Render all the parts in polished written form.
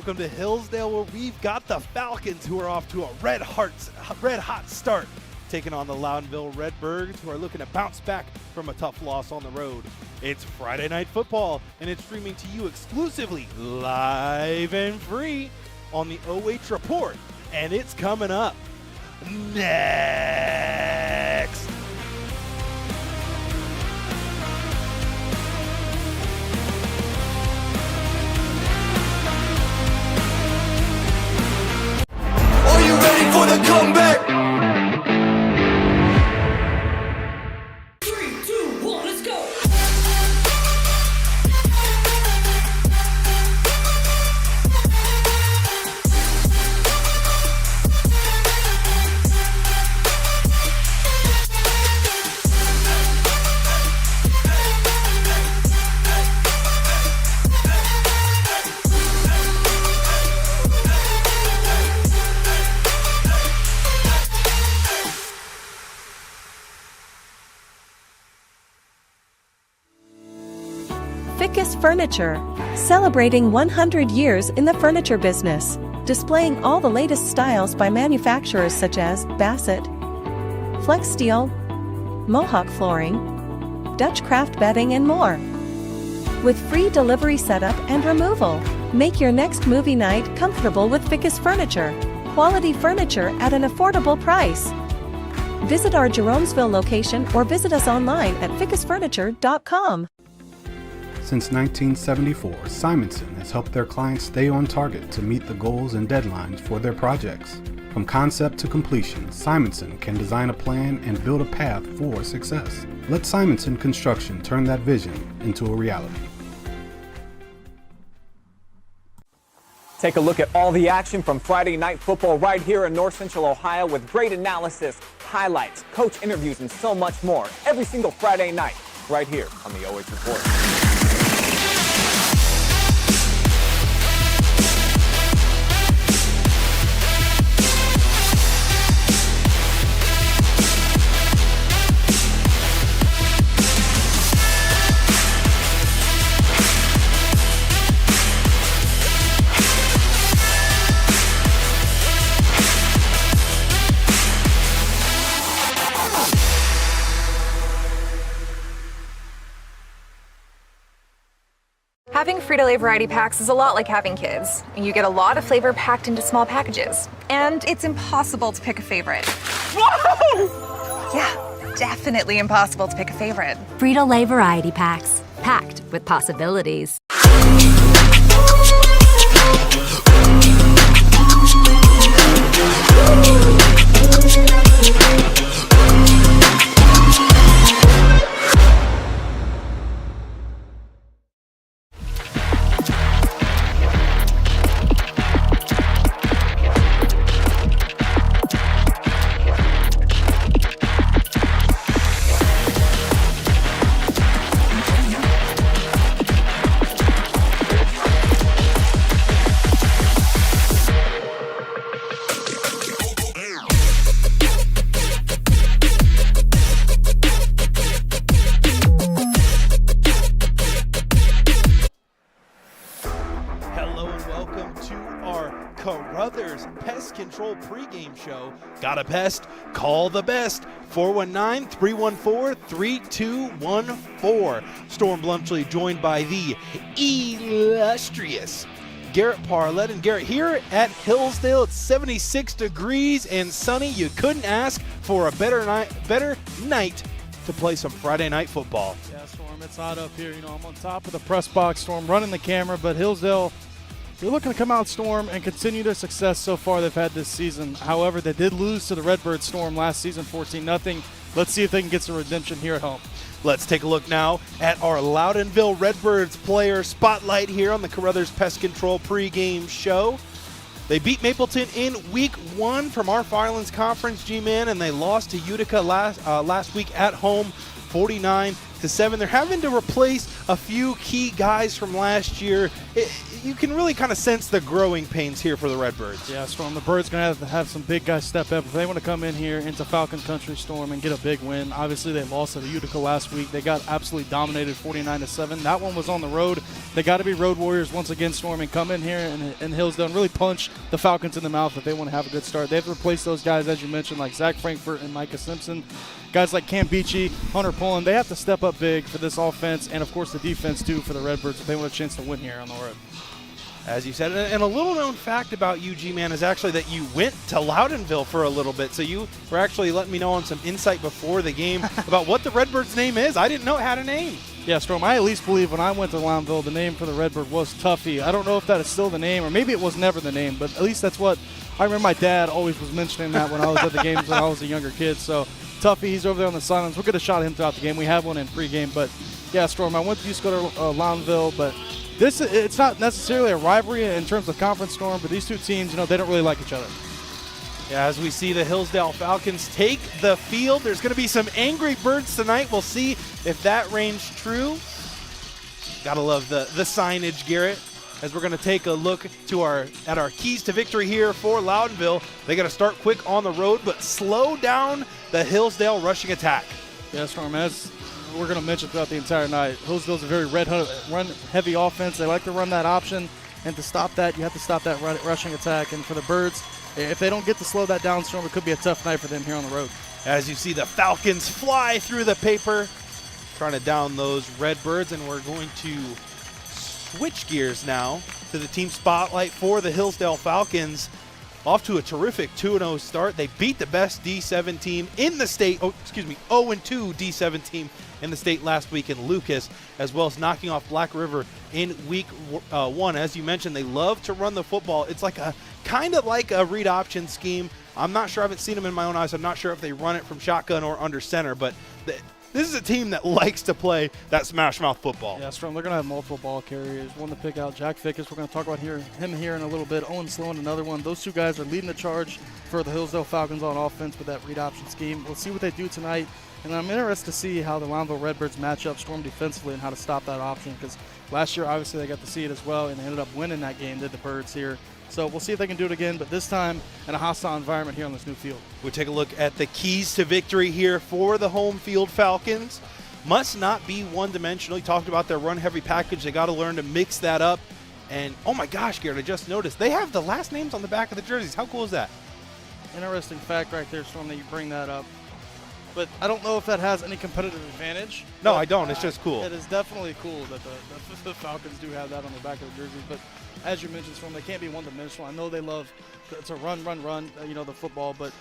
welcome to Hillsdale, where we've got the Falcons, who are off to a red-hot start, taking on the Loudonville Redbirds, who are looking to bounce back from a tough loss on the road. It's Friday Night Football, and it's streaming to you exclusively, live and free, on the OH Report, and it's coming up next. Are you ready for the comeback? 3, 2, 1, let's go! Fickes Furniture, celebrating 100 years in the furniture business, displaying all the latest styles by manufacturers such as Bassett, Flex Steel, Mohawk Flooring, Dutch Craft Bedding and more. With free delivery setup and removal, make your next movie night comfortable with Fickes Furniture, quality furniture at an affordable price. Visit our Jeromesville location or visit us online at fickesfurniture.com. Since 1974, Simonson has helped their clients stay on target to meet the goals and deadlines for their projects. From concept to completion, Simonson can design a plan and build a path for success. Let Simonson Construction turn that vision into a reality. Take a look at all the action from Friday Night Football right here in North Central Ohio with great analysis, highlights, coach interviews, and so much more every single Friday night right here on the OH Report. Having Frito Lay variety packs is a lot like having kids. You get a lot of flavor packed into small packages. And it's impossible to pick a favorite. Whoa! Yeah, definitely impossible to pick a favorite. Frito Lay variety packs, packed with possibilities. Carothers Pest Control Pregame Show. Got a pest? Call the best. 419-314-3214. Storm Bluntschly joined by the illustrious Garret Parlett. And Garrett, here at Hillsdale, it's 76 degrees and sunny. You couldn't ask for a better night to play some Friday night football. Yeah, Storm, it's hot up here. You know, I'm on top of the press box, Storm, running the camera, but Hillsdale, they're looking to come out, Storm, and continue their success so far they've had this season. However, they did lose to the Redbirds, Storm, last season, 14-0. Let's see if they can get some redemption here at home. Let's take a look now at our Loudonville Redbirds player spotlight here on the Carothers Pest Control Pregame Show. They beat Mapleton in Week 1 from our Firelands Conference, G-Man, and they lost to Utica last week at home, 49-7. They're having to replace a few key guys from last year. you can really kind of sense the growing pains here for the Redbirds. Yeah, Storm, the Birds going to have some big guys step up. If they want to come in here into Falcon Country, Storm, and get a big win. Obviously, they lost to the Utica last week. They got absolutely dominated 49-7. That one was on the road. They got to be road warriors once again, Storm, and come in here in Hillsdale and really punch the Falcons in the mouth if they want to have a good start. They have to replace those guys, as you mentioned, like Zach Frankfurt and Micah Simpson. Guys like Cam Beachy, Hunter Pullen, they have to step up big for this offense and, of course, the defense, too, for the Redbirds if they want a chance to win here on the road. As you said, and a little known fact about you, G-Man, is actually that you went to Loudonville for a little bit. So you were actually letting me know on some insight before the game about what the Redbirds' name is. I didn't know it had a name. Yeah, Storm, I at least believe when I went to Loudonville, the name for the Redbird was Tuffy. I don't know if that is still the name, or maybe it was never the name, but at least that's what I remember. My dad always was mentioning that when I was at the games when I was a younger kid. So Tuffy, he's over there on the sidelines. We'll get a shot at him throughout the game. We have one in pregame, but yeah, Storm, I used to go to Loudonville, but it's not necessarily a rivalry in terms of conference, Storm, but these two teams, they don't really like each other. Yeah, as we see the Hillsdale Falcons take the field, there's going to be some angry birds tonight. We'll see if that rings true. Gotta love the signage, Garrett. As we're going to take a look at our keys to victory here for Loudonville. They got to start quick on the road, but slow down the Hillsdale rushing attack. Yeah, Storm, as we're going to mention throughout the entire night, Hillsdale's a very run-heavy offense. They like to run that option, and to stop that, you have to stop that rushing attack. And for the Birds, if they don't get to slow that down, Storm, it could be a tough night for them here on the road. As you see the Falcons fly through the paper, trying to down those Redbirds, and we're going to switch gears now to the team spotlight for the Hillsdale Falcons. Off to a terrific 2-0 start. They beat the best D7 team in the state, 0-2 D7 team in the state last week in Lucas, as well as knocking off Black River in week 1. As you mentioned, they love to run the football. It's like kind of like a read option scheme. I'm not sure. I haven't seen them in my own eyes. I'm not sure if they run it from shotgun or under center, but this is a team that likes to play that smash mouth football. Yeah, Storm, they're going to have multiple ball carriers. One to pick out, Jack Fickes. We're going to talk about him here in a little bit. Owen Sloan, another one. Those two guys are leading the charge for the Hillsdale Falcons on offense with that read option scheme. We'll see what they do tonight. And I'm interested to see how the Loudonville Redbirds match up Storm defensively and how to stop that option, because last year, obviously, they got to see it as well, and they ended up winning that game, did the Birds here. So we'll see if they can do it again, but this time in a hostile environment here on this new field. We'll take a look at the keys to victory here for the home field Falcons. Must not be one-dimensional. You talked about their run-heavy package. They got to learn to mix that up. And, oh, my gosh, Garrett, I just noticed. They have the last names on the back of the jerseys. How cool is that? Interesting fact right there, Storm, that you bring that up. But I don't know if that has any competitive advantage. No, I don't. It's just cool. It is definitely cool that the Falcons do have that on the back of the jerseys. But as you mentioned, Storm, they can't be one-dimensional. I know they love to run, the football. But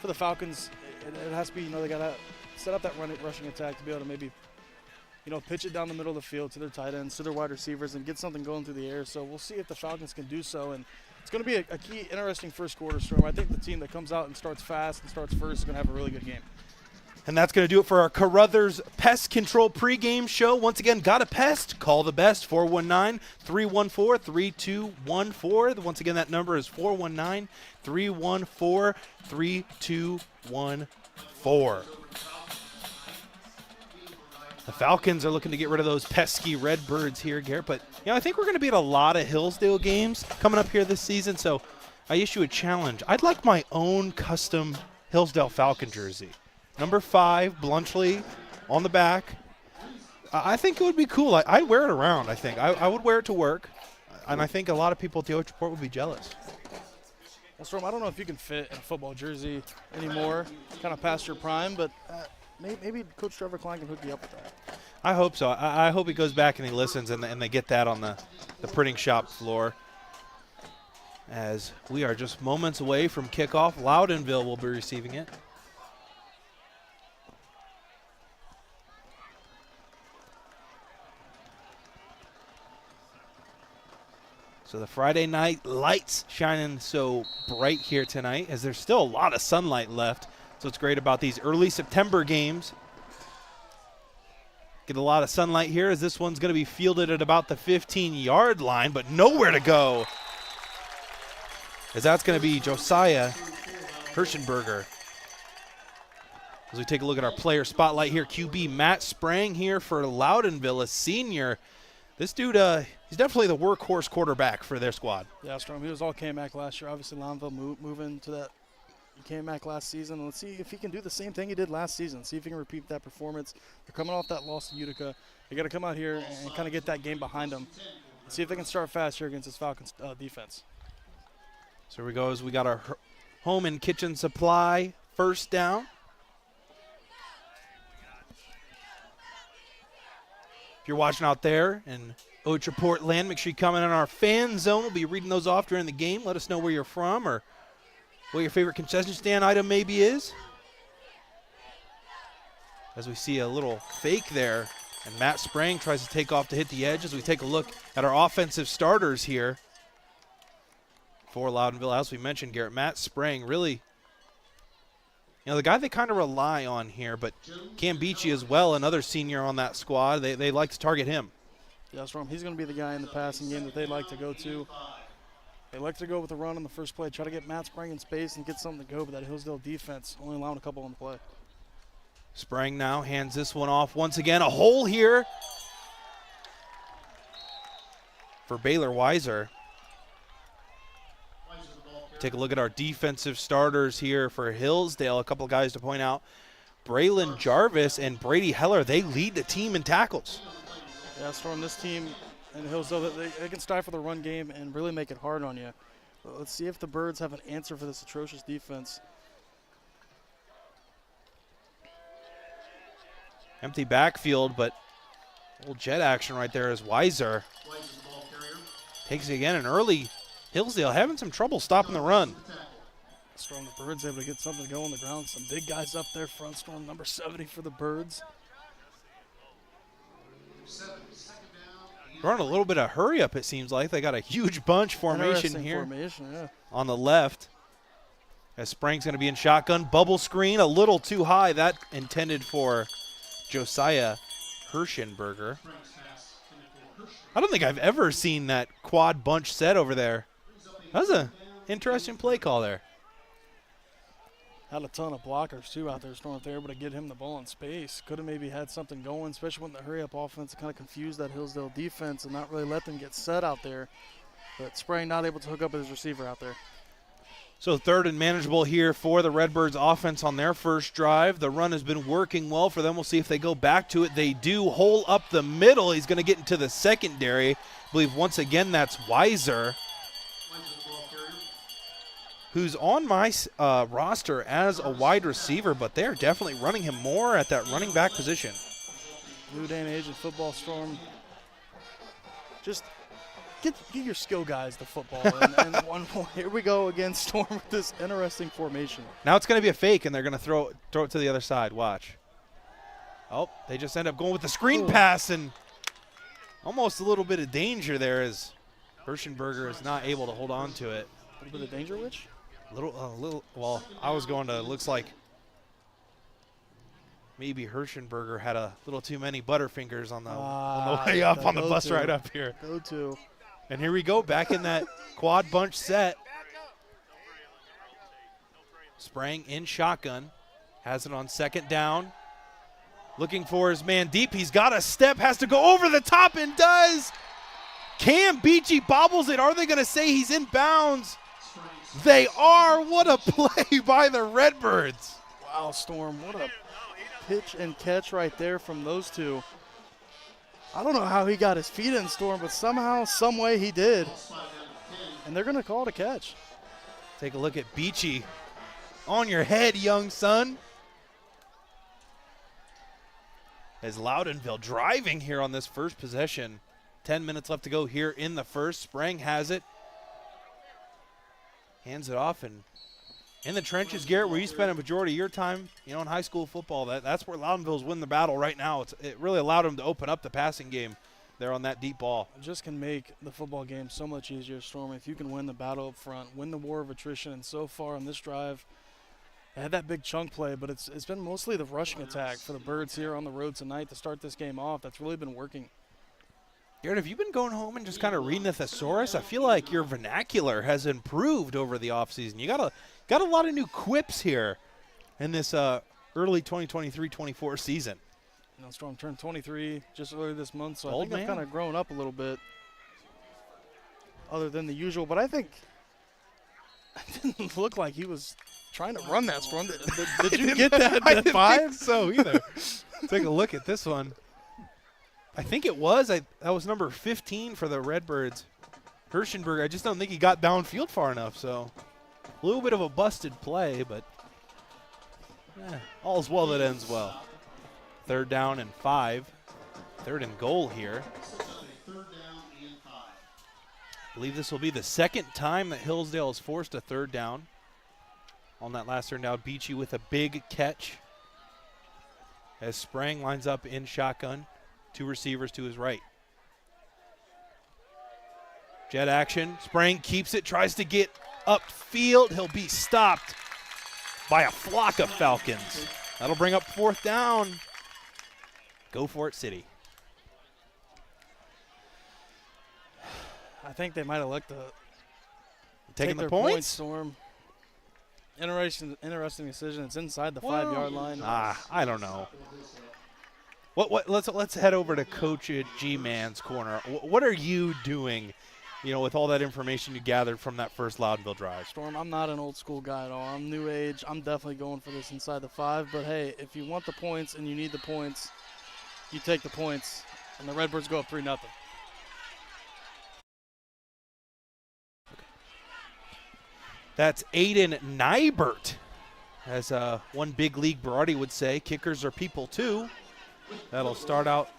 for the Falcons, it has to be, they got to set up that rushing attack to be able to maybe, pitch it down the middle of the field to their tight ends, to their wide receivers, and get something going through the air. So we'll see if the Falcons can do so. And it's going to be a key, interesting first quarter, Storm. I think the team that comes out and starts fast and starts first is going to have a really good game. And that's going to do it for our Carothers Pest Control pregame show. Once again, got a pest? Call the best, 419-314-3214. Once again, that number is 419-314-3214. The Falcons are looking to get rid of those pesky Redbirds here, Garrett. But, I think we're going to be at a lot of Hillsdale games coming up here this season. So I issue a challenge. I'd like my own custom Hillsdale Falcon jersey. Number 5, Bluntschly on the back. I think it would be cool. I'd wear it around, I think. I would wear it to work. And I think a lot of people at the Ocho Port would be jealous. Well, Storm, I don't know if you can fit in a football jersey anymore, kind of past your prime, but maybe Coach Trevor Klein can hook you up with that. I hope so. I hope he goes back and he listens and they get that on the printing shop floor. As we are just moments away from kickoff, Loudonville will be receiving it. So the Friday night lights shining so bright here tonight, as there's still a lot of sunlight left. So it's great about these early September games. Get a lot of sunlight here, as this one's going to be fielded at about the 15-yard line, but nowhere to go. As that's going to be Josiah Hirschenberger. As we take a look at our player spotlight here, QB Matt Sprang here for Loudonville, a senior. This dude, he's definitely the workhorse quarterback for their squad. Yeah, Storm. He was all KMAC last year. Obviously, Loudonville moving to that KMAC last season. Let's see if he can do the same thing he did last season. See if he can repeat that performance. They're coming off that loss to Utica. They got to come out here and kind of get that game behind them. See if they can start fast here against this Falcons defense. So here we go as we got our home and kitchen supply first down. If you're watching out there in Otraport land, make sure you comment on our fan zone. We'll be reading those off during the game. Let us know where you're from or what your favorite concession stand item maybe is. As we see a little fake there, and Matt Sprang tries to take off to hit the edge as we take a look at our offensive starters here for Loudonville. As we mentioned, Garrett, Matt Sprang really, the guy they kind of rely on here, but Cam Beachy as well, another senior on that squad. They like to target him. Yeah, Storm, he's going to be the guy in the passing game that they like to go to. They like to go with a run on the first play, try to get Matt Sprang in space and get something to go, but that Hillsdale defense only allowing a couple on the play. Sprang now hands this one off once again. A hole here for Baylor Weiser. Take a look at our defensive starters here for Hillsdale. A couple of guys to point out. Braylon Jarvis and Brady Heller, they lead the team in tackles. Yeah, Storm, this team in Hillsdale, they can stifle the run game and really make it hard on you. But let's see if the Birds have an answer for this atrocious defense. Empty backfield, but a little jet action right there as Weiser takes it again. An early Hillsdale having some trouble stopping the run. Storm, the Birds able to get something to go on the ground. Some big guys up there front. Storm, number 70 for the Birds. We're on a little bit of hurry up, it seems like. They got a huge bunch formation here on the left. As Sprang's going to be in shotgun. Bubble screen, a little too high. That intended for Josiah Hirschenberger. I don't think I've ever seen that quad bunch set over there. That was an interesting play call there. Had a ton of blockers, too, out there. Storm, if they're able to get him the ball in space. Could have maybe had something going, especially when the hurry-up offense kind of confused that Hillsdale defense and not really let them get set out there. But Sprang not able to hook up with his receiver out there. So third and manageable here for the Redbirds offense on their first drive. The run has been working well for them. We'll see if they go back to it. They do. Hole up the middle. He's going to get into the secondary. I believe once again that's Weiser, who's on my roster as a wide receiver, but they're definitely running him more at that running back position. New day and age in football, Storm. Just get your skill guys the football. and one point. Here we go again, Storm, with this interesting formation. Now it's going to be a fake, and they're going to throw it to the other side. Watch. Oh, they just end up going with the screen pass, and almost a little bit of danger there as Hirschenberger is not able to hold on to it. A little bit of danger, Rich? Well, I was going to, looks like maybe Hirschenberger had a little too many Butterfingers on the way up on the bus ride up here. Go to. And here we go, back in that quad bunch set. Sprang in shotgun, has it on second down. Looking for his man deep. He's got a step, has to go over the top and does. Cam Beachy bobbles it. Are they going to say he's in bounds? They are. What a play by the Redbirds. Wow, Storm, what a pitch and catch right there from those two. I don't know how he got his feet in, Storm, but somehow, some way he did. And they're going to call it a catch. Take a look at Beachy. On your head, young son. As Loudonville driving here on this first possession. 10 minutes left to go here in the first. Sprang has it. Hands it off, and in the trenches, Garrett, where you spent a majority of your time, in high school football, that's where Loudonville's win the battle right now. It really allowed them to open up the passing game there on that deep ball. It just can make the football game so much easier, Storm, if you can win the battle up front, win the war of attrition. And so far on this drive, they had that big chunk play, but it's been mostly the rushing attack for the Birds here on the road tonight to start this game off. That's really been working. Garrett, have you been going home and just kind of reading the thesaurus? I feel like your vernacular has improved over the offseason. You got a lot of new quips here in this early 2023-24 season. Storm turned 23 just earlier this month, so Old I think I've kind of grown up a little bit. other than the usual. But I think it didn't look like he was trying to run that Storm. Did you get that I didn't 5? think so either. Take a look at this one. I think it was. That was number 15 for the Redbirds. Hirschenberg, I just don't think he got downfield far enough. So a little bit of a busted play, but all's well that ends well. 3rd down and 5. 3rd and goal here. I believe this will be the 2nd time that Hillsdale has forced a 3rd down. On that last 3rd down, Beachy with a big catch as Sprang lines up in shotgun. 2 receivers to his right. Jet action. Sprang keeps it, tries to get upfield. He'll be stopped by a flock of Falcons. That'll bring up 4th down. Go for it, City. I think they might elect to Taking take the their points? Storm. Interesting decision. It's inside the 5-yard line. I don't know. Let's head over to Coach G-Man's corner. What are you doing, with all that information you gathered from that first Loudonville drive? Storm, I'm not an old school guy at all. I'm new age. I'm definitely going for this inside the 5. But, hey, if you want the points and you need the points, you take the points. And the Redbirds go up 3-0. That's Aiden Nybert, as one big league Berardi would say. Kickers are people too. That'll start out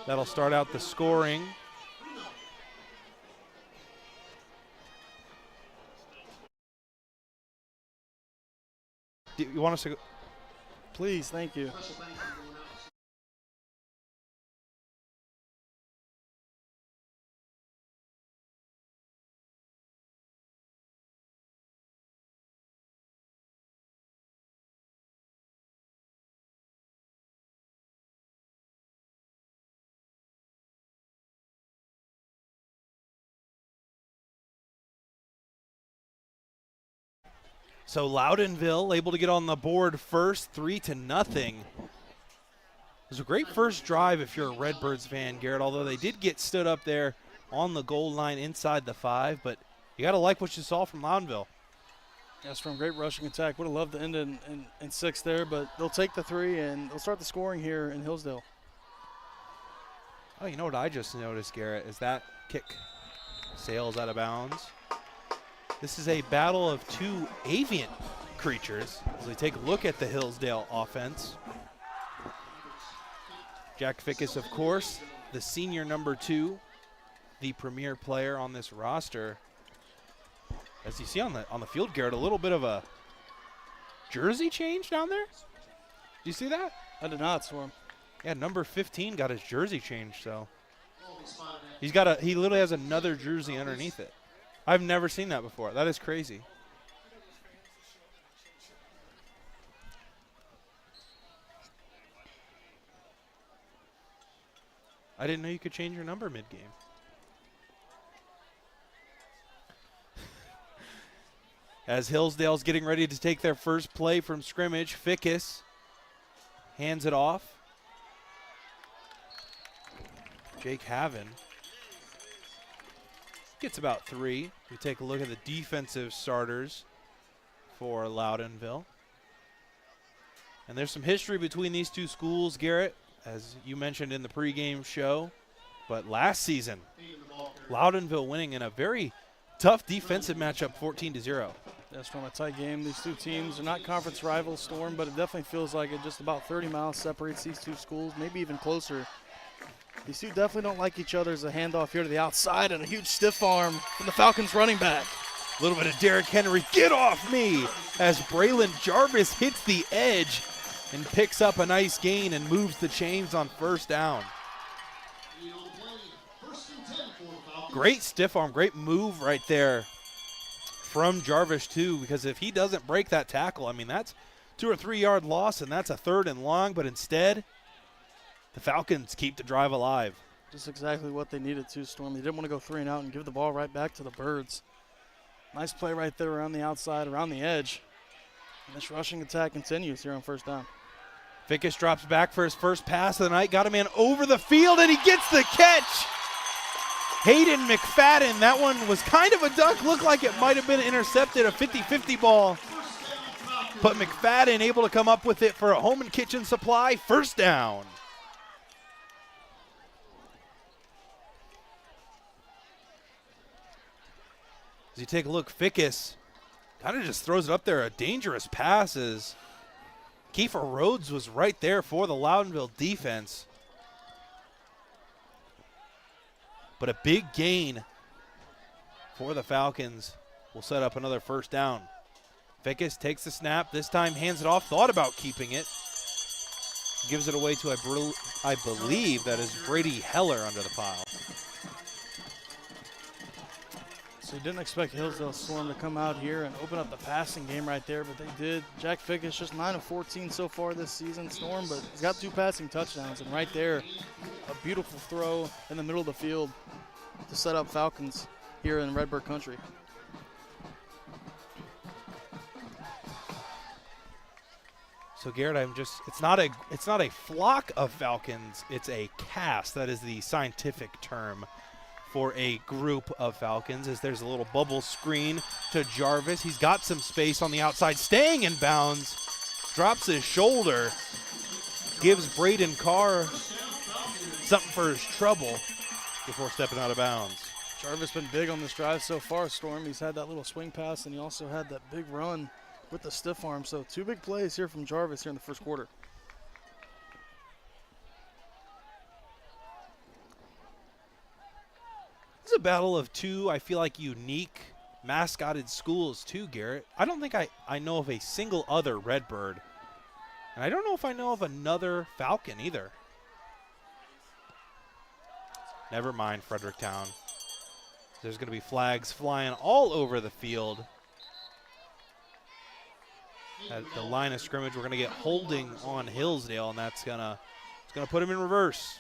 the scoring. Do you want us to go? Please, thank you. So Loudonville able to get on the board first, 3-0. It was a great first drive if you're a Redbirds fan, Garrett, although they did get stood up there on the goal line inside the 5, but you got to like what you saw from Loudonville. That's from great rushing attack. Would have loved to end in 6 there, but they'll take the 3 and they'll start the scoring here in Hillsdale. Oh, you know what I just noticed, Garrett, is that kick sails out of bounds. This is a battle of 2 avian creatures as we take a look at the Hillsdale offense. Jack Fickes, of course, the senior number 2, the premier player on this roster. As you see on the field, Garrett, a little bit of a jersey change down there. Do you see that? I did not, Storm. Yeah, number 15 got his jersey changed, so he literally has another jersey underneath it. I've never seen that before. That is crazy. I didn't know you could change your number mid-game. As Hillsdale's getting ready to take their first play from scrimmage, Fickes hands it off. Jake Haven gets about 3. We take a look at the defensive starters for Loudonville. And there's some history between these 2 schools, Garrett, as you mentioned in the pregame show. But last season, Loudonville winning in a very tough defensive matchup, 14-0. That's from a tight game. These 2 teams are not conference rivals, Storm, but it definitely feels like it just about 30 miles separates these 2 schools, maybe even closer. These 2 definitely don't like each other. As a handoff here to the outside and a huge stiff arm from the Falcons running back. A little bit of Derrick Henry, get off me, as Braylon Jarvis hits the edge and picks up a nice gain and moves the chains on 1st down. Great stiff arm, great move right there from Jarvis too, because if he doesn't break that tackle, I mean, that's 2 or 3 yard loss, and that's a 3rd and long, but instead, the Falcons keep the drive alive. Just exactly what they needed to, Storm. They didn't want to go 3 and out and give the ball right back to the Birds. Nice play right there around the outside, around the edge. And this rushing attack continues here on 1st down. Fickes drops back for his first pass of the night, got a man over the field, and he gets the catch. Hayden McFadden, that one was kind of a dunk, looked like it might have been intercepted, a 50-50 ball. But McFadden able to come up with it for a home and kitchen supply, first down. As you take a look, Fickes kind of just throws it up there, a dangerous pass as Kiefer Rhodes was right there for the Loudonville defense. But a big gain for the Falcons will set up another first down. Fickes takes the snap, this time hands it off, thought about keeping it. Gives it away to, I believe, that is Brady Heller under the pile. So you didn't expect Hillsdale Storm to come out here and open up the passing game right there, but they did. Jack Fickes just 9 of 14 so far this season, Storm, but he's got 2 passing touchdowns, and right there, a beautiful throw in the middle of the field to set up Falcons here in Redbird country. So Garrett, it's not a flock of Falcons, it's a cast. That is the scientific term for a group of Falcons, as there's a little bubble screen to Jarvis. He's got some space on the outside, staying in bounds, drops his shoulder, gives Braden Carr something for his trouble before stepping out of bounds. Jarvis been big on this drive so far, Storm. He's had that little swing pass, and he also had that big run with the stiff arm. So 2 big plays here from Jarvis here in the first quarter. It's a battle of 2, I feel like, unique mascotted schools too, Garrett. I don't think I know of a single other Redbird. And I don't know if I know of another Falcon either. Never mind Fredericktown. There's going to be flags flying all over the field. At the line of scrimmage, we're going to get holding on Hillsdale, and it's going to put him in reverse.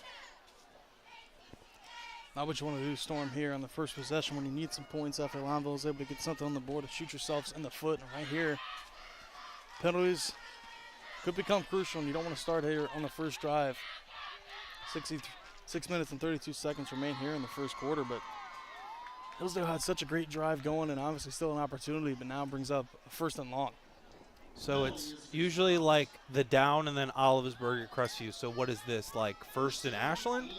Not what you want to do, Storm, here on the first possession when you need some points after Loudonville is able to get something on the board to shoot yourselves in the foot. And right here, penalties could become crucial, and you don't want to start here on the first drive. 6 minutes and 32 seconds remain here in the first quarter, but Hillsdale had such a great drive going and obviously still an opportunity, but now brings up a first and long. So it's usually like the down and then Olivesburg at Crestview. So what is this, like first in Ashland?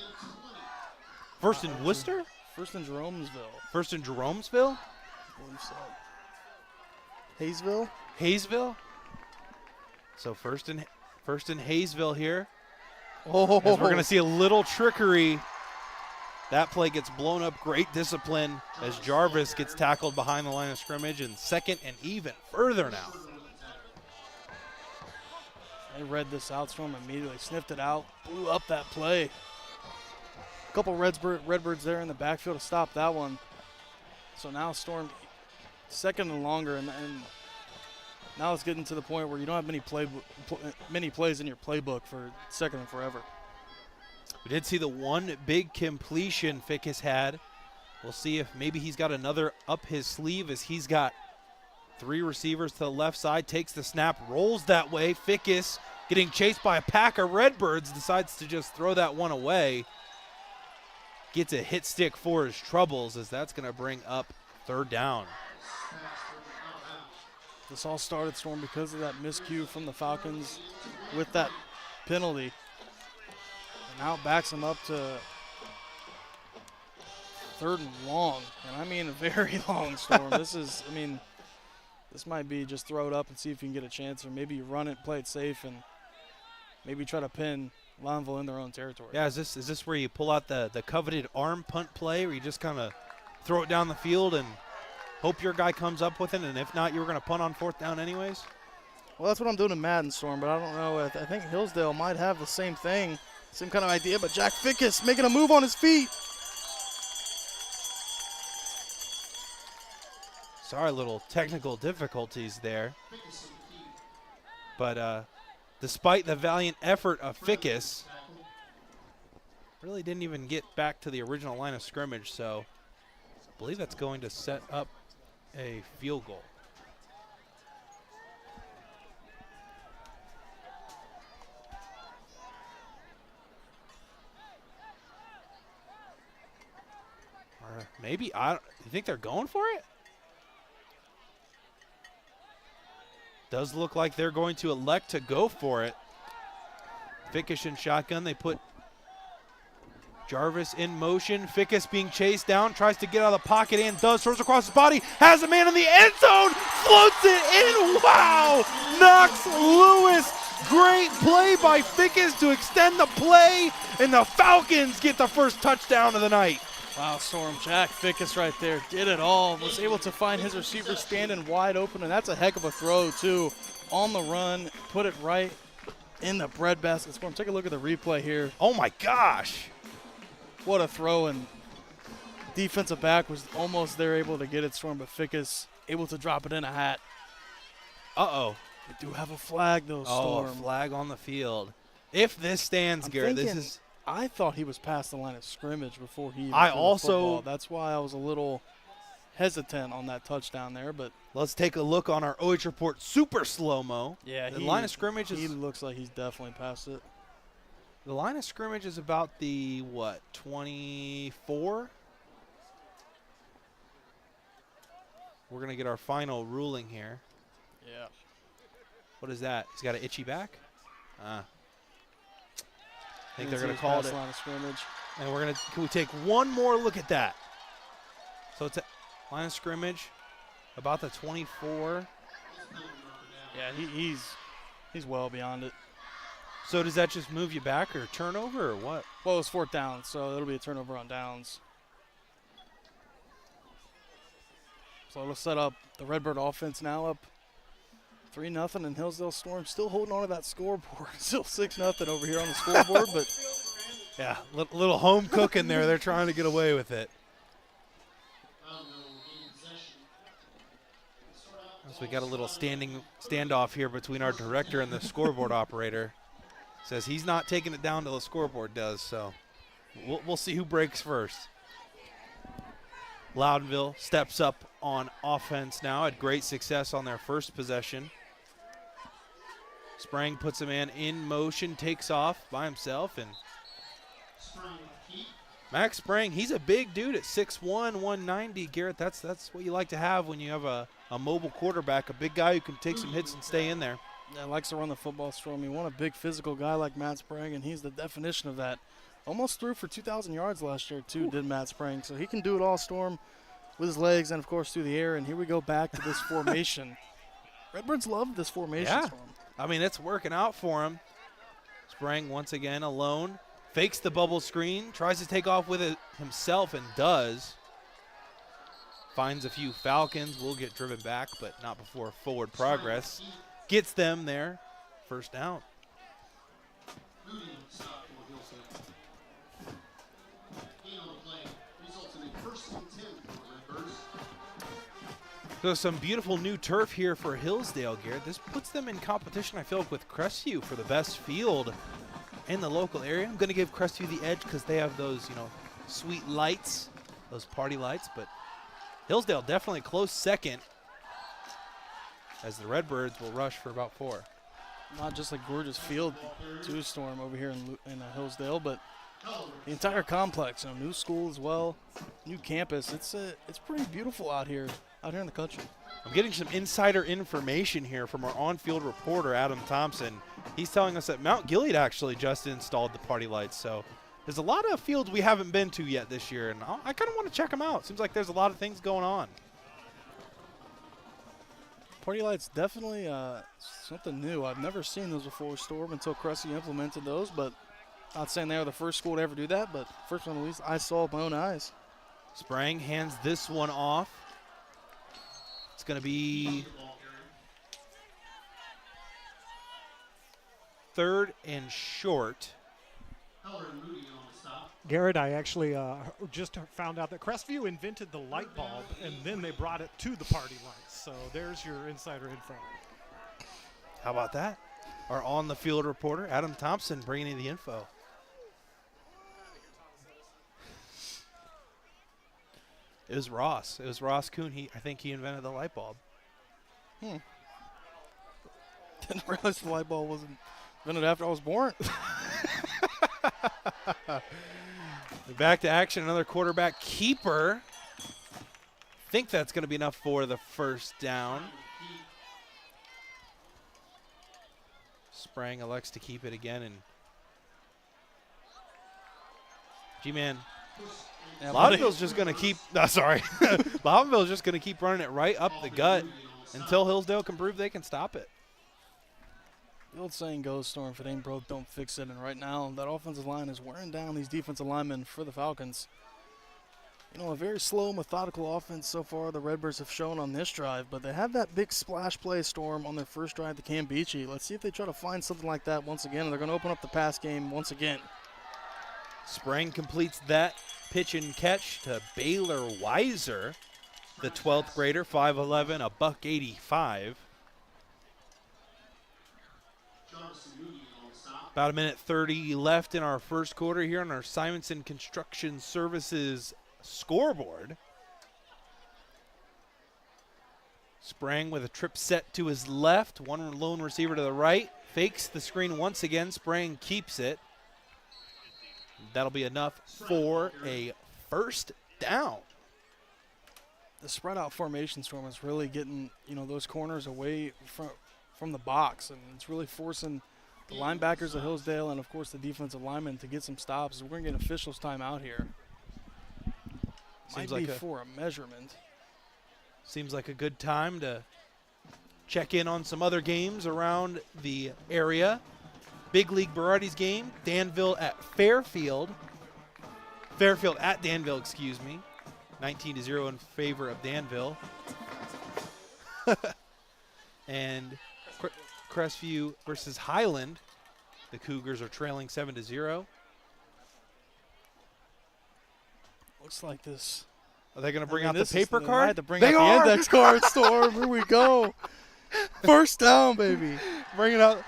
First in Worcester? First in Jeromesville. First in Jeromesville? I believe so. Hayesville? Hayesville? So first in Hayesville here. Oh, as we're going to see a little trickery. That play gets blown up. Great discipline as Jarvis gets tackled behind the line of scrimmage, and second and even further now. They read this out, Storm immediately sniffed it out, blew up that play. A couple Redbirds there in the backfield to stop that one. So now Storm second and longer, and now it's getting to the point where you don't have many plays in your playbook for second and forever. We did see the one big completion Fickes had. We'll see if maybe he's got another up his sleeve, as he's got 3 receivers to the left side, takes the snap, rolls that way. Fickes getting chased by a pack of Redbirds, decides to just throw that one away. Gets a hit stick for his troubles, as that's going to bring up third down. This all started, Storm, because of that miscue from the Falcons with that penalty. And now it backs them up to third and long. And I mean a very long, Storm. This might be just throw it up and see if you can get a chance, or maybe you run it, play it safe, and maybe try to pin Loudonville in their own territory. Yeah, is this where you pull out the coveted arm punt play, where you just kind of throw it down the field and hope your guy comes up with it, and if not, you were going to punt on fourth down anyways? Well, that's what I'm doing in Madden, Storm, but I don't know. I think Hillsdale might have the same thing, same kind of idea, but Jack Fickes making a move on his feet. Sorry, little technical difficulties there. But despite the valiant effort of Fickes, really didn't even get back to the original line of scrimmage, so I believe that's going to set up a field goal. Maybe. You think they're going for it? Does look like they're going to elect to go for it. Fickes in shotgun. They put Jarvis in motion. Fickes being chased down. Tries to get out of the pocket and does. Throws across his body. Has a man in the end zone. Floats it in. Wow. Knox Lewis. Great play by Fickes to extend the play. And the Falcons get the first touchdown of the night. Wow, Storm. Jack Fickes right there did it all. Was able to find his receiver standing wide open, and that's a heck of a throw, too. On the run, put it right in the breadbasket. Storm, take a look at the replay here. Oh, my gosh. What a throw, and defensive back was almost there able to get it, Storm, but Fickes able to drop it in a hat. Uh-oh. We do have a flag, though, Storm. Oh, a flag on the field. If this stands, Garrett, this is... I thought he was past the line of scrimmage before he even I threw the also football. That's why I was a little hesitant on that touchdown there. But let's take a look on our OH report super slow-mo. Yeah, the line of scrimmage is... He looks like he's definitely past it. The line of scrimmage is about the, what, 24? We're going to get our final ruling here. Yeah. What is that? He's got an itchy back? I think they're going to call it. Line of scrimmage. And we're going to, can we take one more look at that? So it's a line of scrimmage, about the 24. Yeah, he's well beyond it. So does that just move you back or turnover or what? Well, it's 4th down, so it'll be a turnover on downs. So it'll set up the Redbird offense now up 3-0, and Hillsdale Storm still holding on to that scoreboard. Still 6-0 over here on the scoreboard, but yeah, little home cooking there. They're trying to get away with it. So we got a little standoff here between our director and the scoreboard operator. Says he's not taking it down till the scoreboard does, so we'll see who breaks first. Loudonville steps up on offense now. Had great success on their first possession. Sprang puts a man in motion, takes off by himself, and Max Sprang, he's a big dude at 6'1", 190. Garrett, that's what you like to have when you have a mobile quarterback, a big guy who can take some hits and stay in there. Yeah, likes to run the football, Storm. You want a big physical guy like Matt Sprang, and he's the definition of that. Almost threw for 2,000 yards last year, too, did Matt Sprang. So he can do it all, Storm, with his legs and, of course, through the air. And here we go back to this formation. Redbirds love this formation, Storm. I mean, it's working out for him. Sprang once again alone. Fakes the bubble screen. Tries to take off with it himself and does. Finds a few Falcons. Will get driven back, but not before forward progress. Gets them there. First down. So some beautiful new turf here for Hillsdale, Garrett. This puts them in competition, I feel like, with Crestview for the best field in the local area. I'm going to give Crestview the edge because they have those, sweet lights, those party lights. But Hillsdale definitely close second as the Redbirds will rush for about 4. Not just a gorgeous field, too, Storm, over here in Hillsdale, but the entire complex. New school as well, new campus. It's pretty beautiful out here in the country. I'm getting some insider information here from our on-field reporter, Adam Thompson. He's telling us that Mount Gilead actually just installed the party lights. So there's a lot of fields we haven't been to yet this year, and I kind of want to check them out. Seems like there's a lot of things going on. Party lights definitely something new. I've never seen those before, Storm, until Crestview implemented those, but not saying they were the first school to ever do that, but first one at least I saw with my own eyes. Sprang hands this one off. It's going to be 3rd and short. Garrett, I actually just found out that Crestview invented the light bulb, and then they brought it to the party lights. So there's your insider info. How about that? Our on-the-field reporter, Adam Thompson, bringing you the info. It was Ross. It was Ross Kuhn. I think he invented the light bulb. Didn't realize the light bulb wasn't invented after I was born. Back to action, another quarterback keeper. Think that's going to be enough for the first down. Sprang elects to keep it again, and G-Man, Loudonville's just going to keep, Loudonville's just going to keep running it right up the gut until Hillsdale can prove they can stop it. The old saying goes, Storm, if it ain't broke, don't fix it. And right now, that offensive line is wearing down these defensive linemen for the Falcons. You know, a very slow, methodical offense so far the Redbirds have shown on this drive, but they have that big splash play, Storm, on their first drive to Cam Beachy. Let's see if they try to find something like that once again. They're going to open up the pass game once again. Sprang completes that pitch and catch to Baylor Weiser, the 12th grader, 5'11", $185. About a minute 30 left in our first quarter here on our Simonson Construction Services scoreboard. Sprang with a trip set to his left, one lone receiver to the right, fakes the screen once again. Sprang keeps it. That'll be enough for a first down. The spread out formation, Storm, is really getting, you know, those corners away from the box, and it's really forcing the linebackers of Hillsdale and, of course, the defensive linemen to get some stops. We're going to get officials time out here. Might be for a measurement. Seems like a good time to check in on some other games around the area. Big League Varieties game, Danville at Fairfield. Fairfield at Danville, excuse me. 19-0 in favor of Danville. And Crestview versus Highland. The Cougars are trailing 7-0. Looks like this. Are they going to bring out the paper card? I had to bring out the index card, Storm. Here we go. First down, baby. Bring it out.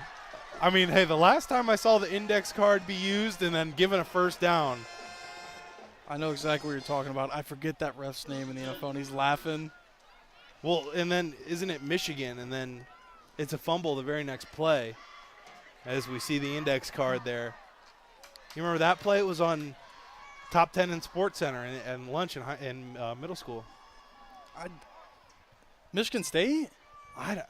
I mean, hey, the last time I saw the index card be used and then given a first down. I know exactly what you're talking about. I forget that ref's name in the NFL, and he's laughing. Well, and then isn't it Michigan? And then it's a fumble the very next play as we see the index card there. You remember that play? It was on Top 10 in Sports Center and lunch in middle school. Michigan State? I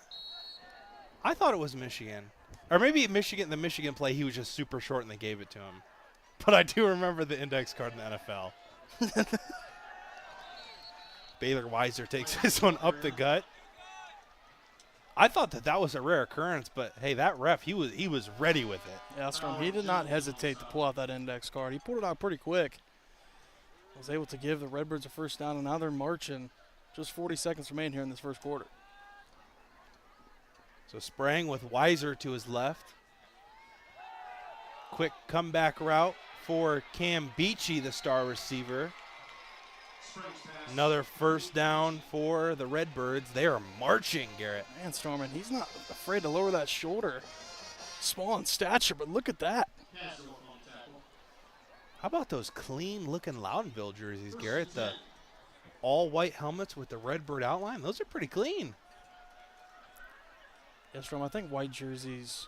thought it was Michigan. Or maybe Michigan, the Michigan play, he was just super short and they gave it to him. But I do remember the index card in the NFL. Baylor Weiser takes this one up the gut. I thought that was a rare occurrence, but hey, that ref, he was ready with it. Yeah, Storm, he did not hesitate to pull out that index card. He pulled it out pretty quick. Was able to give the Redbirds a first down, and now they're marching. Just 40 seconds remain here in this first quarter. So Sprang with Weiser to his left. Quick comeback route for Cam Beachy, the star receiver. Another first down for the Redbirds. They are marching, Garrett. Man, Storman, he's not afraid to lower that shoulder. Small in stature, but look at that. How about those clean-looking Loudonville jerseys, Garrett? The all-white helmets with the Redbird outline. Those are pretty clean. Yes, Storm, I think white jerseys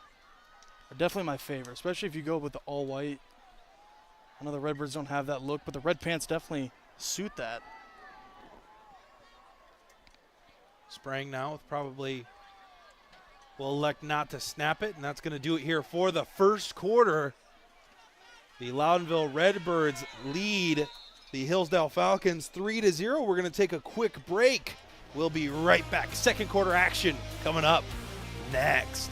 are definitely my favorite, especially if you go with the all-white. I know the Redbirds don't have that look, but the red pants definitely suit that. Sprang now with probably will elect not to snap it, and that's going to do it here for the first quarter. The Loudonville Redbirds lead the Hillsdale Falcons 3-0. We're going to take a quick break. We'll be right back. Second quarter action coming up next.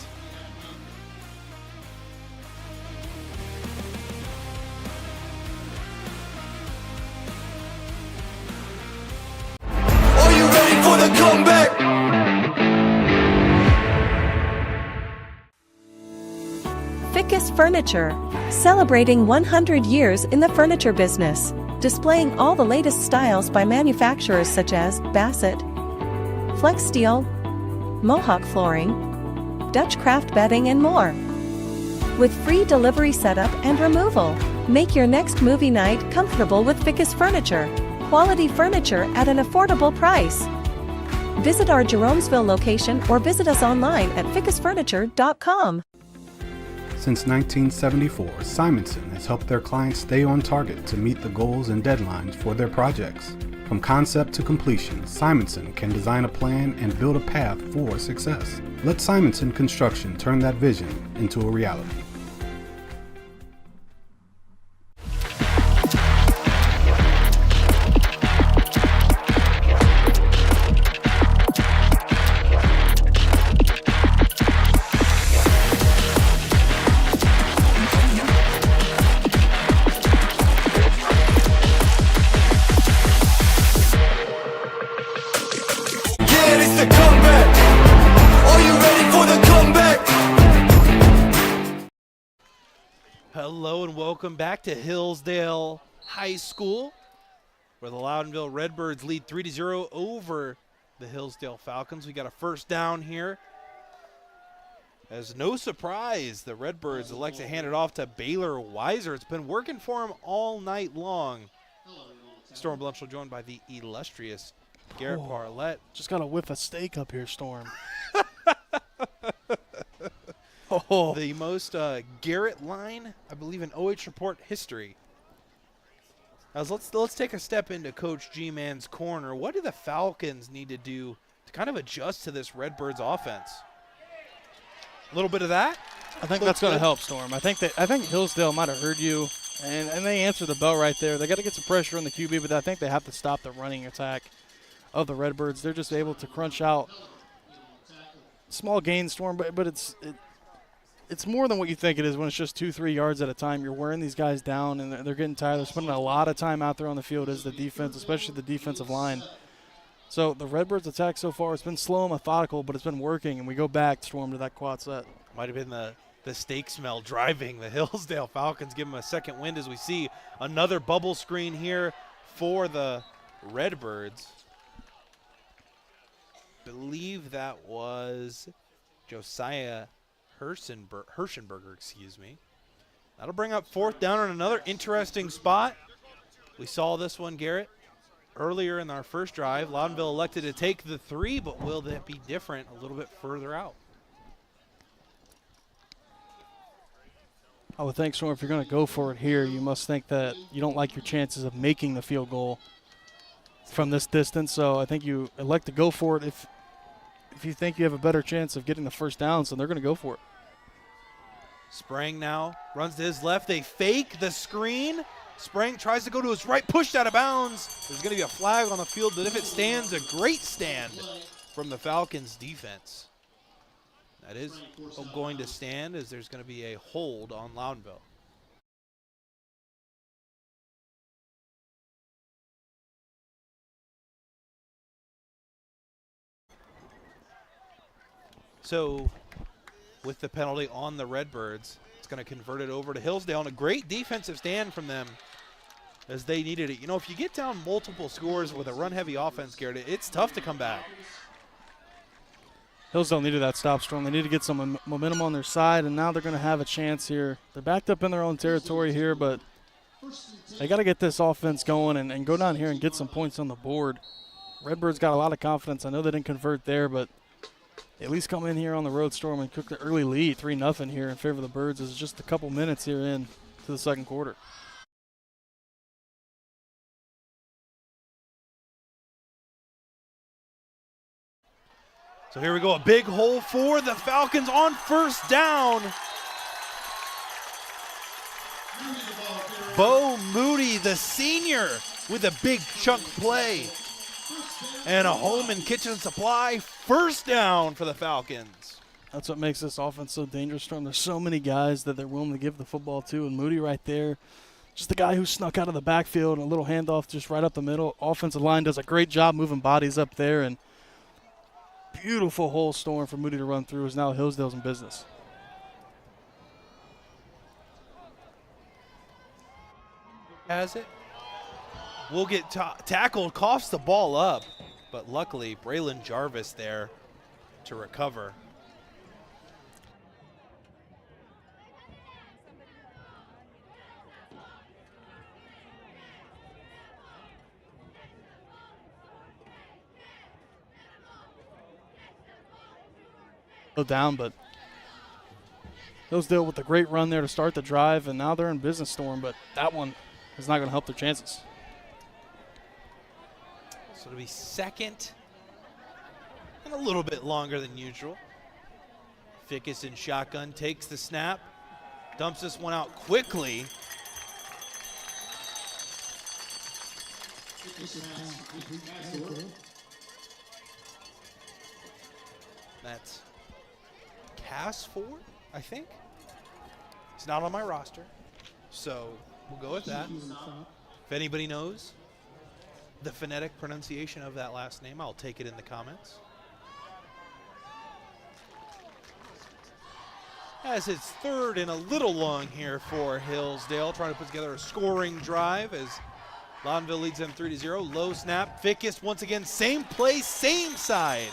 Are you ready for the comeback? Fickes Furniture, celebrating 100 years in the furniture business, displaying all the latest styles by manufacturers such as Bassett, Flex Steel, Mohawk Flooring, Dutch Craft Bedding, and more. With free delivery setup and removal, make your next movie night comfortable with Fickes Furniture. Quality furniture at an affordable price. Visit our Jeromesville location or visit us online at fickesfurniture.com. Since 1974, Simonson has helped their clients stay on target to meet the goals and deadlines for their projects. From concept to completion, Simonson can design a plan and build a path for success. Let Simonson Construction turn that vision into a reality. Hello and welcome back to Hillsdale High School, where the Loudonville Redbirds lead 3-0 over the Hillsdale Falcons. We got a first down here. As no surprise, the Redbirds elect to hand it off to Baylor Weiser. It's been working for him all night long. Storm Bluntschly joined by the illustrious Garret Parlett. Just got a whiff of steak up here, Storm. The most Garrett line, I believe, in OH Report history. As let's take a step into Coach G-Man's corner. What do the Falcons need to do to kind of adjust to this Redbirds offense? A little bit of that? I think that's going to help, Storm. I think Hillsdale might have heard you, and they answered the bell right there. They got to get some pressure on the QB, but I think they have to stop the running attack of the Redbirds. They're just able to crunch out small gains, Storm, but it's more than what you think it is when it's just 2-3 yards at a time. You're wearing these guys down, and they're getting tired. They're spending a lot of time out there on the field as the defense, especially the defensive line. So the Redbirds' attack so far, it's been slow and methodical, but it's been working, and we go back, Storm, to that quad set. Might have been the steak smell driving the Hillsdale Falcons. Give them a second wind as we see another bubble screen here for the Redbirds. Believe that was Josiah Hirschenberger, excuse me. That'll bring up fourth down on another interesting spot. We saw this one, Garrett, earlier in our first drive. Loudonville elected to take the 3, but will that be different a little bit further out? I would think, Storm, if you're going to go for it here, you must think that you don't like your chances of making the field goal from this distance. So I think you elect to go for it if you think you have a better chance of getting the first down, so they're going to go for it. Sprang now runs to his left. They fake the screen. Sprang tries to go to his right, pushed out of bounds. There's going to be a flag on the field, but if it stands, a great stand from the Falcons defense. That is going to stand as there's going to be a hold on Loudonville. So with the penalty on the Redbirds, it's going to convert it over to Hillsdale, and a great defensive stand from them as they needed it. You know, if you get down multiple scores with a run-heavy offense, Garrett, it's tough to come back. Hillsdale needed that stop, Storm. They need to get some momentum on their side, and now they're going to have a chance here. They're backed up in their own territory here, but they got to get this offense going and go down here and get some points on the board. Redbirds got a lot of confidence. I know they didn't convert there, but at least come in here on the road, Storm, and cook the early lead, 3-0 here in favor of the Birds. It's just a couple minutes here in to the second quarter. So here we go, a big hole for the Falcons on first down. Bo Moody, the senior, with a big chunk play. And a home and kitchen supply first down for the Falcons. That's what makes this offense so dangerous, Storm. There's so many guys that they're willing to give the football to, and Moody right there, just the guy who snuck out of the backfield and a little handoff just right up the middle. Offensive line does a great job moving bodies up there, and beautiful hole, Storm, for Moody to run through is now Hillsdale's in business. Has it? Will get tackled, coughs the ball up, but luckily Braylon Jarvis there to recover. Down, but Hillsdale with a great run there to start the drive, and now they're in business Storm, but that one is not going to help their chances. So it'll be second and a little bit longer than usual. Fickes in shotgun takes the snap, dumps this one out quickly. That's Cass Ford, I think. It's not on my roster, so we'll go with that. If anybody knows the phonetic pronunciation of that last name, I'll take it in the comments. As it's third and a little long here for Hillsdale, trying to put together a scoring drive as Loudonville leads them 3-0. Low snap, Fickes once again, same place, same side.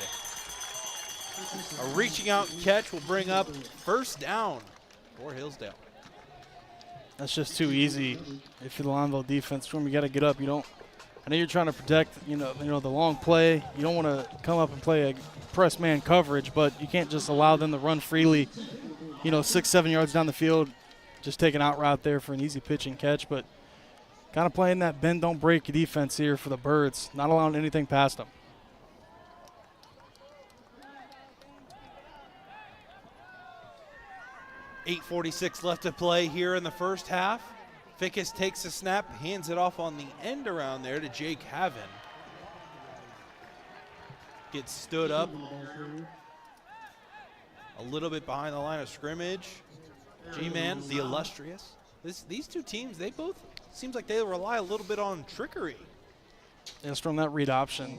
A reaching out catch will bring up first down for Hillsdale. That's just too easy. If you're the Loudonville defense, Storm, you got to get up. You don't. I know you're trying to protect, you know the long play. You don't want to come up and play a press man coverage, but you can't just allow them to run freely. 6-7 yards down the field, just take an out route there for an easy pitch and catch, but kind of playing that bend don't break defense here for the Birds, not allowing anything past them. .846 left to play here in the first half. Fickes takes the snap, hands it off on the end around there to Jake Haven. Gets stood up a little bit behind the line of scrimmage. G-Man, the illustrious. These two teams, they both seems like they rely a little bit on trickery. Yes, from that read option.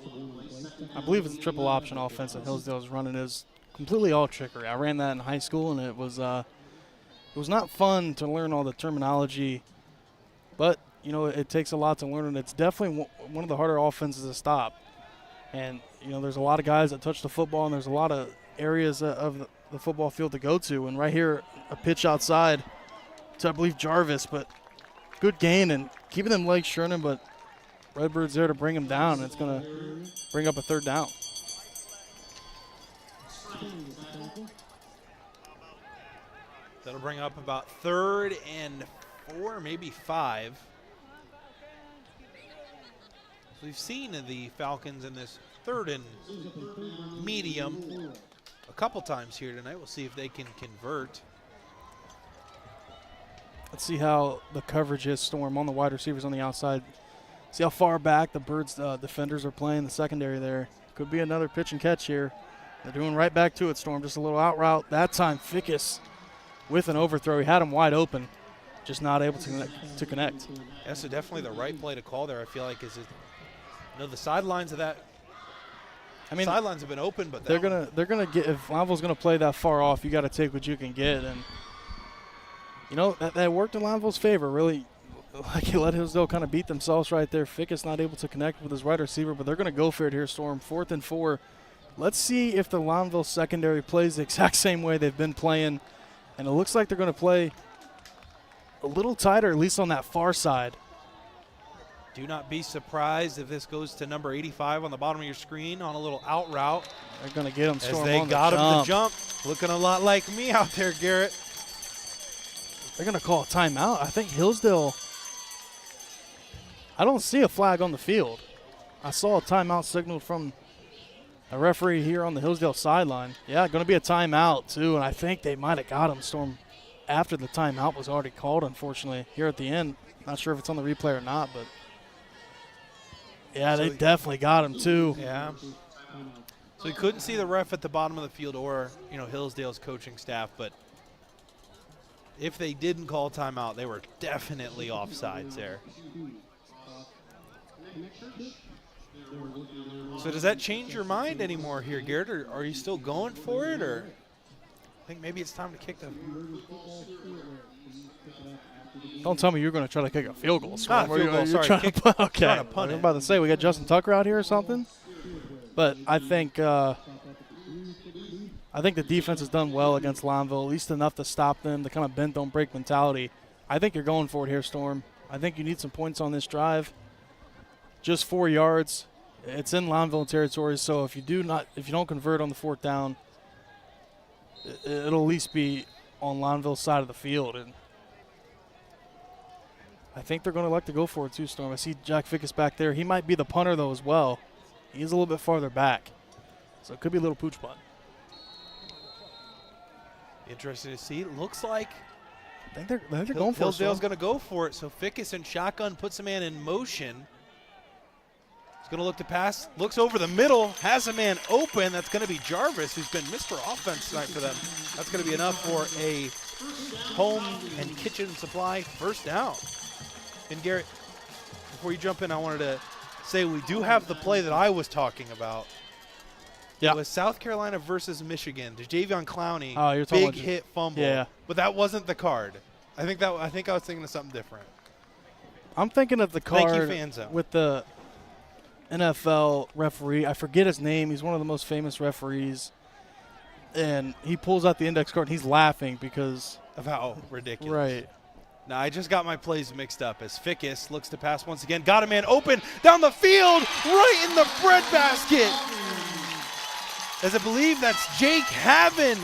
I believe it's a triple option offense that Hillsdale is running is completely all trickery. I ran that in high school, and it was not fun to learn all the terminology, but it takes a lot to learn, and it's definitely one of the harder offenses to stop. And there's a lot of guys that touch the football, and there's a lot of areas of the football field to go to. And right here, a pitch outside to, I believe, Jarvis, but good gain and keeping them legs churning, but Redbirds there to bring him down, and it's going to bring up a third down. That'll bring up about 3rd and 4, maybe 5. So we've seen the Falcons in this 3rd and medium a couple times here tonight. We'll see if they can convert. Let's see how the coverage is, Storm, on the wide receivers on the outside. See how far back the Birds defenders are playing the secondary there. Could be another pitch and catch here. They're doing right back to it, Storm. Just a little out route. That time, Fickes with an overthrow. He had him wide open, just not able to connect. Yeah, so definitely the right play to call there, I feel like, is the sidelines of that. I mean, sidelines have been open, but they're gonna get, if Loudonville's gonna play that far off, you got to take what you can get, and that worked in Loudonville's favor. Really, like he let Hillsdale kind of beat themselves right there. Fickes not able to connect with his wide receiver, but they're gonna go for it here, Storm. 4th and 4. Let's see if the Loudonville secondary plays the exact same way they've been playing, and it looks like they're gonna play a little tighter, at least on that far side. Do not be surprised if this goes to number 85 on the bottom of your screen on a little out route. They're going to get him, Storm, as they on got the him to jump. Looking a lot like me out there, Garrett. They're going to call a timeout. I think Hillsdale, I don't see a flag on the field. I saw a timeout signaled from a referee here on the Hillsdale sideline. Yeah, going to be a timeout, too, and I think they might have got him, Storm, after the timeout was already called, unfortunately, here at the end. Not sure if it's on the replay or not, but yeah, they definitely got him, too. Yeah. So we couldn't see the ref at the bottom of the field or, Hillsdale's coaching staff, but if they didn't call timeout, they were definitely offsides there. So does that change your mind anymore here, Garrett, or are you still going for it, or I think maybe it's time to kick the... Don't tell me you're going to try to kick a field goal. Field goal, sorry. Okay. Trying to punt I'm about to say, we got Justin Tucker out here or something. But I think the defense has done well against Loudonville, at least enough to stop them, the kind of bend, don't break mentality. I think you're going for it here, Storm. I think you need some points on this drive. Just 4 yards. It's in Loudonville territory, so if you don't convert on the 4th down, it'll at least be on Loudonville's side of the field. And I think they're going to like to go for it too, Storm. I see Jack Fickes back there. He might be the punter, though, as well. He's a little bit farther back. So it could be a little pooch punt. Interesting to see. Looks like I think they're going for it. Hillsdale's going to go for it. So Fickes in shotgun puts a man in motion. He's going to look to pass. Looks over the middle. Has a man open. That's going to be Jarvis, who's been Mr. Offense tonight for them. That's going to be enough for a home and kitchen supply first down. And Garrett, before you jump in, I wanted to say we do have the play that I was talking about. Yeah. It was South Carolina versus Michigan. The Javion Clowney you're talking big hit fumble. Yeah. But that wasn't the card. I think I was thinking of something different. I'm thinking of the card Thank you, Fanzo. with the NFL referee. I forget his name. He's one of the most famous referees. And he pulls out the index card, and he's laughing because of how ridiculous. Right. Now, I just got my plays mixed up as Fickes looks to pass once again. Got a man open down the field, right in the breadbasket. As I believe that's Jake Havin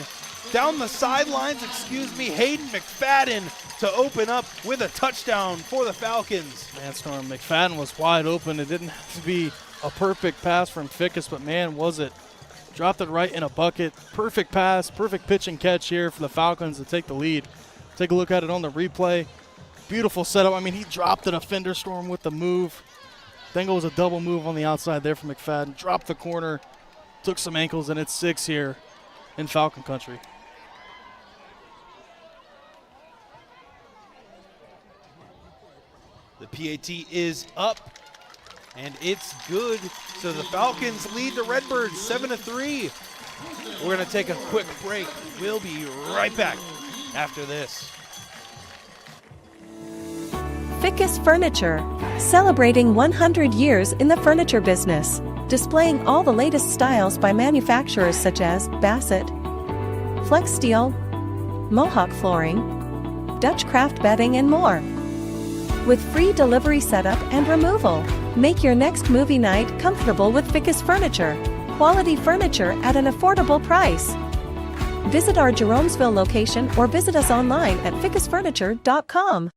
down the sidelines, Hayden McFadden to open up with a touchdown for the Falcons. Man, Storm, McFadden was wide open. It didn't have to be a perfect pass from Fickes, but man, was it. Dropped it right in a bucket. Perfect pass, perfect pitch and catch here for the Falcons to take the lead. Take a look at it on the replay. Beautiful setup. I mean, he dropped a defender, Storm, with the move. I think it was a double move on the outside there from McFadden. Dropped the corner, took some ankles, and it's 6 here in Falcon country. The PAT is up, and it's good. So the Falcons lead the Redbirds 7-3. We're going to take a quick break. We'll be right back after this. Fickes Furniture, celebrating 100 years in the furniture business, displaying all the latest styles by manufacturers such as Bassett, Flex Steel, Mohawk Flooring, Dutch Craft Bedding, and more. With free delivery setup and removal, make your next movie night comfortable with Fickes Furniture. Quality furniture at an affordable price. Visit our Jeromesville location or visit us online at fickesfurniture.com.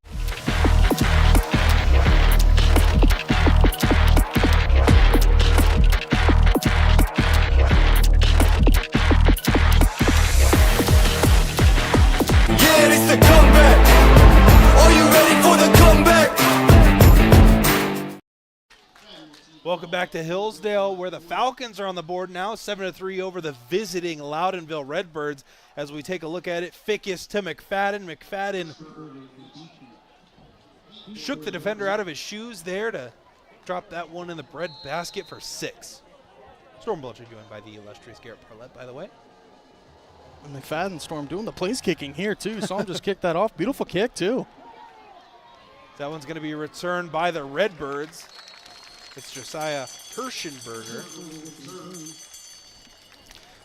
Yeah, it's the comeback. Are you ready for the comeback? Welcome back to Hillsdale, where the Falcons are on the board now, 7-3 over the visiting Loudonville Redbirds. As we take a look at it, Fickes to McFadden. McFadden shook the defender out of his shoes there to drop that one in the bread basket for 6. Storm Bluntschly joined by the illustrious Garret Parlett, by the way. And McFadden, Storm, doing the place kicking here, too. Saw him just kick that off. Beautiful kick, too. That one's going to be returned by the Redbirds. It's Josiah Hirschenberger.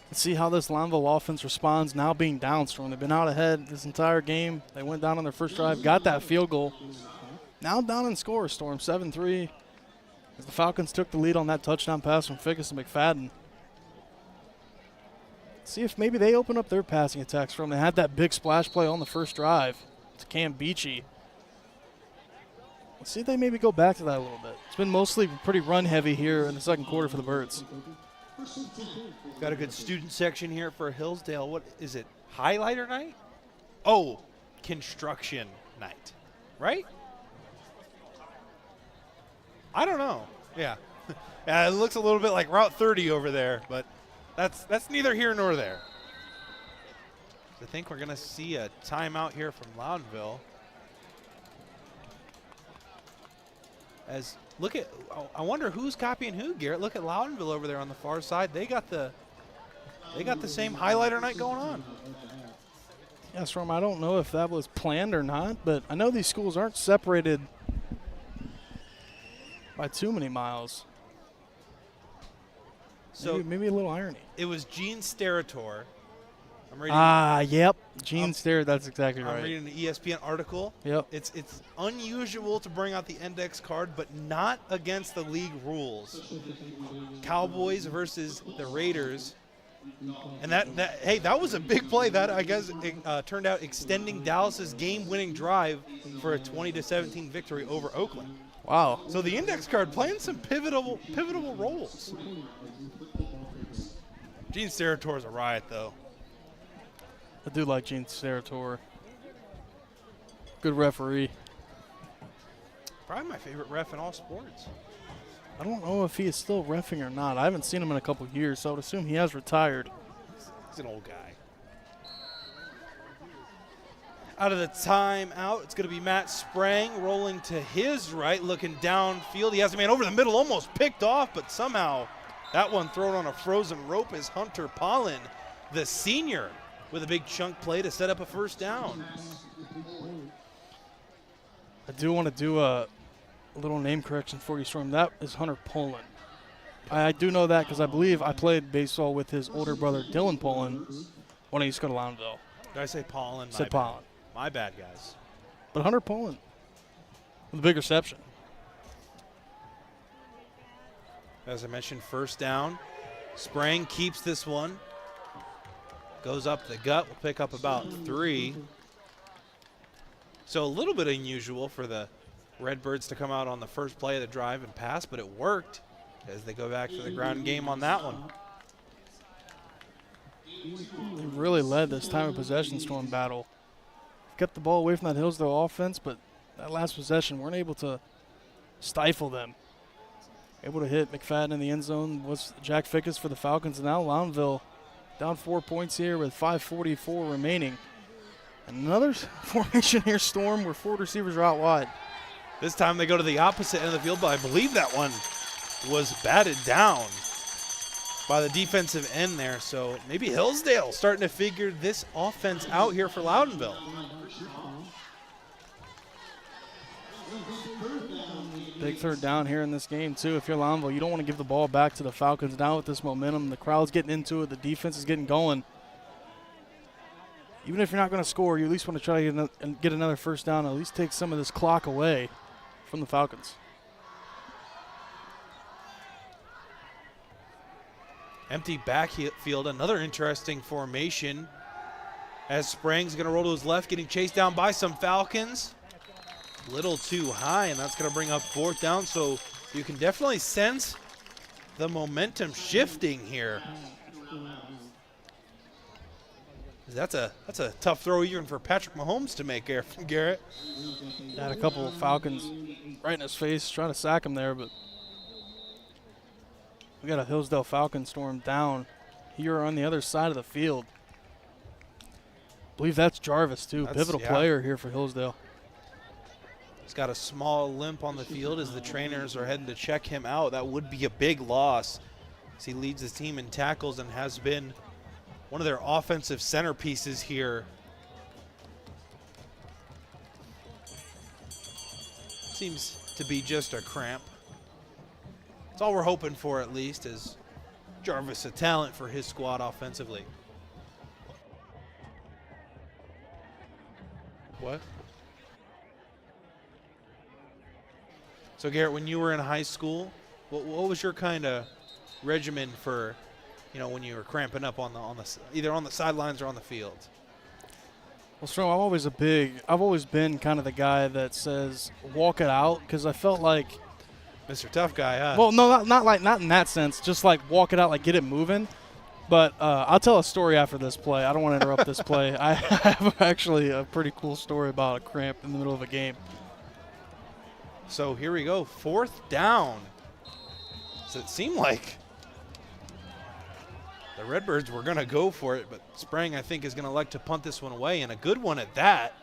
Let's see how this Loudonville offense responds now being down, Storm. They've been out ahead this entire game. They went down on their first drive, got that field goal. Now down in score, Storm, 7-3. As the Falcons took the lead on that touchdown pass from Fickes to McFadden. See if maybe they open up their passing attacks from. They had that big splash play on the first drive to Cam Beachy. Let's see if they maybe go back to that a little bit. It's been mostly pretty run heavy here in the second quarter for the Birds. Got a good student section here for Hillsdale. What is it? Highlighter night? Oh, construction night, right? I don't know. Yeah. Yeah, it looks a little bit like Route 30 over there, but that's neither here nor there. I think we're going to see a timeout here from Loudonville. As look at, I wonder who's copying who, Garrett. Look at Loudonville over there on the far side. They got the same highlighter night going on. Yes, Rom, I don't know if that was planned or not, but I know these schools aren't separated by too many miles. So maybe a little irony. It was Gene Sterator. I'm reading. Yep. Gene Sterator, that's exactly right. I'm reading an ESPN article. Yep. It's unusual to bring out the index card, but not against the league rules. Cowboys versus the Raiders. And that was a big play. That, I guess, turned out extending Dallas's game-winning drive for a 20-17 victory over Oakland. Wow. So the index card playing some pivotal roles. Gene Steratore is a riot, though. I do like Gene Steratore. Good referee. Probably my favorite ref in all sports. I don't know if he is still reffing or not. I haven't seen him in a couple years, so I would assume he has retired. He's an old guy. Out of the timeout, it's going to be Matt Sprang rolling to his right, looking downfield. He has a man over the middle, almost picked off, but somehow that one thrown on a frozen rope is Hunter Pollen, the senior, with a big chunk play to set up a first down. I do want to do a little name correction for you, Storm. That is Hunter Pollen. I do know that because I believe I played baseball with his older brother, Dylan Pollen, when I used to go to Loudonville. Did I say Pollen? Said Pollen. My bad, guys. But Hunter Pollen with a big reception. As I mentioned, first down. Sprang keeps this one. Goes up the gut. Will pick up about 3. So a little bit unusual for the Redbirds to come out on the first play of the drive and pass, but it worked as they go back to the ground game on that one. He really led this time of possession Storm battle. Kept the ball away from that Hillsdale offense, but that last possession weren't able to stifle them. Able to hit McFadden in the end zone was Jack Fickes for the Falcons. And now Loudonville down 4 points here with 5:44 remaining. Another formation here, Storm, where 4 receivers are out wide. This time they go to the opposite end of the field, but I believe that one was batted down by the defensive end there. So maybe Hillsdale starting to figure this offense out here for Loudonville. Big third down here in this game, too. If you're Loudonville, you don't want to give the ball back to the Falcons now with this momentum. The crowd's getting into it. The defense is getting going. Even if you're not going to score, you at least want to try to get another first down and at least take some of this clock away from the Falcons. Empty backfield, another interesting formation as Sprang's going to roll to his left, getting chased down by some Falcons. Little too high, and that's going to bring up 4th down, so you can definitely sense the momentum shifting here. That's a tough throw even for Patrick Mahomes to make there from Garrett. Had a couple of Falcons right in his face trying to sack him there, but we got a Hillsdale Falcon Storm down here on the other side of the field. I believe that's Jarvis, too. Pivotal player here for Hillsdale. He's got a small limp on the field as the trainers are heading to check him out. That would be a big loss as he leads his team in tackles and has been one of their offensive centerpieces here. Seems to be just a cramp. That's all we're hoping for, at least, is Jarvis a talent for his squad offensively. What? So, Garrett, when you were in high school, what was your kind of regimen for, you know, when you were cramping up on the either on the sidelines or on the field? Well, Strom, I've always been kind of the guy that says walk it out, because I felt like Mr. Tough Guy, huh? Well, no, not in that sense. Just like walk it out, like get it moving. But I'll tell a story after this play. I don't want to interrupt this play. I have actually a pretty cool story about a cramp in the middle of a game. So here we go, 4th down. So it seemed like the Redbirds were going to go for it, but Sprang, I think, is going to like to punt this one away, and a good one at that.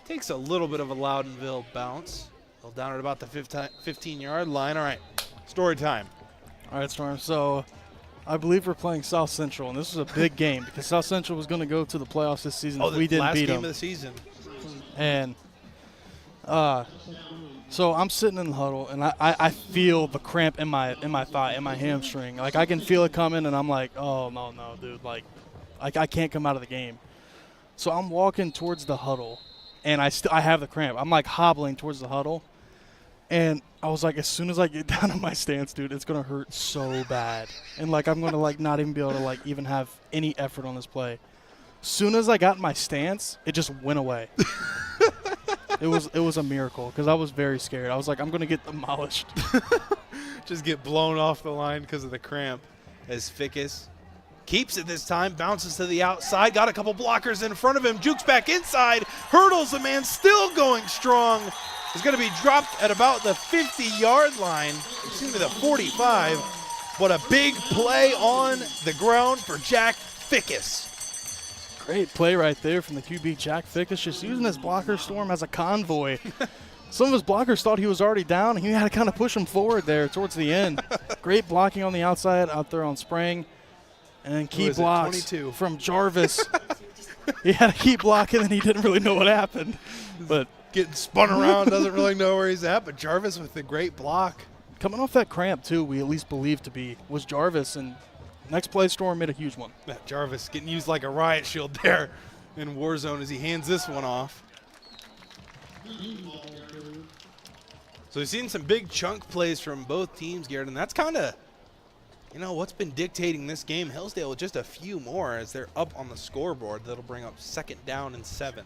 Takes a little bit of a Loudonville bounce. Well, down at about the 15-yard line. All right, story time. All right, Storm. So I believe we're playing South Central, and this is a big game because South Central was going to go to the playoffs this season if we didn't beat them. Last game of the season. And so I'm sitting in the huddle, and I feel the cramp in my thigh, in my hamstring. Like, I can feel it coming, and I'm like, oh, no, dude. Like, I can't come out of the game. So I'm walking towards the huddle, and I have the cramp. I'm, like, hobbling towards the huddle. And I was like, as soon as I get down to my stance, dude, it's going to hurt so bad. And, like, I'm going to, like, not even be able to, like, even have any effort on this play. As soon as I got in my stance, it just went away. It was a miracle because I was very scared. I was like, I'm going to get demolished. Just get blown off the line because of the cramp as Fickes keeps it this time, bounces to the outside, got a couple blockers in front of him, jukes back inside, hurdles the man, still going strong. Is going to be dropped at about the 50-yard line, excuse me, the 45. What a big play on the ground for Jack Fickes. Great play right there from the QB, Jack Fickes, just using his blocker storm as a convoy. Some of his blockers thought he was already down. He had to kind of push him forward there towards the end. Great blocking on the outside out there on Sprang. And then key blocks from Jarvis. He had to keep blocking, and he didn't really know what happened. But getting spun around, doesn't really know where he's at. But Jarvis with the great block. Coming off that cramp, too, we at least believed to be, was Jarvis. And next play, Storm made a huge one. That Jarvis getting used like a riot shield there in Warzone as he hands this one off. So we've seen some big chunk plays from both teams, Garrett, and that's kind of, you know, what's been dictating this game. Hillsdale with just a few more as they're up on the scoreboard. That'll bring up 2nd down and 7.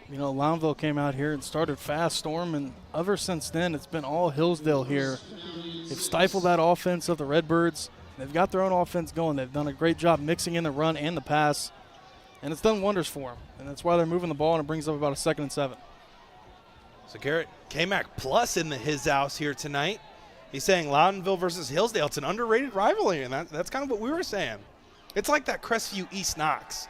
You know, Loudonville came out here and started fast, Storm, and ever since then it's been all Hillsdale here. They've stifled that offense of the Redbirds. They've got their own offense going. They've done a great job mixing in the run and the pass, and it's done wonders for them. And that's why they're moving the ball, and it brings up about a 2nd and 7. So Garrett, K-Mac plus in his house here tonight. He's saying Loudonville versus Hillsdale. It's an underrated rivalry, and that's kind of what we were saying. It's like that Crestview East Knox.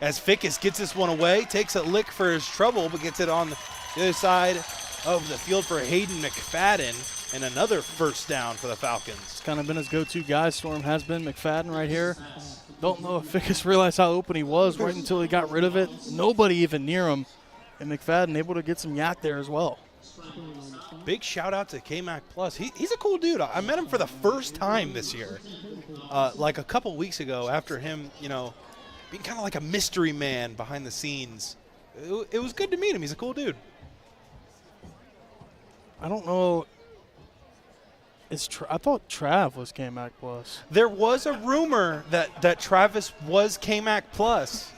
As Fickes gets this one away, takes a lick for his trouble, but gets it on the other side of the field for Hayden McFadden, and another 1st down for the Falcons. It's kind of been his go-to guy, Storm has been McFadden right here. Don't know if Fickes realized how open he was right until he got rid of it. Nobody even near him, and McFadden able to get some yak there as well. Big shout out to K-Mac Plus. He's a cool dude. I met him for the first time this year, like a couple weeks ago after him, you know, being kind of like a mystery man behind the scenes. It was good to meet him. He's a cool dude. I don't know. I thought Trav was K-Mac Plus. There was a rumor that Travis was K-Mac Plus.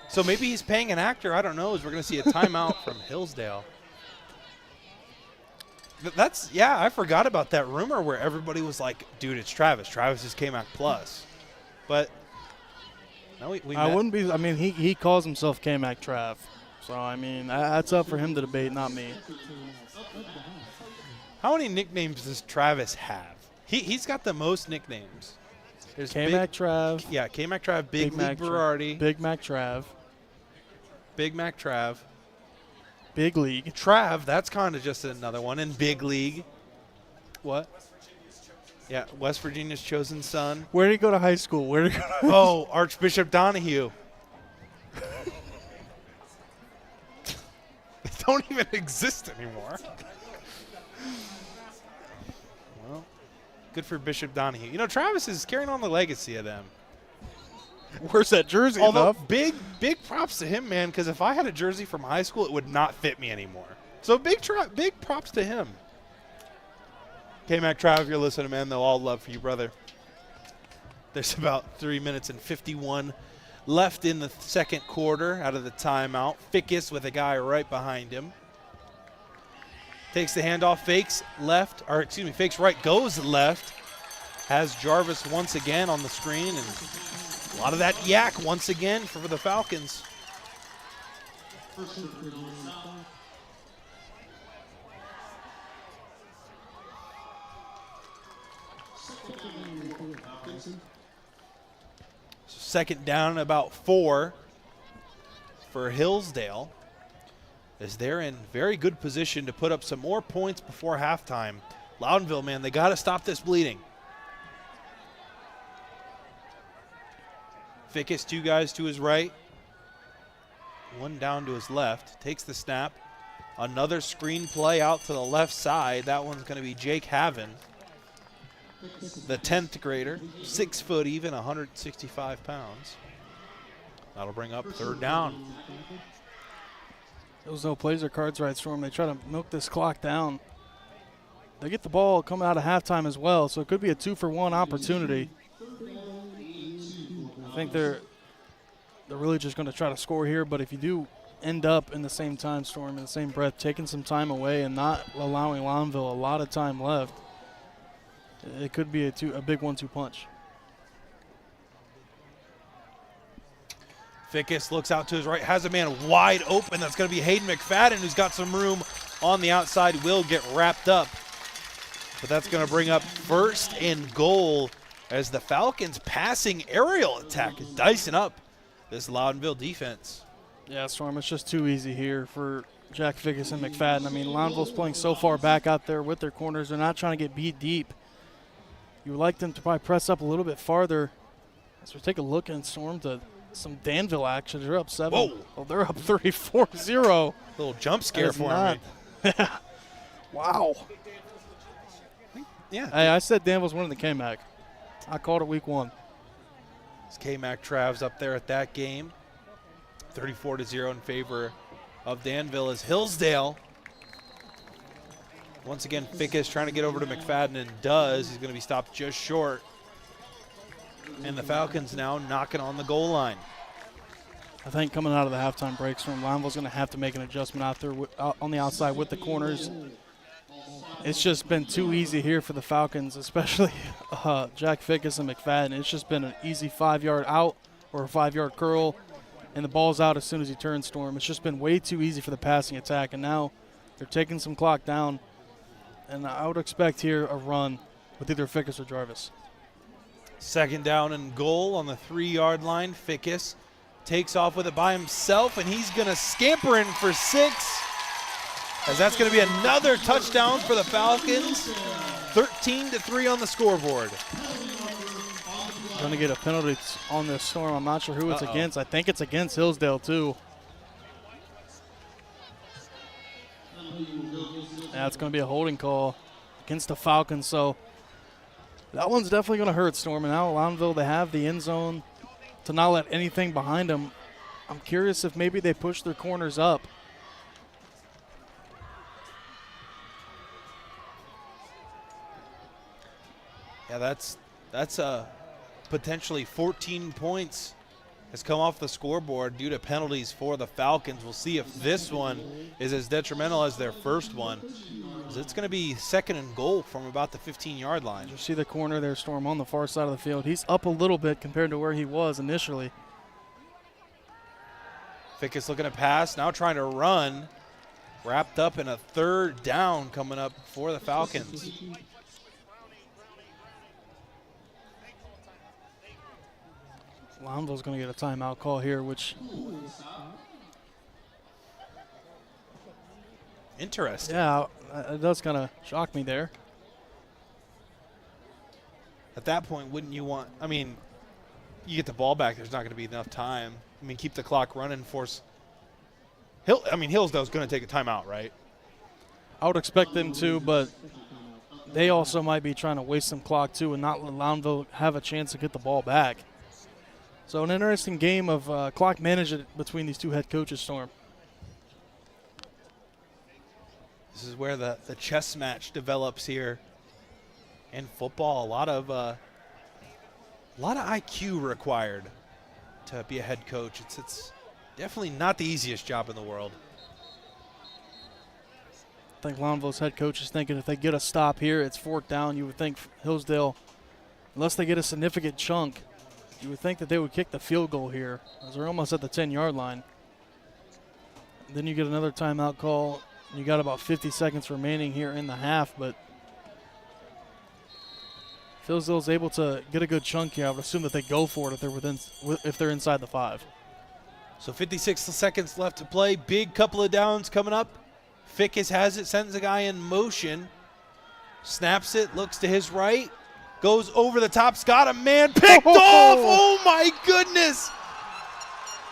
So maybe he's paying an actor. I don't know, as we're going to see a timeout from Hillsdale. Yeah, I forgot about that rumor where everybody was like, dude, it's Travis. Travis is K-Mac Plus. But no, I wouldn't be. I mean, he calls himself K-Mac Trav. So, I mean, that's up for him to debate, not me. How many nicknames does Travis have? He's got the most nicknames. There's K-Mac Trav. Yeah, K-Mac Trav, Big League Berardi. Big Mac Trav. Big Mac Trav. Big League. Trav, that's kind of just another one. And Big League. What? Yeah, West Virginia's chosen son. Where did he go to high school? Where did he go to high school? Oh, Archbishop Donahue. They don't even exist anymore. Well, good for Bishop Donahue. You know, Travis is carrying on the legacy of them. Where's that jersey? Although big props to him, man, because if I had a jersey from high school, it would not fit me anymore. So big props to him. K-Mac Trav, if you're listening, man, they'll all love for you, brother. There's about 3 minutes and 51 left in the 2nd quarter out of the timeout. Fickes with a guy right behind him. Takes the handoff, fakes right, goes left. Has Jarvis once again on the screen, and a lot of that yak once again for the Falcons. Second down, about 4 for Hillsdale, as they're in very good position to put up some more points before halftime. Loudonville, man, they got to stop this bleeding. Fickes, 2 guys to his right, 1 down to his left. Takes the snap. Another screen play out to the left side. That one's going to be Jake Haven, the 10th grader, 6 foot even, 165 pounds. That'll bring up 3rd down. Hillsdale plays their cards right, Storm. They try to milk this clock down. They get the ball coming out of halftime as well, so it could be a 2-for-1 opportunity. I think they're really just going to try to score here, but if you do end up in the same time, Storm, in the same breath, taking some time away and not allowing Loudonville a lot of time left, it could be a big 1-2 punch. Fickes looks out to his right, has a man wide open. That's going to be Hayden McFadden, who's got some room on the outside, will get wrapped up. But that's going to bring up 1st and goal as the Falcons' passing aerial attack is dicing up this Loudonville defense. Yeah, Storm, it's just too easy here for Jack Fickes and McFadden. I mean, Loudonville's playing so far back out there with their corners. They're not trying to get beat deep. You would like them to probably press up a little bit farther. As we take a look at Storm to some Danville action. They're up 7. Whoa. Oh, they're up 34-0. Little jump scare for me. Wow. Yeah. Hey, I said Danville's winning the K-Mac. I called it week 1. It's K-Mac Travs up there at that game. 34-0 in favor of Danville as Hillsdale. Once again, Fickes trying to get over to McFadden and does. He's going to be stopped just short. And the Falcons now knocking on the goal line. I think coming out of the halftime break, Storm, Loudonville's going to have to make an adjustment out there on the outside with the corners. It's just been too easy here for the Falcons, especially Jack Fickes and McFadden. It's just been an easy 5-yard out or a 5-yard curl, and the ball's out as soon as you turn, Storm. It's just been way too easy for the passing attack, and now they're taking some clock down, and I would expect here a run with either Fickes or Jarvis. 2nd down and goal on the 3-yard line. Fickes takes off with it by himself, and he's going to scamper in for 6. As that's going to be another touchdown for the Falcons. 13-3 on the scoreboard. Going to get a penalty on this, Storm. I'm not sure who it's against. I think it's against Hillsdale, too. Yeah, it's going to be a holding call against the Falcons. So that one's definitely going to hurt, Storm. And now Loudonville, they have the end zone to not let anything behind them. I'm curious if maybe they push their corners up. Yeah, that's potentially 14 points has come off the scoreboard due to penalties for the Falcons. We'll see if this one is as detrimental as their first one. It's going to be 2nd and goal from about the 15-yard line. You see the corner there, Storm, on the far side of the field. He's up a little bit compared to where he was initially. Fickes looking to pass, now trying to run. Wrapped up in a 3rd down coming up for the Falcons. Loudonville's going to get a timeout call here, which interesting. Yeah, it does kind of shock me there. At that point, wouldn't you want, I mean, you get the ball back, there's not going to be enough time. I mean, keep the clock running, force. Hillsdale's going to take a timeout, right? I would expect them to, but they also might be trying to waste some clock too and not let Loudonville have a chance to get the ball back. So an interesting game of clock management between these two head coaches, Storm. This is where the chess match develops here in football. A lot of IQ required to be a head coach. It's definitely not the easiest job in the world. I think Loudonville's head coach is thinking if they get a stop here, it's 4th down. You would think Hillsdale, unless they get a significant chunk, you would think that they would kick the field goal here, as they're almost at the 10-yard line. Then you get another timeout call. You got about 50 seconds remaining here in the half, but Hillsdale's able to get a good chunk here. I would assume that they go for it if they're inside the 5. So 56 seconds left to play. Big couple of downs coming up. Fickes has it, sends a guy in motion, snaps it, looks to his right. Goes over the top. Got a man picked off. Oh, my goodness.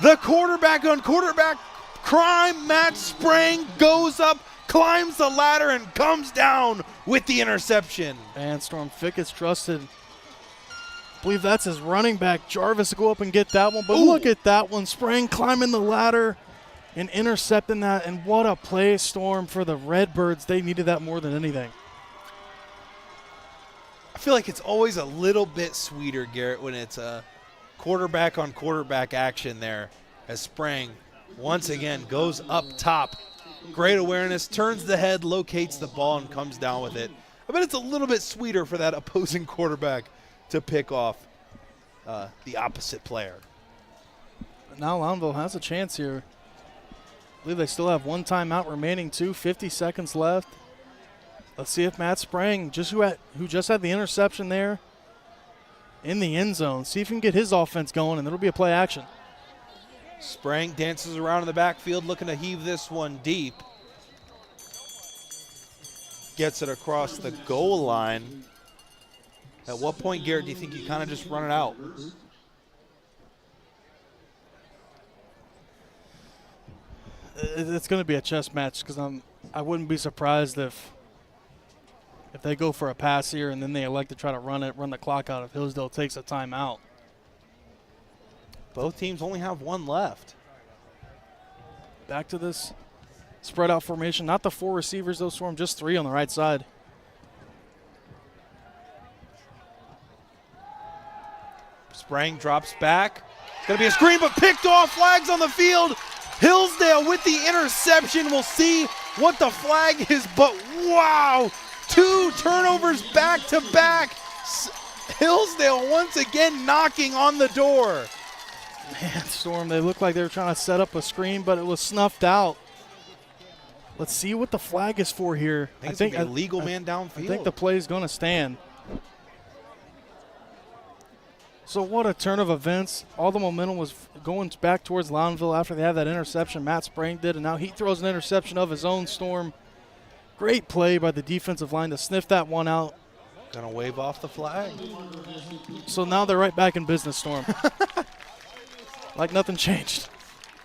The quarterback on quarterback crime, Matt Sprang, goes up, climbs the ladder, and comes down with the interception. And Storm, Fickes trusted, I believe that's his running back, Jarvis, to go up and get that one. But look at that one. Sprang climbing the ladder. and intercepting that. And what a play, Storm, for the Redbirds. They needed that more than anything. I feel like it's always a little bit sweeter, Garrett, when it's a quarterback on quarterback action there as Sprang once again goes up top. Great awareness, turns the head, locates the ball, and comes down with it. I bet it's a little bit sweeter for that opposing quarterback to pick off the opposite player. Now Loudonville has a chance here. I believe they still have one timeout remaining, 50 seconds left. Let's see if Matt Sprang, who just had the interception there in the end zone, see if he can get his offense going, and it'll be a play action. Sprang dances around in the backfield looking to heave this one deep. Gets it across the goal line. At what point, Garrett, do you think you kind of just run it out? It's going to be a chess match because I wouldn't be surprised if they go for a pass here and then they elect to try to run the clock out if Hillsdale takes a timeout. Both teams only have one left. Back to this spread out formation. Not the 4 receivers, though, Storm, just 3 on the right side. Sprang drops back. It's going to be a screen, but picked off. Flags on the field. Hillsdale with the interception. We'll see what the flag is, but wow. 2 turnovers back to back. Hillsdale once again knocking on the door. Man, Storm, they looked like they were trying to set up a screen, but it was snuffed out. Let's see what the flag is for here. I think it's a legal man downfield. I think the play is going to stand. So what a turn of events. All the momentum was going back towards Loudonville after they had that interception Matt Sprang did, and now he throws an interception of his own, Storm. Great play by the defensive line to sniff that one out. Gonna wave off the flag. So now they're right back in business, Storm. Like nothing changed.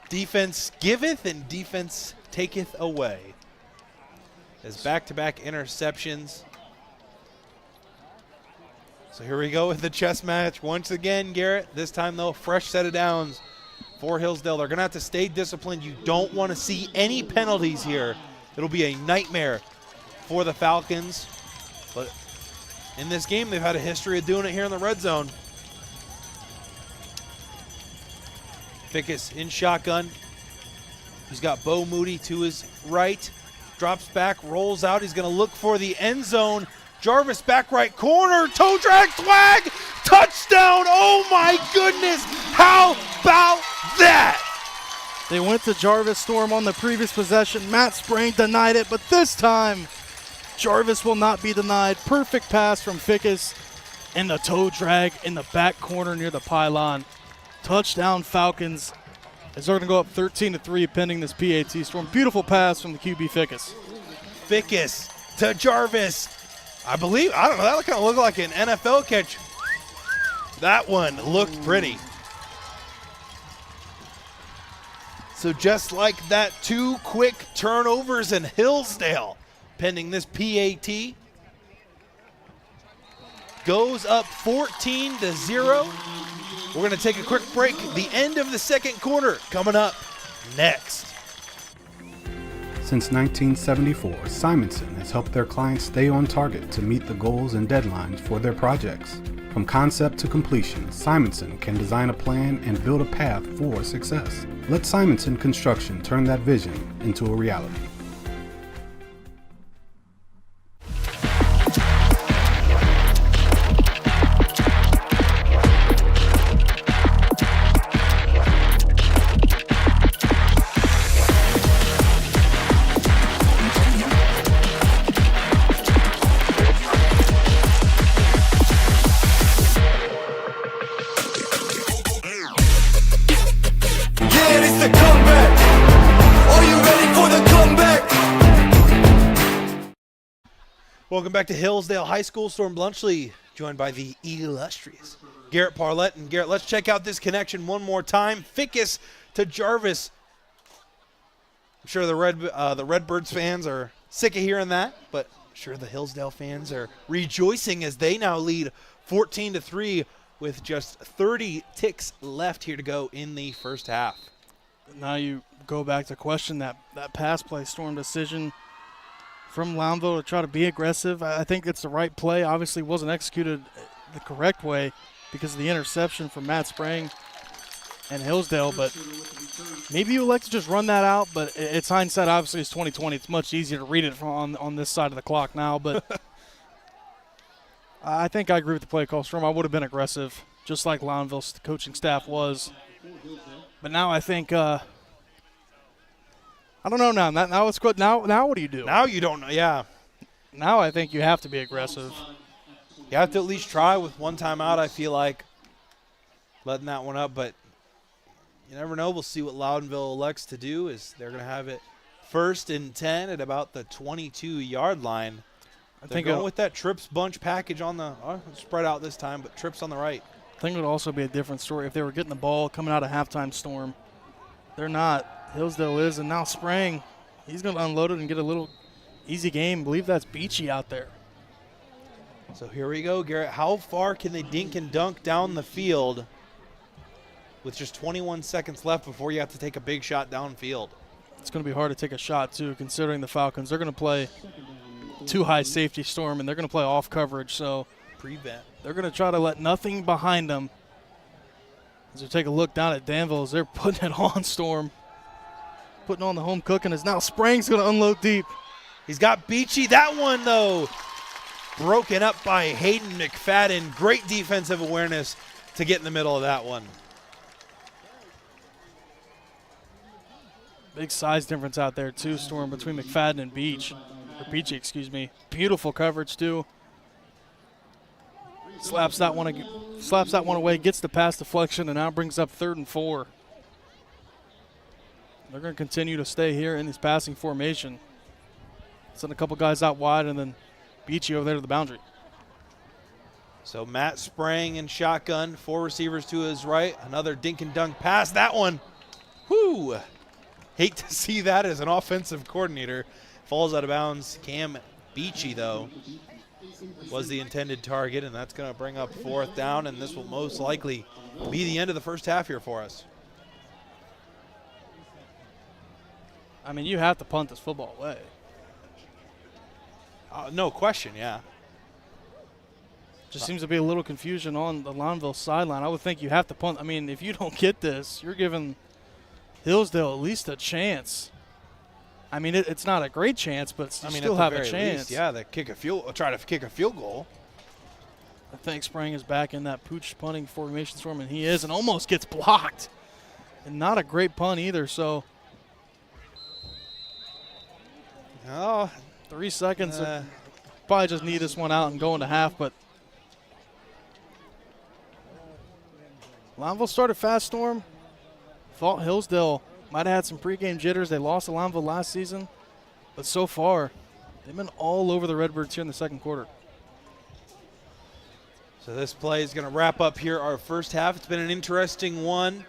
Defense giveth and defense taketh away. As back-to-back interceptions. So here we go with the chess match once again, Garrett. This time, though, fresh set of downs for Hillsdale. They're going to have to stay disciplined. You don't want to see any penalties here. It'll be a nightmare for the Falcons. But in this game, they've had a history of doing it here in the red zone. Fickes in shotgun. He's got Bo Moody to his right. Drops back, rolls out. He's going to look for the end zone. Jarvis back right corner. Toe drag, flag, touchdown. Oh, my goodness. How about that? They went to Jarvis, Storm, on the previous possession. Matt Sprang denied it, but this time Jarvis will not be denied. Perfect pass from Fickes, and the toe drag in the back corner near the pylon. Touchdown Falcons, as they're going to go up 13-3 pending this PAT, Storm. Beautiful pass from the QB Fickes. Fickes to Jarvis. I don't know, that kind of looked like an NFL catch. That one looked pretty. So just like that, 2 quick turnovers in Hillsdale pending this PAT. Goes up 14-0. We're going to take a quick break. The end of the second quarter coming up next. Since 1974, Simonson has helped their clients stay on target to meet the goals and deadlines for their projects. From concept to completion, Simonson can design a plan and build a path for success. Let Simonson Construction turn that vision into a reality. Welcome back to Hillsdale High School. Storm Bluntschly, joined by the illustrious Garret Parlett. And Garrett, let's check out this connection one more time. Fickes to Jarvis. I'm sure the Redbirds fans are sick of hearing that, but I'm sure the Hillsdale fans are rejoicing as they now lead 14-3 with just 30 ticks left here to go in the first half. Now you go back to question that pass play Storm decision from Loudonville to try to be aggressive. I think it's the right play. Obviously wasn't executed the correct way because of the interception from Matt Sprang and Hillsdale, but maybe you would like to just run that out, but it's hindsight. Obviously it's 2020. It's much easier to read it on this side of the clock now, but I think I agree with the play call. Storm, I would have been aggressive, just like Loudonville's coaching staff was. But now I think I don't know now. Now it's good. Now what do you do? Now you don't know. Yeah. Now I think you have to be aggressive. You have to at least try with one timeout, I feel like, letting that one up. But you never know. We'll see what Loudonville elects to do. Is they're going to have it 1st and 10 at about the 22-yard line. They're going with that trips bunch package on the spread out this time, but trips on the right. I think it would also be a different story if they were getting the ball coming out of halftime Storm. They're not. Hillsdale is, and now Sprang, he's going to unload it and get a little easy game. I believe that's Beachy out there. So here we go, Garrett. How far can they dink and dunk down the field with just 21 seconds left before you have to take a big shot downfield? It's going to be hard to take a shot, too, considering the Falcons. They're going to play too high safety Storm, and they're going to play off coverage. So prevent. They're going to try to let nothing behind them. As we take a look down at Danville, as they're putting it on Storm. Putting on the home cooking is now Sprang's going to unload deep. He's got Beachy. That one, though, broken up by Hayden McFadden. Great defensive awareness to get in the middle of that one. Big size difference out there, too, Storm, between McFadden and Beachy, excuse me. Beautiful coverage, too. Slaps that one away, gets the pass deflection, and now brings up 3rd and 4. They're going to continue to stay here in this passing formation. Send a couple guys out wide, and then Beachy over there to the boundary. So Matt Sprang in shotgun, 4 receivers to his right. Another dink and dunk pass. That one, whoo! Hate to see that as an offensive coordinator. Falls out of bounds. Cam Beachy, though, was the intended target, and that's going to bring up 4th down, and this will most likely be the end of the first half here for us. I mean, you have to punt this football away. No question, yeah. Just seems to be a little confusion on the Loudonville sideline. I would think you have to punt. I mean, if you don't get this, you're giving Hillsdale at least a chance. I mean, it's not a great chance, but you still have a chance. Least, yeah, they try to kick a field goal. I think Sprang is back in that pooch punting formation Storm, and he is, and almost gets blocked. And not a great punt either, so. Oh, 3 seconds. Probably just need this one out and go into half, but Loudonville started fast, Storm. Thought Hillsdale might have had some pregame jitters. They lost to Loudonville last season, but so far they've been all over the Redbirds here in the second quarter. So this play is going to wrap up here our first half. It's been an interesting one.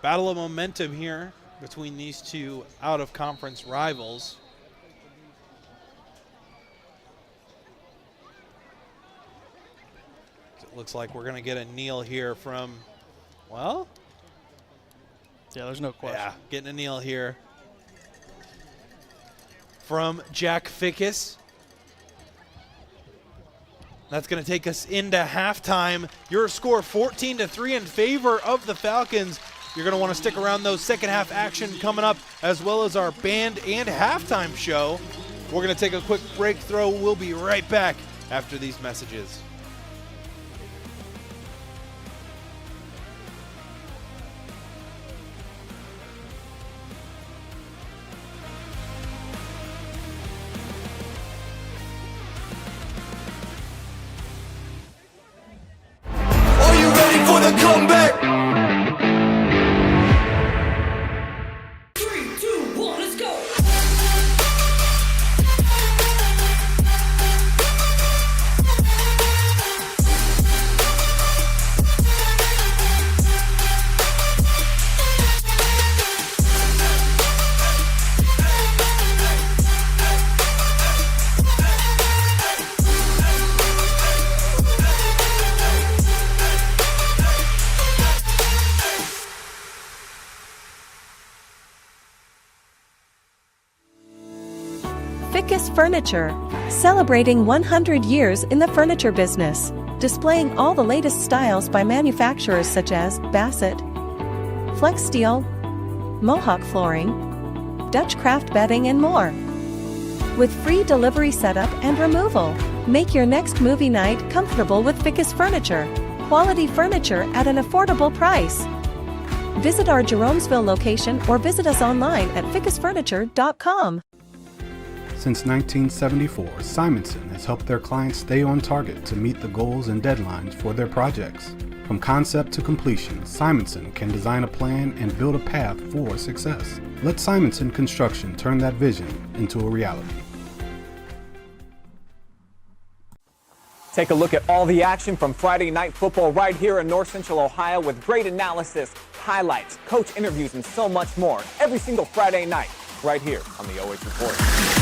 Battle of momentum here between these two out-of-conference rivals. It looks like we're going to get a kneel here from, well, yeah, there's no question. Yeah, getting a kneel here from Jack Fickes. That's going to take us into halftime. Your score 14-3 in favor of the Falcons. You're going to want to stick around those second half action coming up, as well as our band and halftime show. We're going to take a quick break throw. We'll be right back after these messages. For the comeback. 3, 2, 1, let's go. Fickes Furniture, celebrating 100 years in the furniture business, displaying all the latest styles by manufacturers such as Bassett, Flex Steel, Mohawk Flooring, Dutch Craft Bedding and more. With free delivery setup and removal, make your next movie night comfortable with Fickes Furniture. Quality furniture at an affordable price. Visit our Jeromesville location or visit us online at fickesfurniture.com. Since 1974, Simonson has helped their clients stay on target to meet the goals and deadlines for their projects. From concept to completion, Simonson can design a plan and build a path for success. Let Simonson Construction turn that vision into a reality. Take a look at all the action from Friday Night Football right here in North Central Ohio with great analysis, highlights, coach interviews, and so much more every single Friday night right here on the OH Report.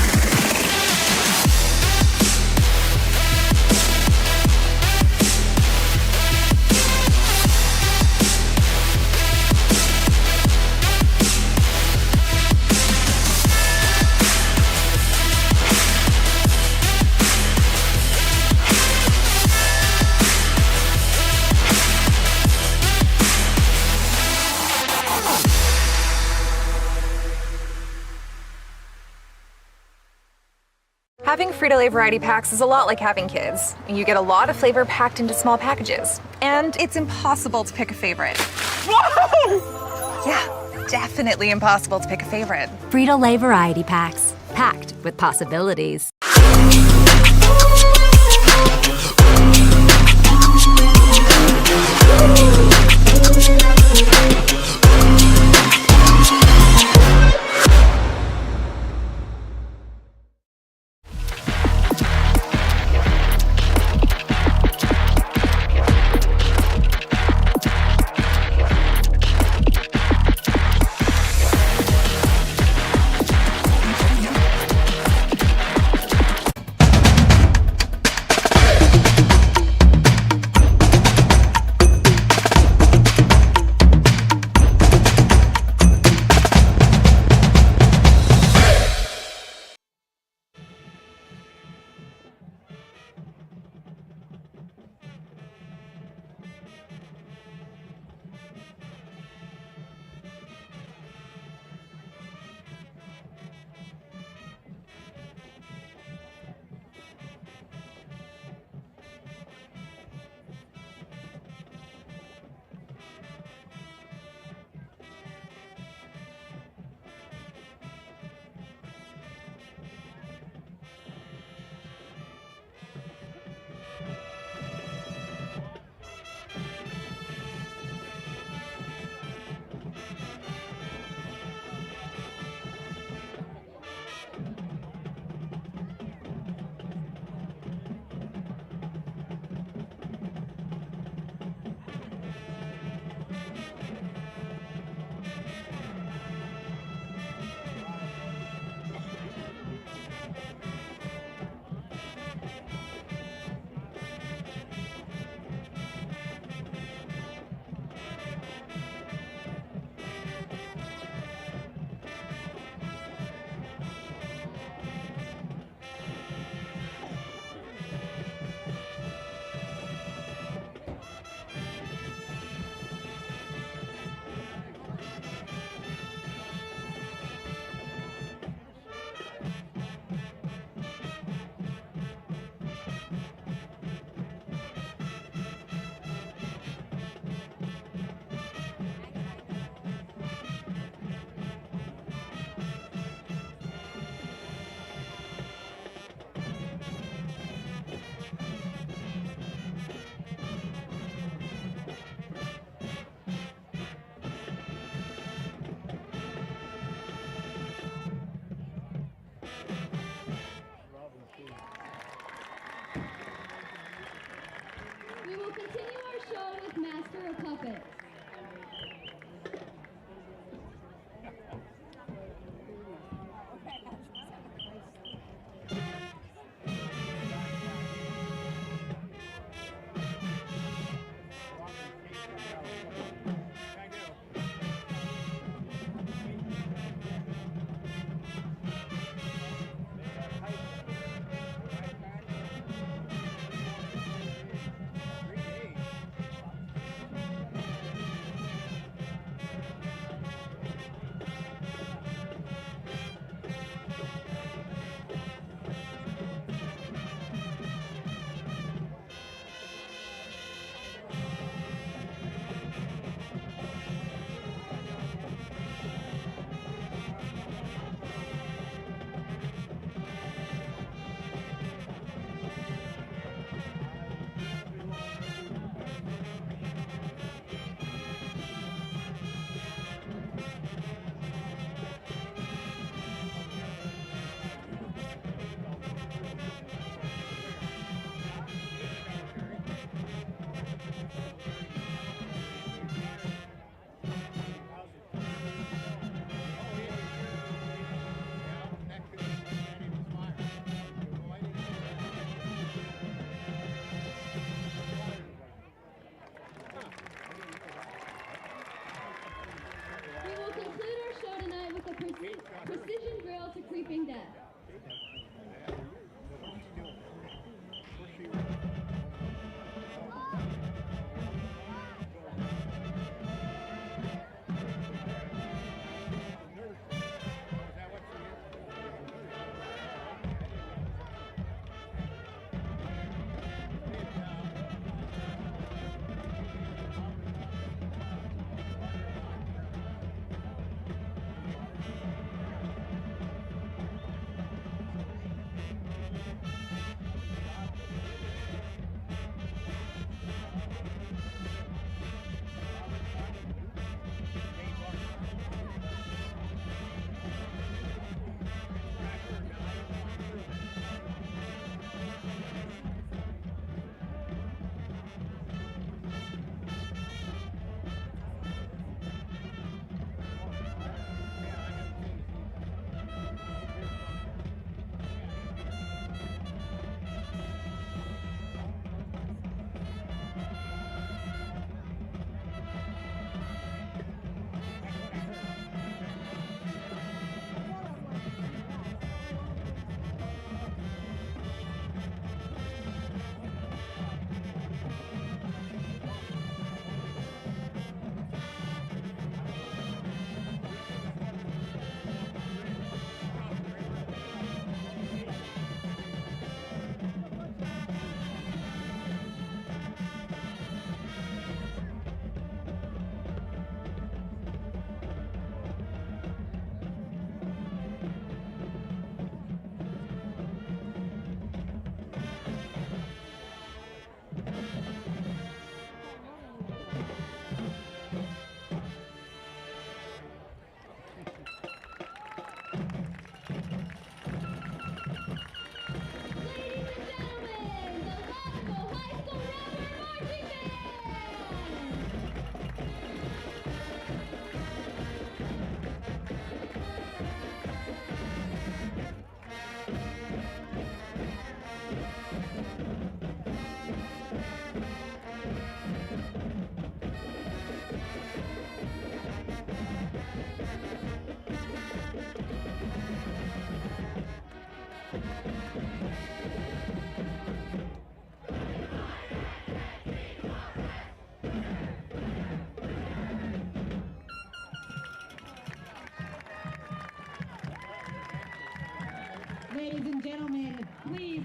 Having Frito Lay variety packs is a lot like having kids. You get a lot of flavor packed into small packages, and it's impossible to pick a favorite. Whoa! Yeah, definitely impossible to pick a favorite. Frito Lay variety packs, packed with possibilities.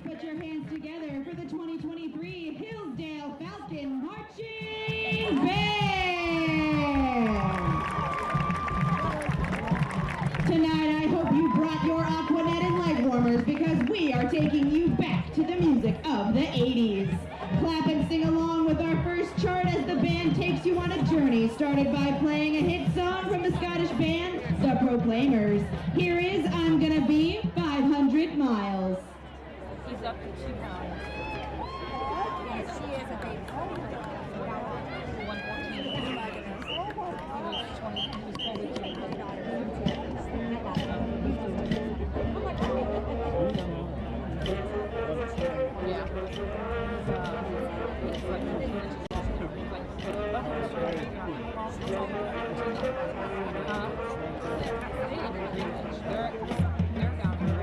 put your hands together for the 2023 Hillsdale Falcon Marching Band. Tonight, I hope you brought your Aquanet and leg warmers because we are taking you back to the music of the 80s. Clap and sing along with our first chart as the band takes you on a journey started by playing a hit song from the Scottish band, The Proclaimers. Here is I'm Gonna Be 500 Miles. He's up to 2 pounds. Yes, she is a big 114. He was 20. He was 22. Yeah. They're down to 3.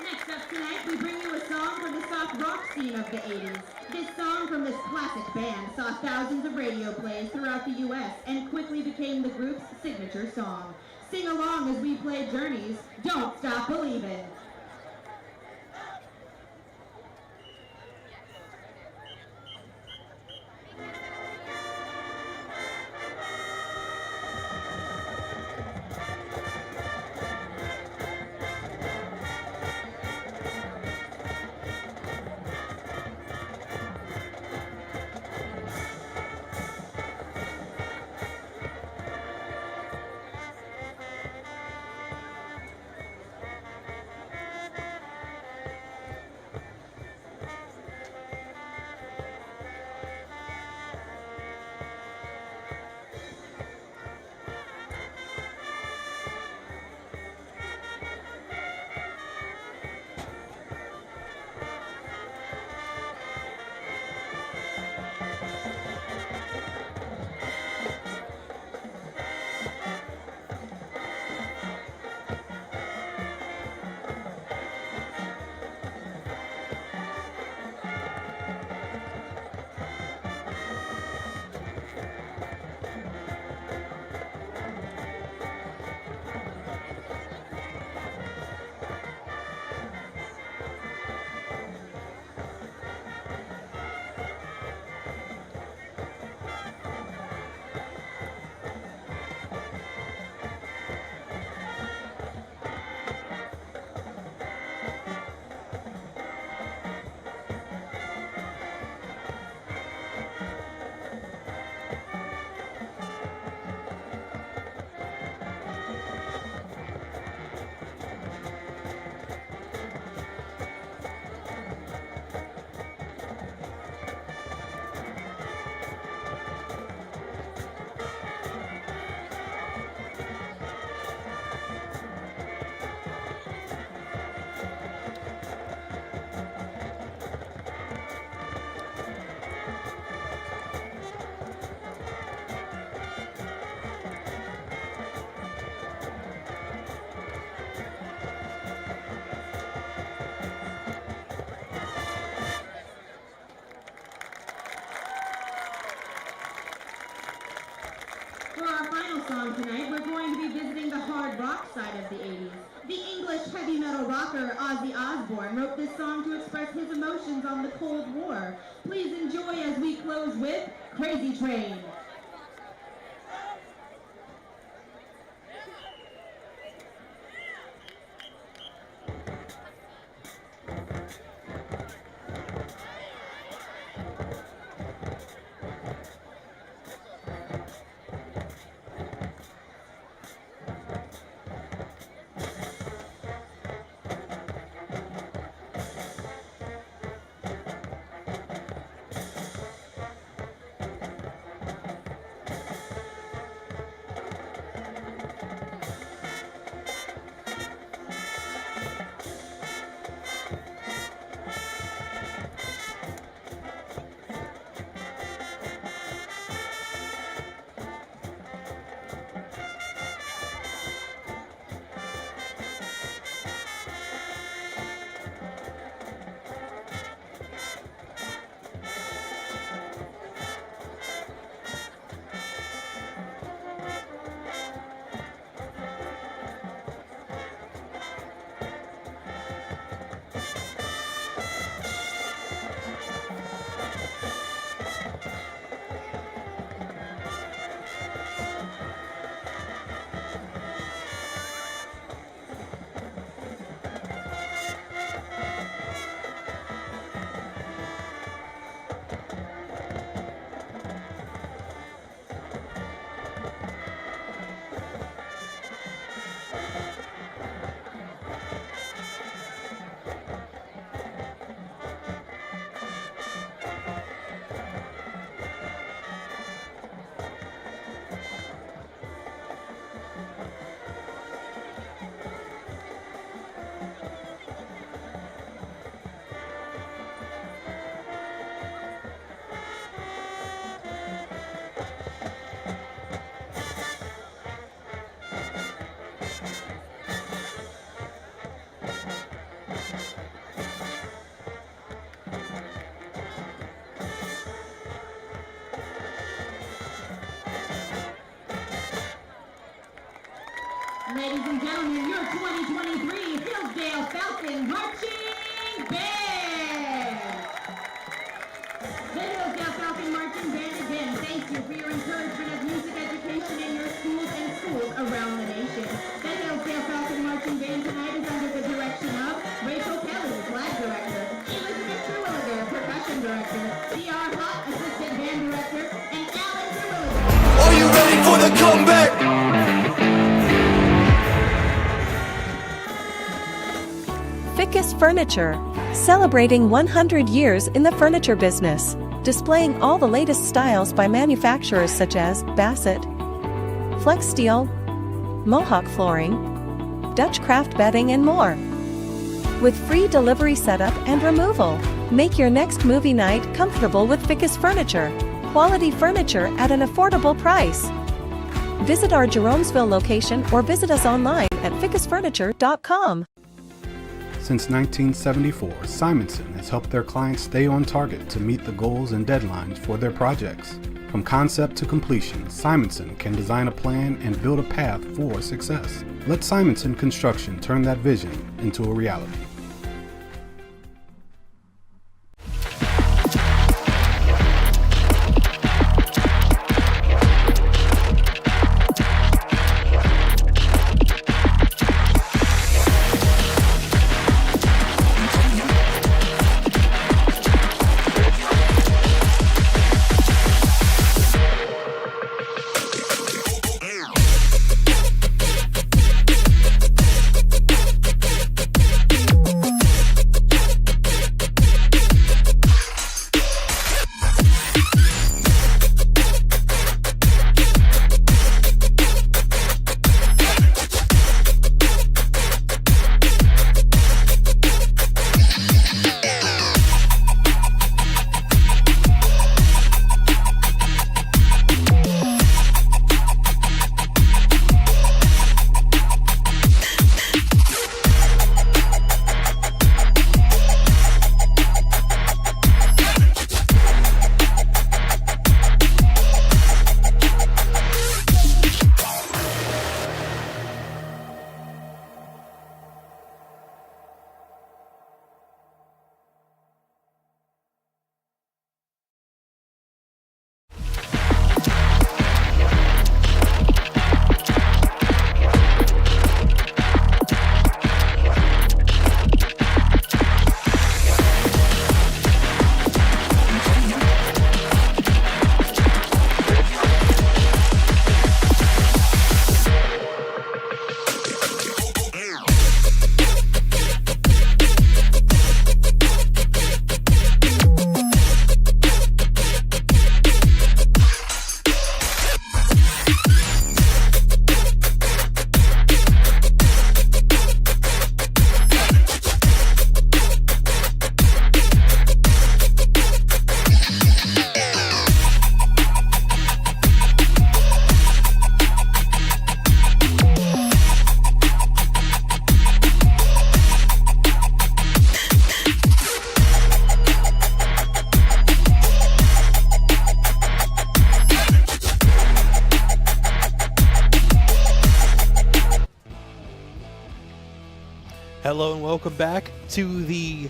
Next up tonight, we bring you a song from the soft rock scene of the 80s. This song from this classic band saw thousands of radio plays throughout the U.S. and quickly became the group's signature song. Sing along as we play Journey's Don't Stop Believin'. of the 80s. The English heavy metal rocker Ozzy Osbourne wrote this song to express his emotions on the Cold War. Please enjoy as we close with Crazy Train. Ladies and gentlemen, your 2023 Hillsdale Falcon Marching Band! The Hillsdale Falcon Marching Band again thanks you for your encouragement of music education in your schools and schools around the nation. The Hillsdale Falcon Marching Band tonight is under the direction of Rachel Kelly, Flag Director, Elizabeth Terwilliger, Percussion Director, C.R. Hott, Assistant Band Director, and Alan Terwilliger. Are you ready for the comeback? Fickes Furniture, celebrating 100 years in the furniture business, displaying all the latest styles by manufacturers such as Bassett, Flex Steel, Mohawk Flooring, Dutch Craft Bedding and more. With free delivery setup and removal, make your next movie night comfortable with Fickes Furniture, quality furniture at an affordable price. Visit our Jeromesville location or visit us online at fickesfurniture.com. Since 1974, Simonson has helped their clients stay on target to meet the goals and deadlines for their projects. From concept to completion, Simonson can design a plan and build a path for success. Let Simonson Construction turn that vision into a reality. Hello and welcome back to the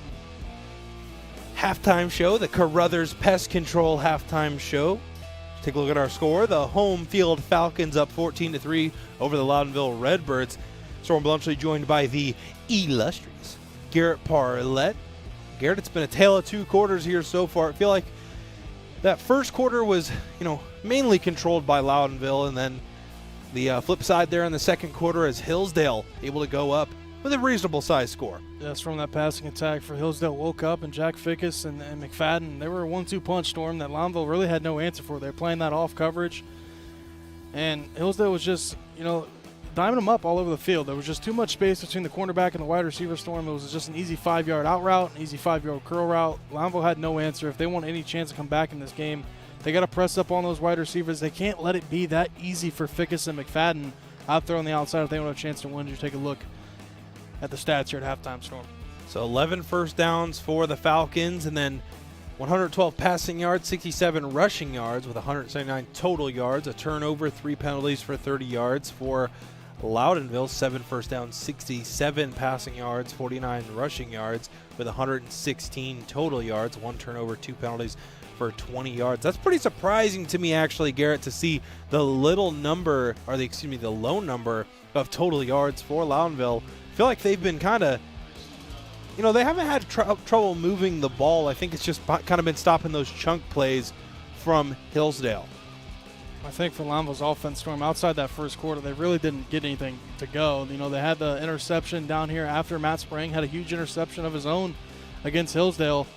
halftime show, the Carothers Pest Control halftime show. Take a look at our score. The home field Falcons up 14-3 over the Loudonville Redbirds. Storm Bluntschly joined by the illustrious Garret Parlett. Garrett, it's been a tale of two quarters here so far. I feel like that first quarter was, mainly controlled by Loudonville, and then the flip side there in the second quarter as Hillsdale able to go up with a reasonable size score. Yes, from that passing attack for Hillsdale woke up, and Jack Fickes and McFadden, they were a 1-2 punch, Storm, that Loudonville really had no answer for. They were playing that off coverage, and Hillsdale was just, diming them up all over the field. There was just too much space between the cornerback and the wide receiver, Storm. It was just an easy 5-yard out route, an easy 5-yard curl route. Loudonville had no answer. If they want any chance to come back in this game, they got to press up on those wide receivers. They can't let it be that easy for Fickes and McFadden out there on the outside if they want a chance to win. You take a look at the stats here at halftime, Storm. So 11 first downs for the Falcons, and then 112 passing yards, 67 rushing yards with 179 total yards, a turnover, 3 penalties for 30 yards for Loudonville. 7 first downs, 67 passing yards, 49 rushing yards with 116 total yards, 1 turnover, 2 penalties for 20 yards. That's pretty surprising to me, actually, Garrett, to see the low number of total yards for Loudonville. I feel like they've been kind of, they haven't had trouble moving the ball. I think it's just kind of been stopping those chunk plays from Hillsdale. I think for Loudonville's offense, Storm, outside that first quarter, they really didn't get anything to go. They had the interception down here after Matt Sprang had a huge interception of his own against Hillsdale.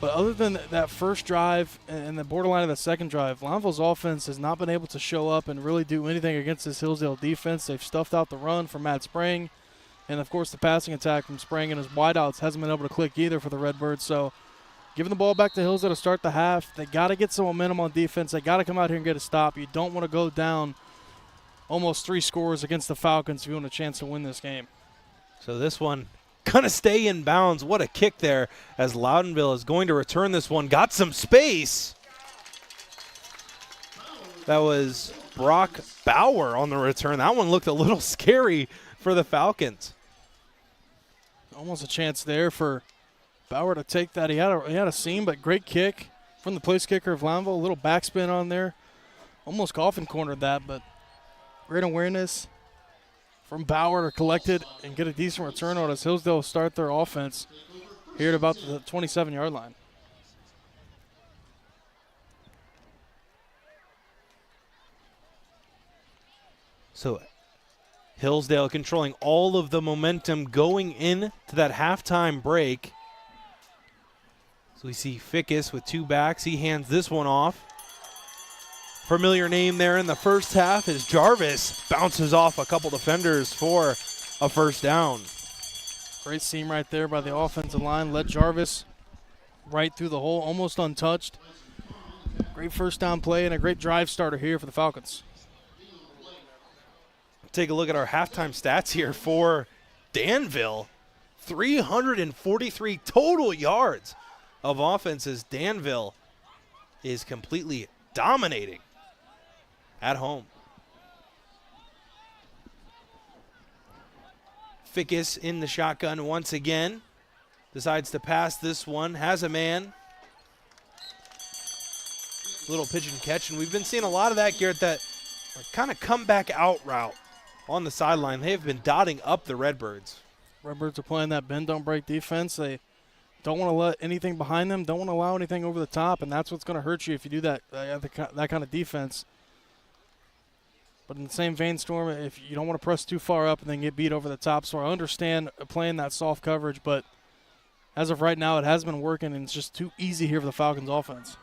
But other than that first drive and the borderline of the second drive, Loudonville's offense has not been able to show up and really do anything against this Hillsdale defense. They've stuffed out the run from Matt Sprang. And, of course, the passing attack from Sprang and his wideouts hasn't been able to click either for the Redbirds. So giving the ball back to Hillsdale to start the half, they got to get some momentum on defense. They got to come out here and get a stop. You don't want to go down almost 3 scores against the Falcons if you want a chance to win this game. So this one going to stay in bounds. What a kick there as Loudonville is going to return this one. Got some space. That was Brock Bauer on the return. That one looked a little scary for the Falcons. Almost a chance there for Bauer to take that. He had a seam, but great kick from the place kicker of Loudonville. A little backspin on there. Almost coffin cornered that, but great awareness from Bauer to collect it and get a decent return on as Hillsdale start their offense here at about the 27-yard line. So Hillsdale controlling all of the momentum going in to that halftime break. So we see Fickes with 2 backs. He hands this one off. Familiar name there in the first half is Jarvis. Bounces off a couple defenders for a first down. Great seam right there by the offensive line. Led Jarvis right through the hole, almost untouched. Great first down play and a great drive starter here for the Falcons. Take a look at our halftime stats here for Danville. 343 total yards of offenses. Danville is completely dominating at home. Fickes in the shotgun once again. Decides to pass this one. Has a man. Little pitch and catch. And we've been seeing a lot of that, Garrett, that kind of comeback out route on the sideline. They have been dotting up the Redbirds. Redbirds are playing that bend, don't break defense. They don't want to let anything behind them, don't want to allow anything over the top, and that's what's going to hurt you if you do that kind of defense. But in the same vein, Storm, if you don't want to press too far up and then get beat over the top. So I understand playing that soft coverage, but as of right now, it has been working, and it's just too easy here for the Falcons offense.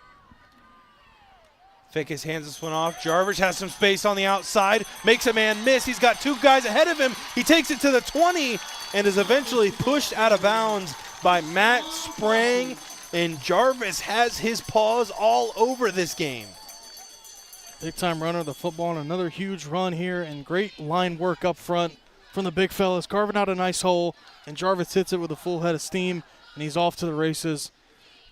Fickes hands this one off. Jarvis has some space on the outside. Makes a man miss. He's got 2 guys ahead of him. He takes it to the 20 and is eventually pushed out of bounds by Matt Sprang. And Jarvis has his paws all over this game. Big-time runner of the football and another huge run here, and great line work up front from the big fellas, carving out a nice hole, and Jarvis hits it with a full head of steam, and he's off to the races.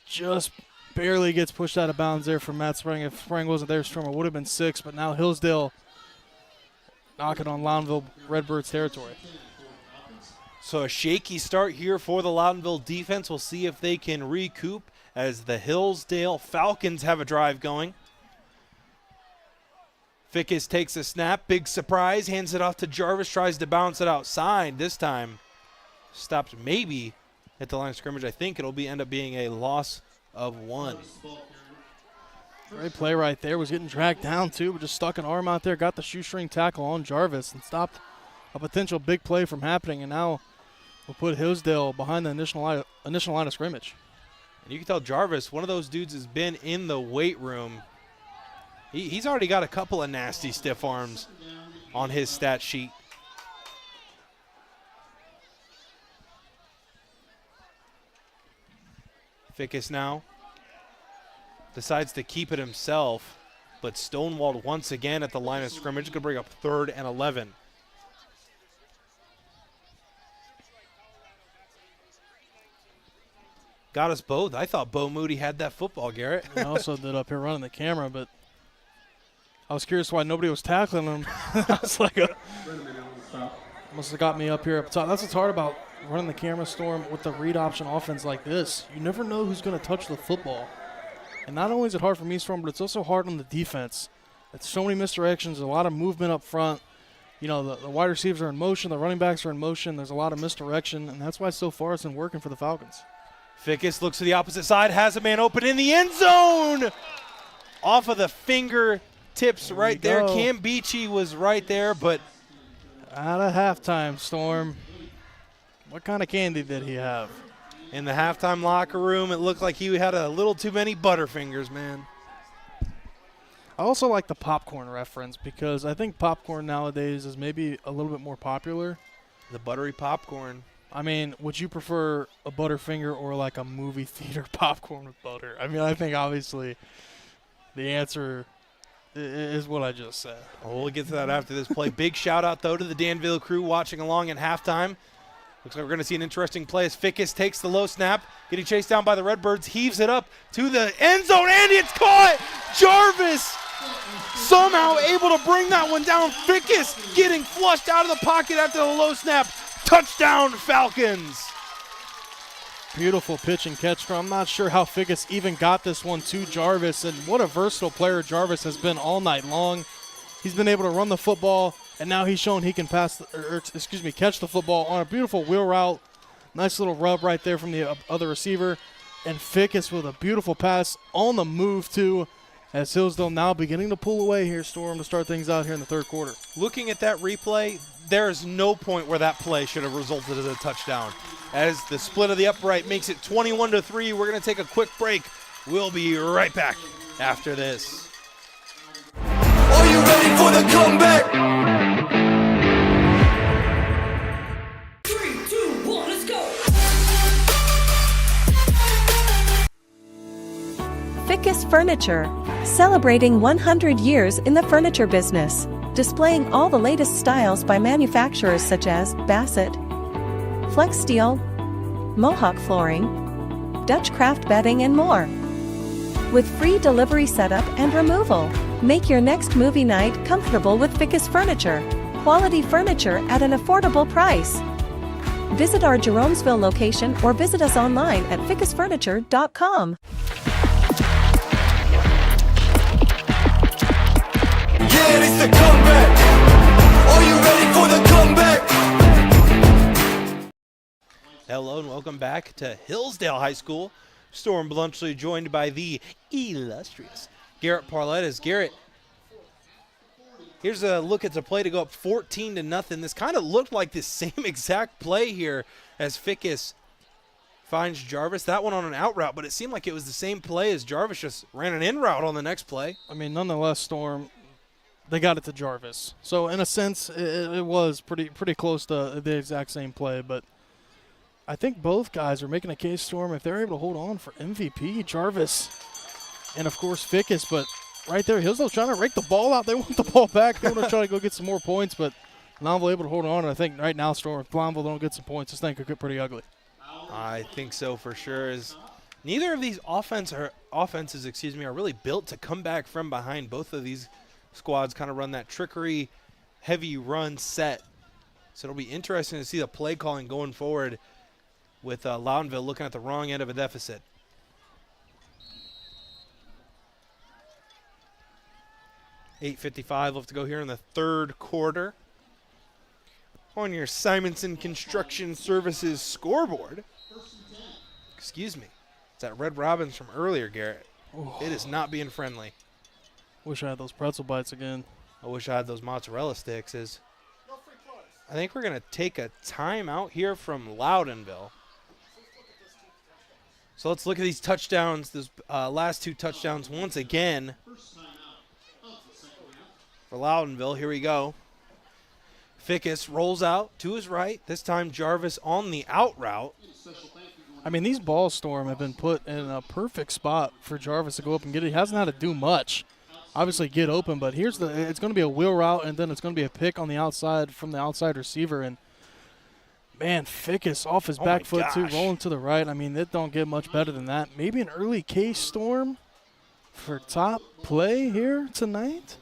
Just barely gets pushed out of bounds there from Matt Sprang. If Sprang wasn't there, Storm would have been 6, but now Hillsdale knocking on Loudonville Redbirds territory. So a shaky start here for the Loudonville defense. We'll see if they can recoup as the Hillsdale Falcons have a drive going. Fickes takes a snap, big surprise, hands it off to Jarvis, tries to bounce it outside. This time stopped maybe at the line of scrimmage. I think it'll end up being a loss of 1. Great play right there. Was getting dragged down too, but just stuck an arm out there, got the shoestring tackle on Jarvis and stopped a potential big play from happening. And now we'll put Hillsdale behind the initial line of scrimmage. And you can tell Jarvis, one of those dudes has been in the weight room. He's already got a couple of nasty stiff arms on his stat sheet. Fickes now decides to keep it himself, but stonewalled once again at the line of scrimmage. Going to bring up 3rd and 11. Got us both. I thought Bo Moody had that football, Garrett. I also did up here running the camera, but I was curious why nobody was tackling him. I was like, must have got me up here up top. That's what's hard about running the camera, Storm, with the read option offense like this. You never know who's going to touch the football. And not only is it hard for me, Storm, but it's also hard on the defense. It's so many misdirections, a lot of movement up front. You know, the wide receivers are in motion, the running backs are in motion. There's a lot of misdirection, and that's why so far it's been working for the Falcons. Fickes looks to the opposite side, has a man open in the end zone. Off of the fingertips right there. Cam Beachy was right there, but out of halftime, Storm. What kind of candy did he have? In the halftime locker room, it looked like he had a little too many Butterfingers, man. I also like the popcorn reference because I think popcorn nowadays is maybe a little bit more popular. The buttery popcorn. I mean, would you prefer a Butterfinger or like a movie theater popcorn with butter? I mean, I think obviously the answer is what I just said. Well, we'll get to that after this play. Big shout out, though, to the Danville crew watching along at halftime. Looks like we're going to see an interesting play as Fickes takes the low snap, getting chased down by the Redbirds, heaves it up to the end zone, and it's caught! Jarvis somehow able to bring that one down. Fickes getting flushed out of the pocket after the low snap. Touchdown, Falcons! Beautiful pitch and catch. I'm not sure how Fickes even got this one to Jarvis, and what a versatile player Jarvis has been all night long. He's been able to run the football, and now he's shown he can catch the football on a beautiful wheel route. Nice little rub right there from the other receiver. And Fickes with a beautiful pass on the move, too, as Hillsdale now beginning to pull away here, Storm, to start things out here in the third quarter. Looking at that replay, there is no point where that play should have resulted in a touchdown. As the split of the upright makes it 21-3, we're going to take a quick break. We'll be right back after this. Are you ready for the comeback? 3, 2, 1, let's go! Fickes Furniture, celebrating 100 years in the furniture business, displaying all the latest styles by manufacturers such as Bassett, Flex Steel, Mohawk Flooring, Dutch Craft Bedding, and more. With free delivery setup and removal, make your next movie night comfortable with Fickes Furniture. Quality furniture at an affordable price. Visit our Jeromesville location or visit us online at fickesfurniture.com. Yeah, it's the comeback. Are you ready for the comeback? Hello and welcome back to Hillsdale High School. Storm Bluntschly joined by the illustrious Garret Parlett. As Garrett, here's a look at the play to go up 14-0. This kind of looked like the same exact play here as Fickes finds Jarvis. That one on an out route, but it seemed like it was the same play as Jarvis just ran an in route on the next play. I mean, nonetheless, Storm, they got it to Jarvis. So in a sense, it was pretty close to the exact same play, but I think both guys are making a case, Storm, if they're able to hold on for MVP, Jarvis and, of course, Fickes. But right there, Hillsdale trying to rake the ball out. They want the ball back. They want to try to go get some more points, but Loudonville able to hold on. And I think right now, Storm, if Loudonville don't get some points, this thing could get pretty ugly. I think so for sure. As neither of these offenses are really built to come back from behind. Both of these squads kind of run that trickery, heavy run set So it'll be interesting to see the play calling going forward with Loudonville looking at the wrong end of a deficit. $8:55 left to go here in the third quarter. On your Simonson Construction Services scoreboard. Excuse me. It's that Red Robin's from earlier, Garrett. Oh. It is not being friendly. Wish I had those pretzel bites again. I wish I had those mozzarella sticks. I think we're going to take a timeout here from Loudonville. So let's look at these touchdowns, those last two touchdowns once again. For Loudonville, here we go. Fickes rolls out to his right. This time Jarvis on the out route. I mean, these ball storm have been put in a perfect spot for Jarvis to go up and get it. He hasn't had to do much. Obviously get open, but it's going to be a wheel route, and then it's going to be a pick on the outside from the outside receiver. And, man, Fickes off his back foot, too, rolling to the right. I mean, it don't get much better than that. Maybe an early case storm for top play here tonight?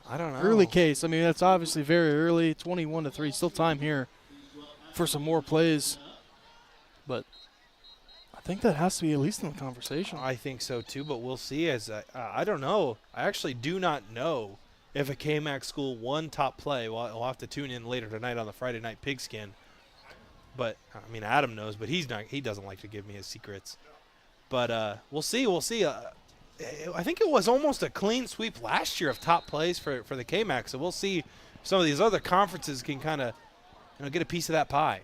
I don't know. Early case. I mean, that's obviously very early, 21-3. Still time here for some more plays. But I think that has to be at least in the conversation. I think so, too, but we'll see. As I don't know. I actually do not know if a KMAC school won top play. Well, we'll have to tune in later tonight on the Friday Night Pigskin. But, I mean, Adam knows, but he doesn't like to give me his secrets. But we'll see. We'll see. I think it was almost a clean sweep last year of top plays for the KMAC. So we'll see if some of these other conferences can kind of get a piece of that pie.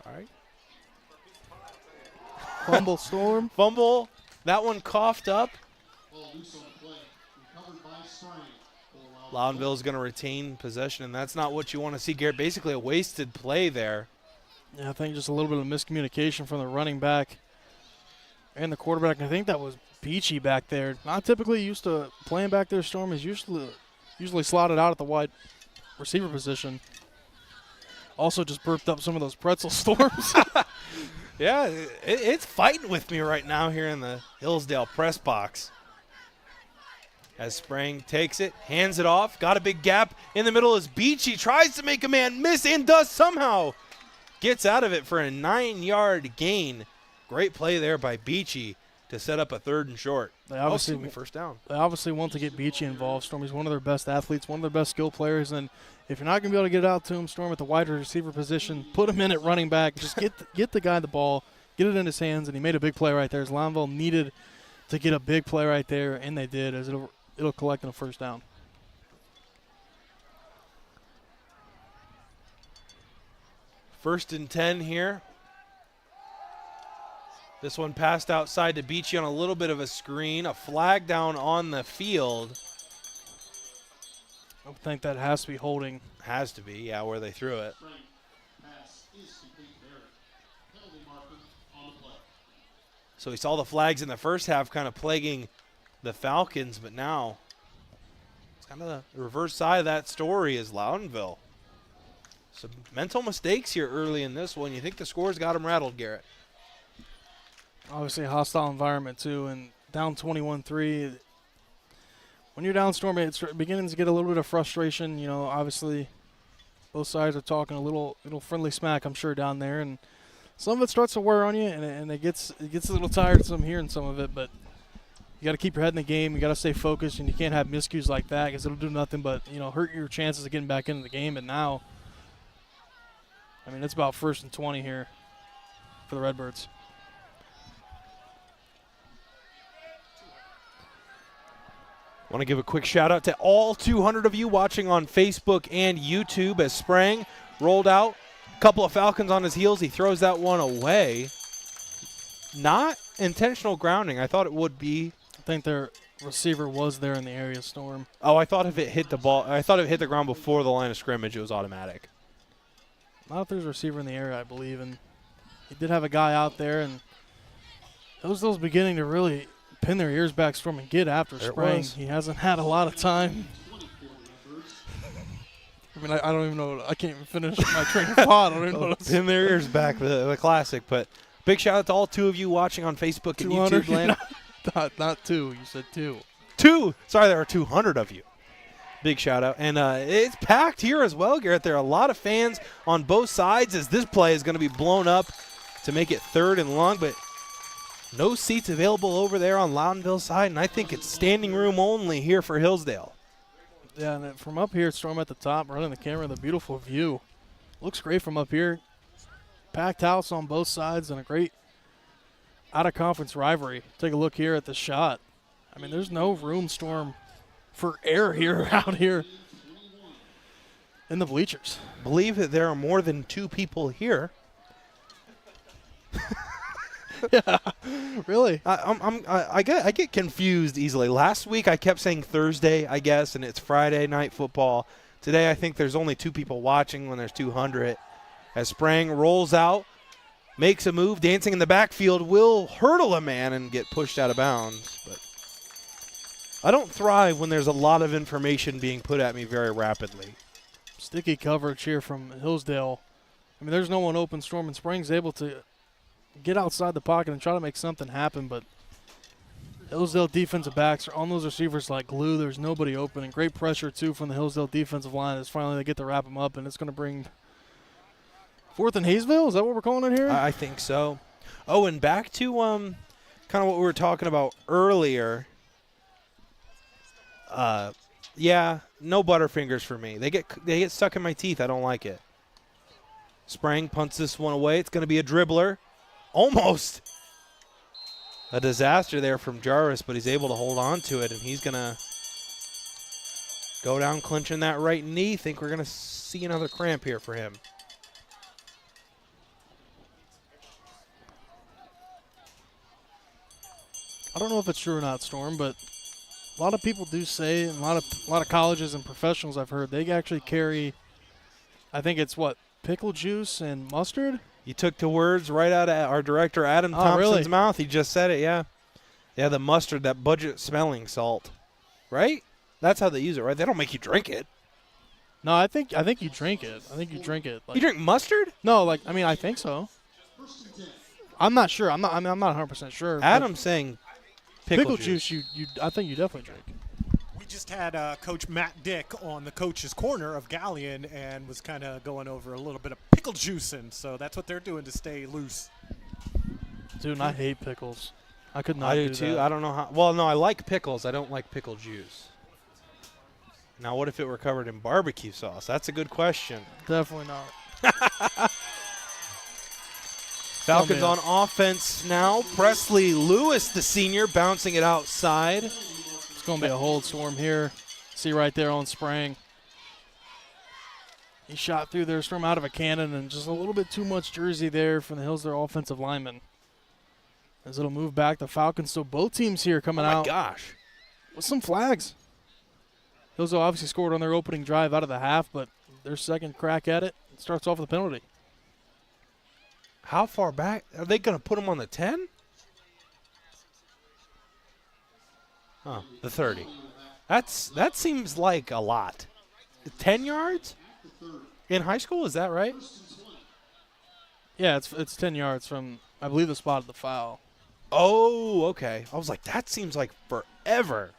All right. Fumble storm. Fumble. That one coughed up. Loudonville is going to retain possession, and that's not what you want to see, Garrett. Basically a wasted play there. Yeah, I think just a little bit of miscommunication from the running back and the quarterback. I think that was Beachy back there. Not typically used to playing back there. Storm is usually slotted out at the wide receiver position. Also just burped up some of those pretzel storms. Yeah, it's fighting with me right now here in the Hillsdale press box. As Sprang takes it, hands it off, got a big gap. In the middle is Beachy, tries to make a man miss and does somehow. Gets out of it for a 9-yard gain. Great play there by Beachy to set up a 3rd and short. They obviously first down. They obviously want to get Beachy involved. Storm is one of their best athletes, one of their best skill players, and if you're not going to be able to get out to him, Storm, at the wide receiver position, put him in at running back. Just get the guy the ball, get it in his hands, and he made a big play right there. As Loudonville needed to get a big play right there, and they did, as it'll collect on a first down. First and 10 here. This one passed outside to Beachy on a little bit of a screen. A flag down on the field. I think that has to be holding. Has to be, yeah, where they threw it. So we saw the flags in the first half kind of plaguing the Falcons, but now it's kind of the reverse side of that story is Loudonville. Some mental mistakes here early in this one. You think the score's got them rattled, Garrett? Obviously a hostile environment, too, and down 21-3. When you're down, Storm, it's beginning to get a little bit of frustration. You know, obviously both sides are talking a little friendly smack, I'm sure, down there. And some of it starts to wear on you, and it gets a little tiresome hearing some of it. But you got to keep your head in the game. You got to stay focused, and you can't have miscues like that because it'll do nothing but, hurt your chances of getting back into the game. And now, I mean, it's about 1st and 20 here for the Redbirds. Want to give a quick shout out to all 200 of you watching on Facebook and YouTube as Sprang rolled out. A couple of Falcons on his heels. He throws that one away. Not intentional grounding. I thought it would be. I think their receiver was there in the area, Storm. Oh, I thought if it hit the ball, I thought if it hit the ground before the line of scrimmage, it was automatic. Not if there's a receiver in the area, I believe. And he did have a guy out there, and those beginning to really pin their ears back, Storm, and get after Sprang. He hasn't had a lot of time. I mean, I don't even know. I can't even finish my train of thought. I don't even know. Pin their ears back, the classic. But big shout out to all 2 of you watching on Facebook and YouTube land. Not 2. You said 2. 2. Sorry, there are 200 of you. Big shout out. And it's packed here as well, Garrett. There are a lot of fans on both sides as this play is going to be blown up to make it 3rd and long, but no seats available over there on Loudonville side, and I think it's standing room only here for Hillsdale. Yeah, and from up here, Storm at the top, running the camera, the beautiful view. Looks great from up here. Packed house on both sides and a great out-of-conference rivalry. Take a look here at the shot. I mean, there's no room, Storm, for air here out here in the bleachers. Believe that there are more than 2 people here. Yeah, really. I get confused easily. Last week I kept saying Thursday, I guess, and it's Friday night football. Today I think there's only 2 people watching when there's 200. As Sprang rolls out, makes a move, dancing in the backfield, will hurdle a man and get pushed out of bounds. But I don't thrive when there's a lot of information being put at me very rapidly. Sticky coverage here from Hillsdale. I mean, there's no one open. Storm and Sprang's able to get outside the pocket and try to make something happen, but Hillsdale defensive backs are on those receivers like glue. There's nobody open, and great pressure, too, from the Hillsdale defensive line as finally they get to wrap them up, and it's going to bring 4th and Hayesville? Is that what we're calling it here? I think so. Oh, and back to kind of what we were talking about earlier. Yeah, no Butterfingers for me. They get stuck in my teeth. I don't like it. Sprang punts this one away. It's going to be a dribbler. Almost a disaster there from Jarvis, but he's able to hold on to it, and he's going to go down clinching that right knee. Think we're going to see another cramp here for him. I don't know if it's true or not, Storm, but a lot of people do say, and a lot of colleges and professionals I've heard, they actually carry, I think it's what, pickle juice and mustard? You took the words right out of our director Adam Thompson's mouth. He just said it, yeah. Yeah, the mustard, that budget smelling salt, right? That's how they use it, right? They don't make you drink it. No, I think you drink it. I think you drink it. You drink mustard? No, I think so. I'm not sure. I'm not 100% sure. Adam's saying pickle juice. I think you definitely drink. We just had Coach Matt Dick on the coach's corner of Galleon and was kind of going over a little bit of pickle juicing. So that's what they're doing to stay loose. Dude, and I hate pickles. I could not. I do too. That. I don't know how. Well, no, I like pickles. I don't like pickle juice. Now, what if it were covered in barbecue sauce? That's a good question. Definitely not. Falcons on offense now. Presley Lewis, the senior, bouncing it outside. It's going to be a hold, Storm here. See right there on Sprang. He shot through there, Storm out of a cannon, and just a little bit too much jersey there from the Hillsdale offensive lineman. As it'll move back, the Falcons, so both teams here coming out. Oh, my gosh. With some flags. Hillsdale obviously scored on their opening drive out of the half, but their second crack at it starts off with a penalty. How far back? Are they going to put him on the 10? Oh, the 30. That seems like a lot. 10 yards? In high school, is that right? Yeah, it's 10 yards from, I believe, the spot of the foul. Oh, okay. I was like, that seems like forever.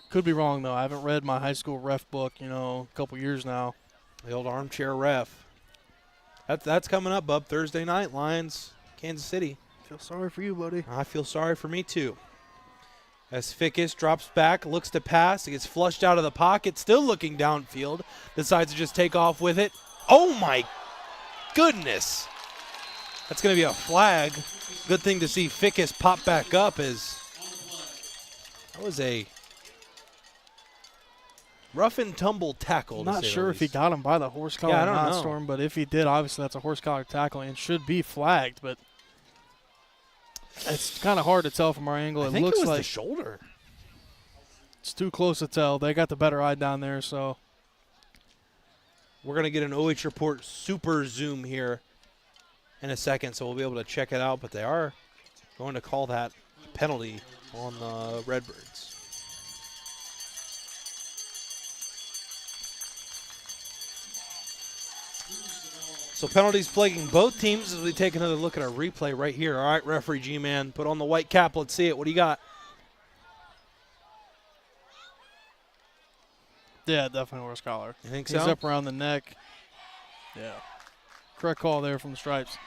Could be wrong, though. I haven't read my high school ref book, a couple years now. The old armchair ref. That's coming up, bub. Thursday night, Lions, Kansas City. Feel sorry for you, buddy. I feel sorry for me, too. As Fickes drops back, looks to pass. He gets flushed out of the pocket, still looking downfield. Decides to just take off with it. Oh, my goodness. That's going to be a flag. Good thing to see Fickes pop back up as that was a rough and tumble tackle. I'm not sure if he got him by the horse collar or not, Storm, but if he did, obviously that's a horse collar tackle and should be flagged, but it's kind of hard to tell from our angle. I think looks it was like the shoulder. It's too close to tell. They got the better eye down there, so. We're going to get an OH Report super zoom here in a second, so we'll be able to check it out, but they are going to call that penalty on the Redbirds. So penalties plaguing both teams as we take another look at our replay right here. All right, referee G-Man, put on the white cap. Let's see it. What do you got? Yeah, definitely horse collar. You think He's so? up around the neck. Yeah. Correct call there from the stripes.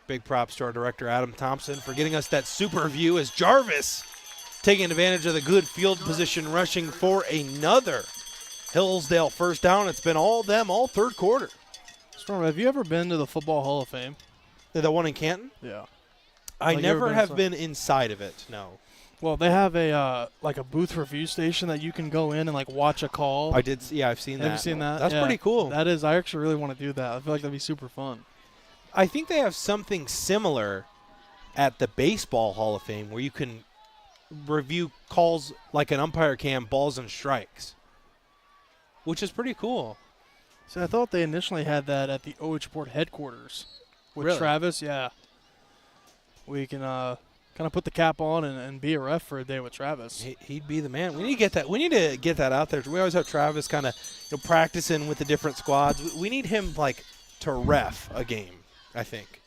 Big props to our director, Adam Thompson, for getting us that super view as Jarvis taking advantage of the good field position, rushing for another Hillsdale first down. It's been all them all third quarter. Storm, have you ever been to the Football Hall of Fame? The one in Canton? Yeah. I Like, never have inside? been inside of it, no. Well, they have a like a booth review station that you can go in and like watch a call. I did, yeah, I've seen that. Have you seen that? That's Yeah. pretty cool. That is. I actually really want to do that. I feel like that'd be super fun. I think they have something similar at the Baseball Hall of Fame where you can review calls like an umpire can, balls and strikes, which is pretty cool. So I thought they initially had that at the OH Report headquarters with Really? Travis. Yeah. We can kind of put the cap on and be a ref for a day with Travis. He'd be the man. We need to get that. We need to get that out there. We always have Travis kind of practicing with the different squads. We need him like to ref a game, I think.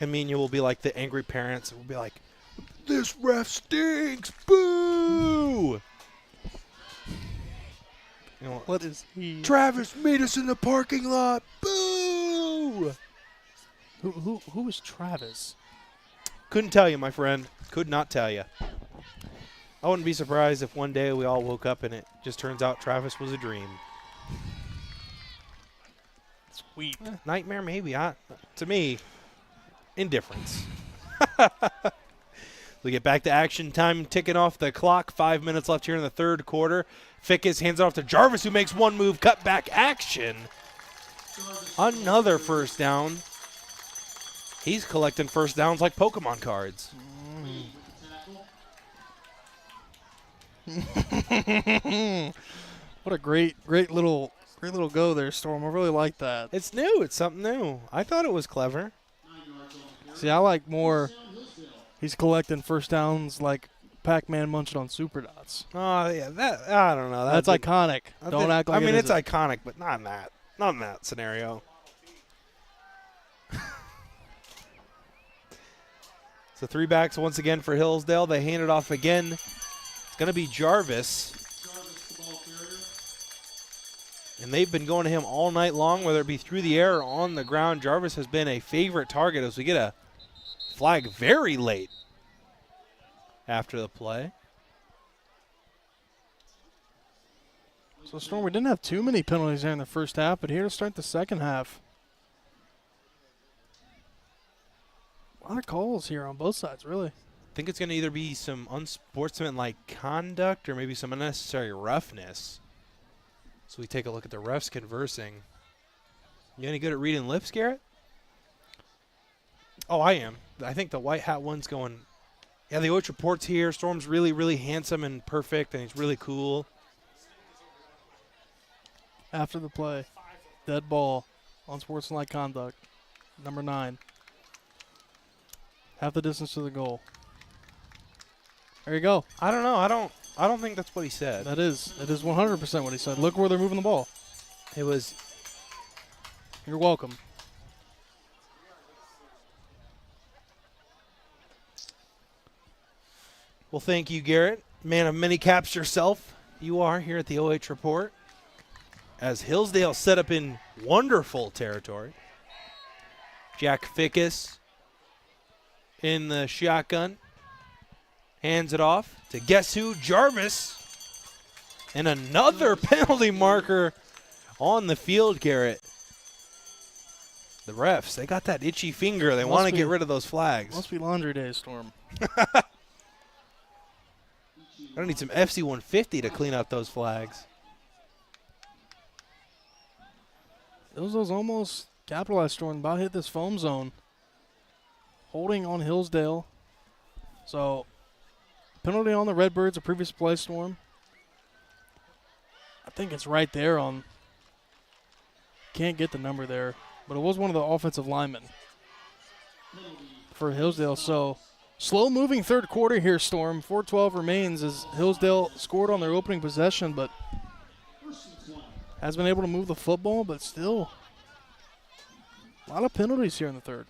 And me and you will be like the angry parents. We'll be like, "This ref stinks! Boo!" You know, What is he? Travis meet us in the parking lot. Boo! Who is Travis? Couldn't tell you, my friend. Could not tell you. I wouldn't be surprised if one day we all woke up and it just turns out Travis was a dream. Sweet. Nightmare, maybe. To me, indifference. We get back to action time, ticking off the clock. 5 minutes left here in the third quarter. Fickes hands it off to Jarvis, who makes one move. Cut back action. Another first down. He's collecting first downs like Pokemon cards. What a great little go there, Storm. I really like that. It's new. It's something new. I thought it was clever. See, I like more. He's collecting first downs like Pac-Man munching on Super Dots. Oh yeah, that I don't know. That's iconic. Don't act like I mean, it it's isn't. iconic, but not in that. Not in that scenario. So 3 backs once again for Hillsdale. They hand it off again. It's going to be Jarvis. And they've been going to him all night long, whether it be through the air or on the ground. Jarvis has been a favorite target as we get a flag very late after the play. So, Storm, we didn't have too many penalties there in the first half, but here to start the second half. A lot of calls here on both sides, really. I think it's going to either be some unsportsmanlike conduct or maybe some unnecessary roughness. So we take a look at the refs conversing. You any good at reading lips, Garrett? Oh, I am. I think the white hat one's going, yeah, the OH Report's here. Storm's really, really handsome and perfect, and he's really cool. After the play, dead ball, unsportsmanlike conduct, number 9. Half the distance to the goal. There you go. I don't know. I don't think that's what he said. That is 100% what he said. Look where they're moving the ball. It was. You're welcome. Well, thank you, Garrett. Man of many caps yourself. You are here at the OH Report. As Hillsdale set up in wonderful territory. Jack Fickes in the shotgun. Hands it off to guess who? Jarvis. And another penalty marker on the field, Garrett. The refs, they got that itchy finger. They want to get rid of those flags. Must be laundry day, Storm. I don't need some FC 150 to clean up those flags. Hillsdale's almost capitalized, Storm. About hit this foam zone. Holding on Hillsdale. So, penalty on the Redbirds, a previous play, Storm. I think it's right there on. Can't get the number there, but it was one of the offensive linemen for Hillsdale. So, slow-moving third quarter here, Storm. 4:12 remains as Hillsdale scored on their opening possession, but has been able to move the football, but still a lot of penalties here in the third.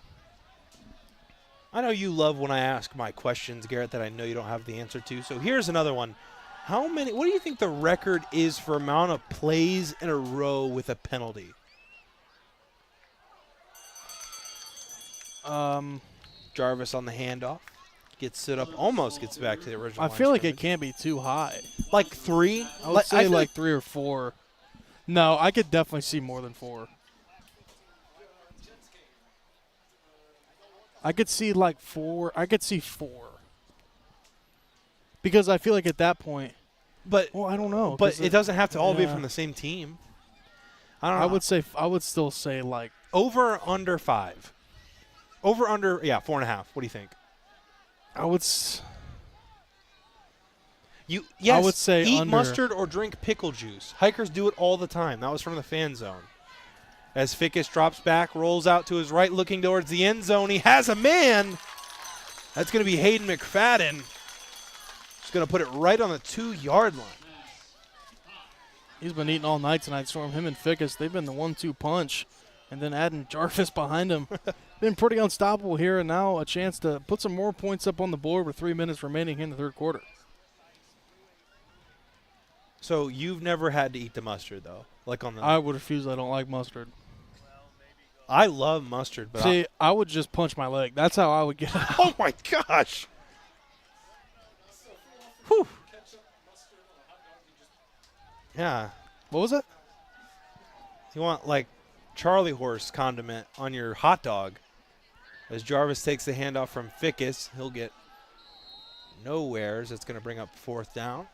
I know you love when I ask my questions, Garrett, that I know you don't have the answer to. So here's another one. What do you think the record is for amount of plays in a row with a penalty? Jarvis on the handoff. Gets stood up, almost gets back to the original. I feel like it can't be too high. Like 3? I would say like 3 or 4. No, I could definitely see more than 4. I could see like 4. I could see 4. Because I feel like at that point. But I don't know. But it doesn't have to all be from the same team. I don't know. I would still say like over or under 5. Over under 4.5. What do you think? I would say eat under. mustard or drink pickle juice. Hikers do it all the time. That was from the fan zone. As Fickes drops back, rolls out to his right, looking towards the end zone. He has a man. That's going to be Hayden McFadden. He's going to put it right on the 2-yard line. He's been eating all night tonight, Storm. Him and Fickes, they've been the 1-2 punch. And then adding Jarvis behind him. Been pretty unstoppable here, and now a chance to put some more points up on the board with 3 minutes remaining in the third quarter. So you've never had to eat the mustard, though? I would refuse. I don't like mustard. I love mustard. But see, I would just punch my leg. That's how I would get it. Oh, my gosh. Whew. Yeah. What was it? You want, like, Charlie horse condiment on your hot dog. As Jarvis takes the handoff from Fickes, he'll get nowheres. It's going to bring up 4th down.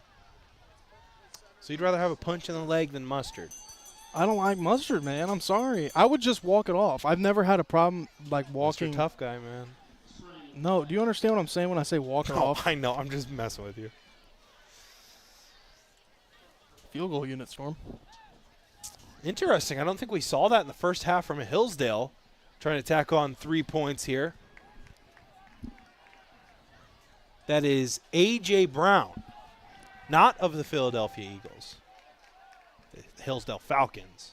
So you'd rather have a punch in the leg than mustard? I don't like mustard, man. I'm sorry. I would just walk it off. I've never had a problem like walking. Mr. Tough guy, man. No, do you understand what I'm saying when I say walk it off? I know. I'm just messing with you. Field goal unit, Storm. Interesting. I don't think we saw that in the first half from Hillsdale. Trying to tack on 3 points here. That is A.J. Brown, not of the Philadelphia Eagles, the Hillsdale Falcons.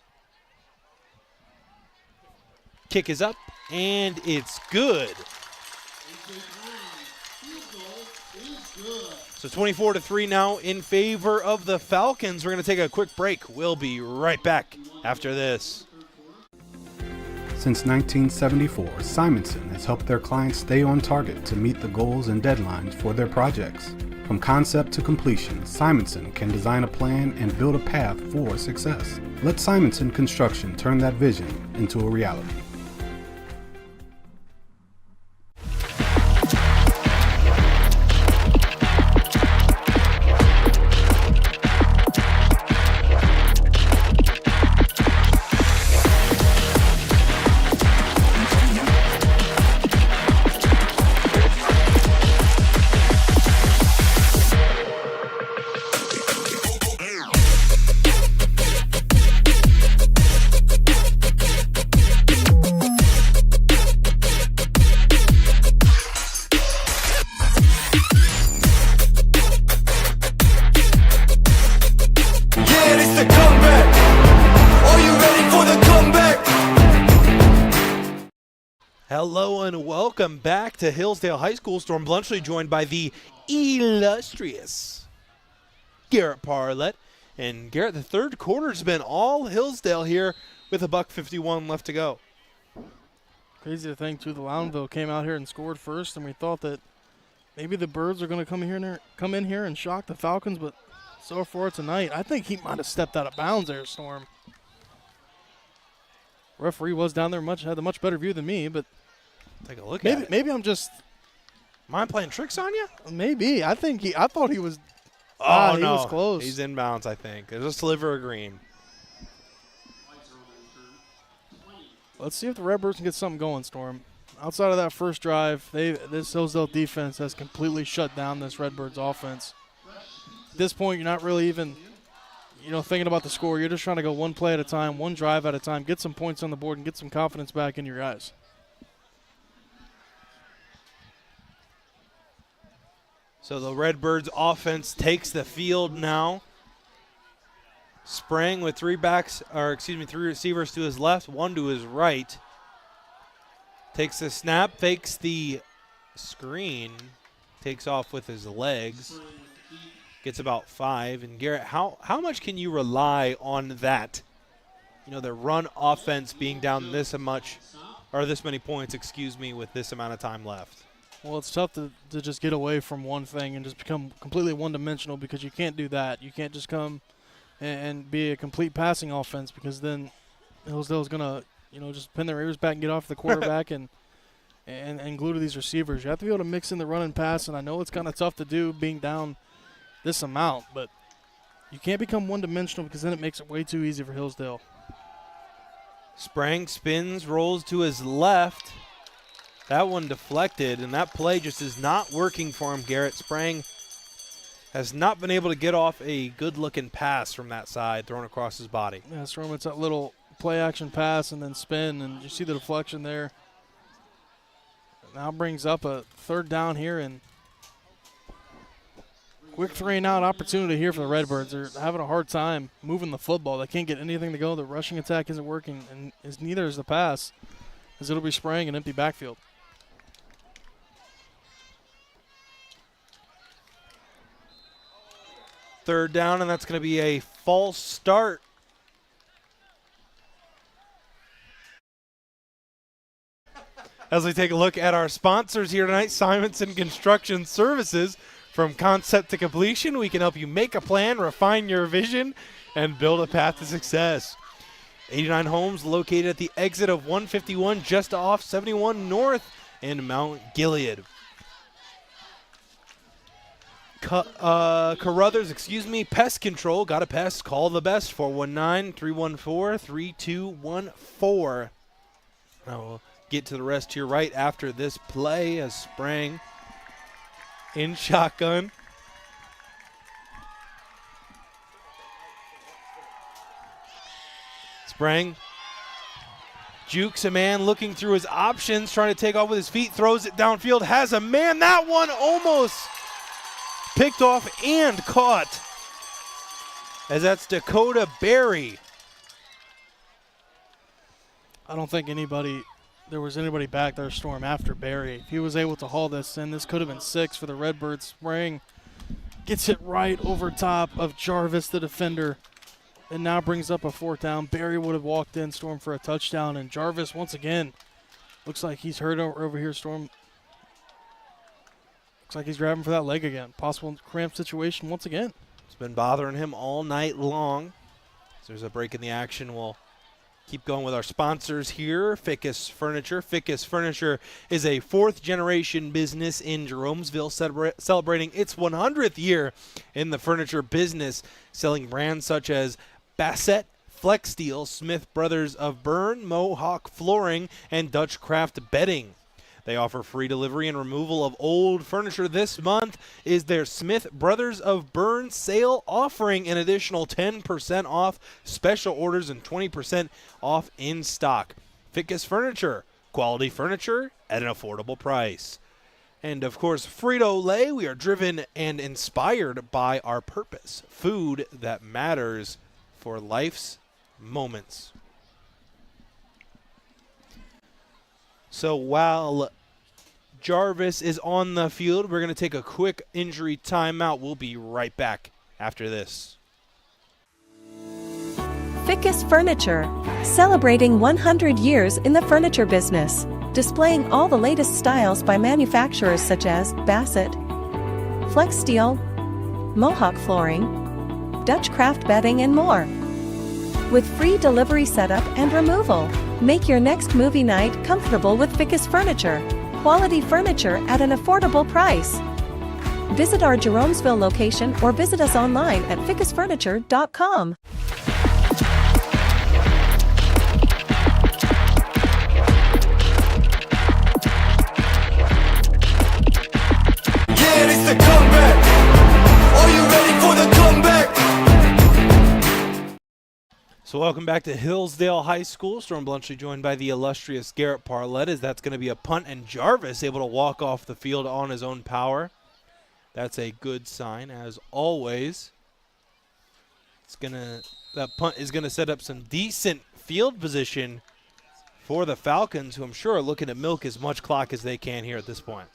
Kick is up, and it's good. So 24-3 now in favor of the Falcons. We're going to take a quick break. We'll be right back after this. Since 1974, Simonson has helped their clients stay on target to meet the goals and deadlines for their projects. From concept to completion, Simonson can design a plan and build a path for success. Let Simonson Construction turn that vision into a reality. Hello and welcome back to Hillsdale High School. Storm Bluntschly joined by the illustrious Garret Parlett. And Garrett, the third quarter's been all Hillsdale here with $1:51 left to go. Crazy to think, too, the Loudonville came out here and scored first, and we thought that maybe the Birds are going to come in here and shock the Falcons, but so far tonight, I think he might have stepped out of bounds there, Storm. Referee was down there, had a much better view than me, but take a look at it. Maybe I'm just. Am I playing tricks on you? Maybe. I thought he was. Oh, no. He was close. He's inbounds, I think. There's a sliver of green. Let's see if the Redbirds can get something going, Storm. Outside of that first drive, this Hillsdale defense has completely shut down this Redbirds offense. At this point, you're not really even, thinking about the score. You're just trying to go one play at a time, one drive at a time, get some points on the board, and get some confidence back in your guys. So the Redbirds offense takes the field now. Sprang with three receivers to his left, one to his right. Takes the snap, fakes the screen. Takes off with his legs. Gets about 5. And Garrett, how much can you rely on that? You know, the run offense being down this much, or this many points, excuse me, with this amount of time left. Well, it's tough to just get away from one thing and just become completely one-dimensional, because you can't do that. You can't just come and be a complete passing offense, because then Hillsdale's going to, you know, just pin their ears back and get off the quarterback and glue to these receivers. You have to be able to mix in the run and pass, and I know it's kind of tough to do being down this amount, but you can't become one-dimensional, because then it makes it way too easy for Hillsdale. Sprang spins, rolls to his left. That one deflected, and that play just is not working for him, Garrett. Sprang has not been able to get off a good-looking pass from that side thrown across his body. Yeah, Storm, it's that little play-action pass and then spin, and you see the deflection there. Now brings up a 3rd down here, and quick 3-and-out opportunity here for the Redbirds. They're having a hard time moving the football. They can't get anything to go. The rushing attack isn't working, and neither is the pass, as it'll be Sprang an empty backfield. Third down, and that's going to be a false start. As we take a look at our sponsors here tonight, Simonson Construction Services. From concept to completion, we can help you make a plan, refine your vision, and build a path to success. 89 homes located at the exit of 151 just off 71 North in Mount Gilead. Carothers, Pest Control. Got a pest? Call the best. 419-314-3214. Now we'll get to the rest here right after this play as Sprang in shotgun. Sprang jukes a man looking through his options, trying to take off with his feet, throws it downfield, has a man. That one almost picked off and caught, as that's Dakota Berry. I don't think there was anybody back there, Storm, after Berry. If he was able to haul this in, this could have been 6 for the Redbirds. Sprang gets it right over top of Jarvis, the defender, and now brings up a 4th down. Berry would have walked in, Storm, for a touchdown, and Jarvis, once again, looks like he's hurt over here, Storm. Looks like he's grabbing for that leg again. Possible cramp situation once again. It's been bothering him all night long. So there's a break in the action. We'll keep going with our sponsors here. Fickes Furniture. Fickes Furniture is a 4th-generation business in Jeromesville, celebrating its 100th year in the furniture business, selling brands such as Bassett, Flex Steel, Smith Brothers of Bern, Mohawk Flooring, and Dutch Craft Bedding. They offer free delivery and removal of old furniture. This month is their Smith Brothers of Bern sale, offering an additional 10% off special orders and 20% off in stock. Fickes Furniture, quality furniture at an affordable price. And, of course, Frito Lay. We are driven and inspired by our purpose, food that matters for life's moments. So while Jarvis is on the field, we're going to take a quick injury timeout. We'll be right back after this. Fickes Furniture, celebrating 100 years in the furniture business, displaying all the latest styles by manufacturers such as Bassett, Flex Steel, Mohawk Flooring, Dutch Craft Bedding, and more. With free delivery setup and removal, make your next movie night comfortable with Fickes Furniture. Quality furniture at an affordable price. Visit our Jeromesville location or visit us online at fickesfurniture.com. Yeah, it's the comeback. Are you ready for the comeback? So welcome back to Hillsdale High School. Storm Bluntschly joined by the illustrious Garret Parlett, as that's going to be a punt, and Jarvis able to walk off the field on his own power. That's a good sign, as always. That punt is going to set up some decent field position for the Falcons, who I'm sure are looking to milk as much clock as they can here at this point.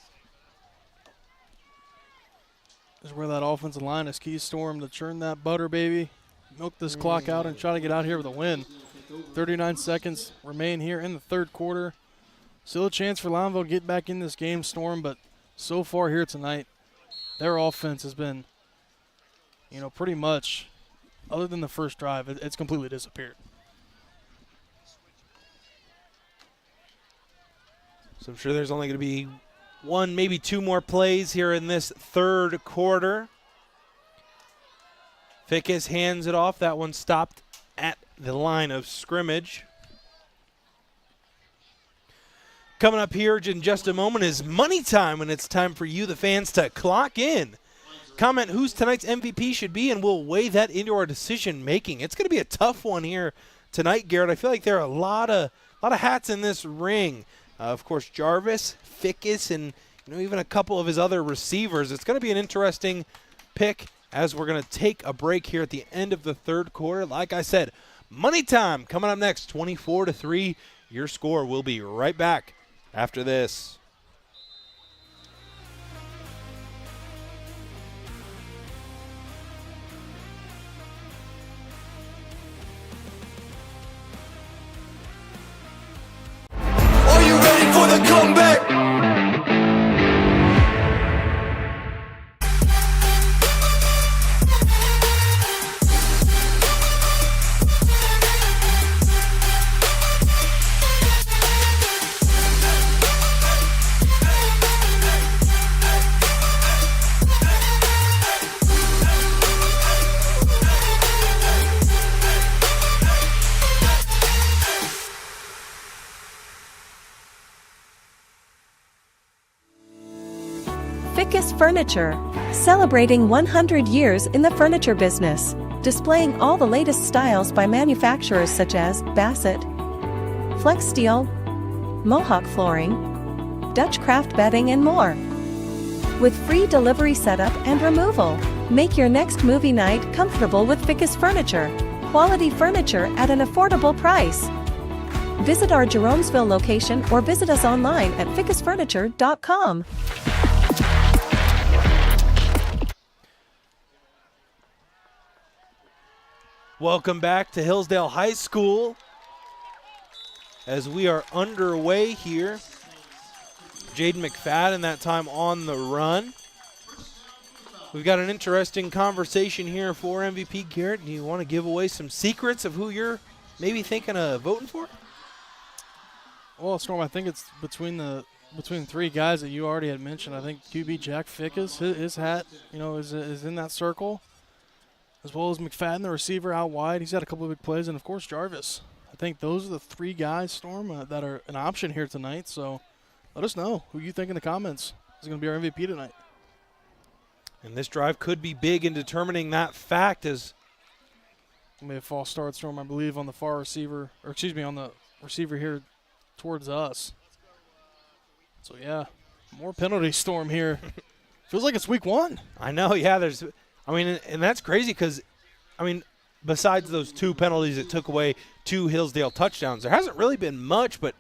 is where that offensive line is key, Storm, to churn that butter, baby. Milk this clock out and try to get out here with a win. 39 seconds remain here in the third quarter. Still a chance for Loudonville to get back in this game, Storm, but so far here tonight, their offense has been, pretty much, other than the first drive, it's completely disappeared. So I'm sure there's only going to be one, maybe two more plays here in this third quarter. Fickes hands it off. That one stopped at the line of scrimmage. Coming up here in just a moment is money time, and it's time for you, the fans, to clock in. Comment who's tonight's MVP should be, and we'll weigh that into our decision making. It's going to be a tough one here tonight, Garrett. I feel like there are a lot of hats in this ring. Of course, Jarvis, Fickes, and even a couple of his other receivers. It's going to be an interesting pick as we're going to take a break here at the end of the third quarter. Like I said, money time coming up next, 24-3. Your score. Will be right back after this. Are you ready for the comeback? Fickes Furniture, celebrating 100 years in the furniture business, displaying all the latest styles by manufacturers such as Bassett, Flex Steel, Mohawk Flooring, Dutch Craft Bedding, and more. With free delivery setup and removal, make your next movie night comfortable with Fickes Furniture. Quality furniture at an affordable price. Visit our Jeromesville location or visit us online at fickesfurniture.com. Welcome back to Hillsdale High School as we are underway here. Jaden McFadden that time on the run. We've got an interesting conversation here for MVP. Garrett, do you want to give away some secrets of who you're maybe thinking of voting for? Well, Storm, I think it's between three guys that you already had mentioned. I think QB Jack Fickes, his hat, is in that circle, as well as McFadden, the receiver out wide. He's had a couple of big plays, and of course Jarvis. I think those are the three guys, Storm, that are an option here tonight. So let us know who you think in the comments is going to be our MVP tonight. And this drive could be big in determining that fact as maybe a false start, Storm, I believe, on the far receiver, on the receiver here towards us. So, yeah, more penalty, Storm, here. Feels like it's week one. I know, yeah. And that's crazy because, besides those two penalties that took away two Hillsdale touchdowns, there hasn't really been much, but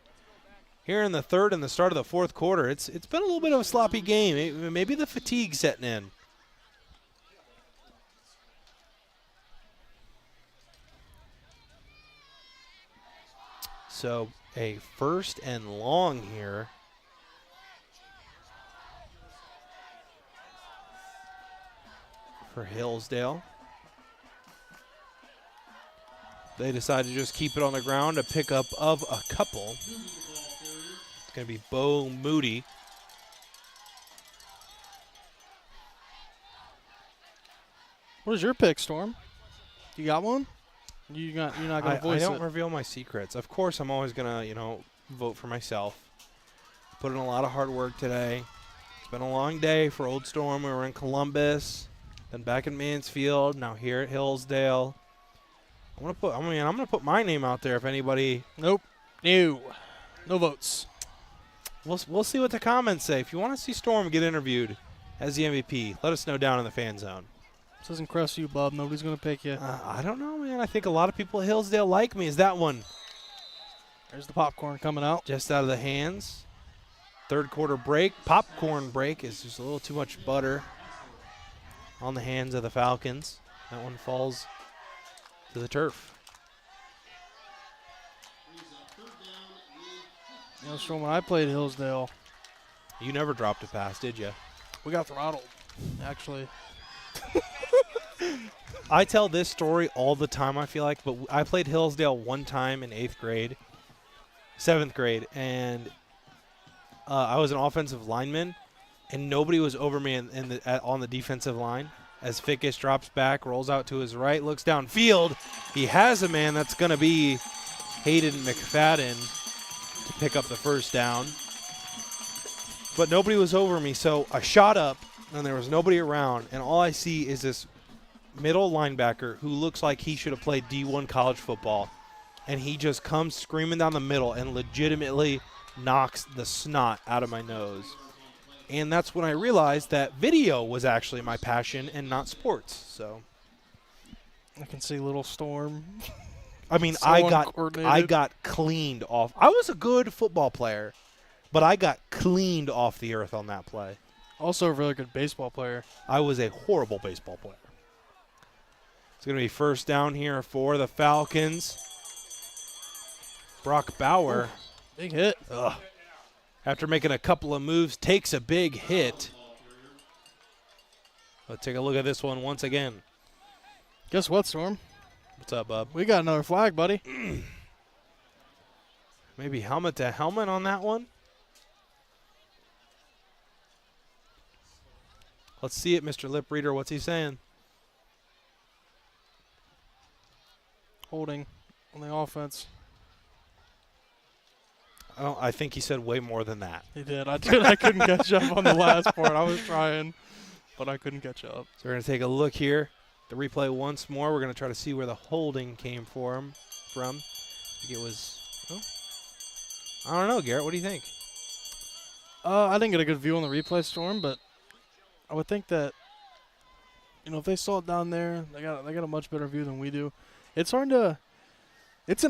here in the third and the start of the fourth quarter, it's been a little bit of a sloppy game. Maybe the fatigue setting in. So a first and long here. For Hillsdale. They decide to just keep it on the ground, a pickup of a couple. It's going to be Bo Moody. What is your pick, Storm? You got one? You're not going to voice it? I don't reveal my secrets. Of course, I'm always going to, vote for myself. Put in a lot of hard work today. It's been a long day for Old Storm. We were in Columbus, then back in Mansfield, now here at Hillsdale. I'm going to put my name out there if anybody. Nope. No votes. We'll see what the comments say. If you want to see Storm get interviewed as the MVP, let us know down in the fan zone. This doesn't cross you, Bob. Nobody's going to pick you. I don't know, man. I think a lot of people at Hillsdale like me. Is that one? There's the popcorn coming out. Just out of the hands. Third quarter break. Popcorn break is just a little too much butter. on the hands of the Falcons. That one falls to the turf. You know, Storm, when I played Hillsdale, You never dropped a pass, did you? we got throttled, actually. I tell this story all the time, I feel like, but I played Hillsdale one time in 7th grade, and I was an offensive lineman, and nobody was over me on the defensive line. As Fickes drops back, rolls out to his right, looks downfield. He has a man that's going to be Hayden McFadden to pick up the first down. But nobody was over me, so I shot up, and there was nobody around, and all I see is this middle linebacker who looks like he should have played D1 college football, and he just comes screaming down the middle and legitimately knocks the snot out of my nose. And that's when I realized that video was actually my passion and not sports. So I can see little Storm. I mean, So I got cleaned off. I was a good football player, but I got cleaned off the earth on that play. Also a really good baseball player. I was a horrible baseball player. It's going to be first down here for the Falcons. Brock Bauer. Big hit. After making a couple of moves, takes a big hit. Let's take a look at this one once again. Guess what, Storm? What's up, bub? We got another flag, buddy. Maybe helmet to helmet on that one. Let's see it, Mr. Lip Reader. What's he saying? Holding on the offense. I think he said way more than that. He did. I couldn't catch up on the last part. I was trying, but I couldn't catch up. So we're going to take a look here. The replay once more. We're going to try to see where the holding came from. I think it was, I don't know, Garrett. What do you think? I didn't get a good view on the replay, Storm, but I would think that, if they saw it down there, they got a much better view than we do. It's an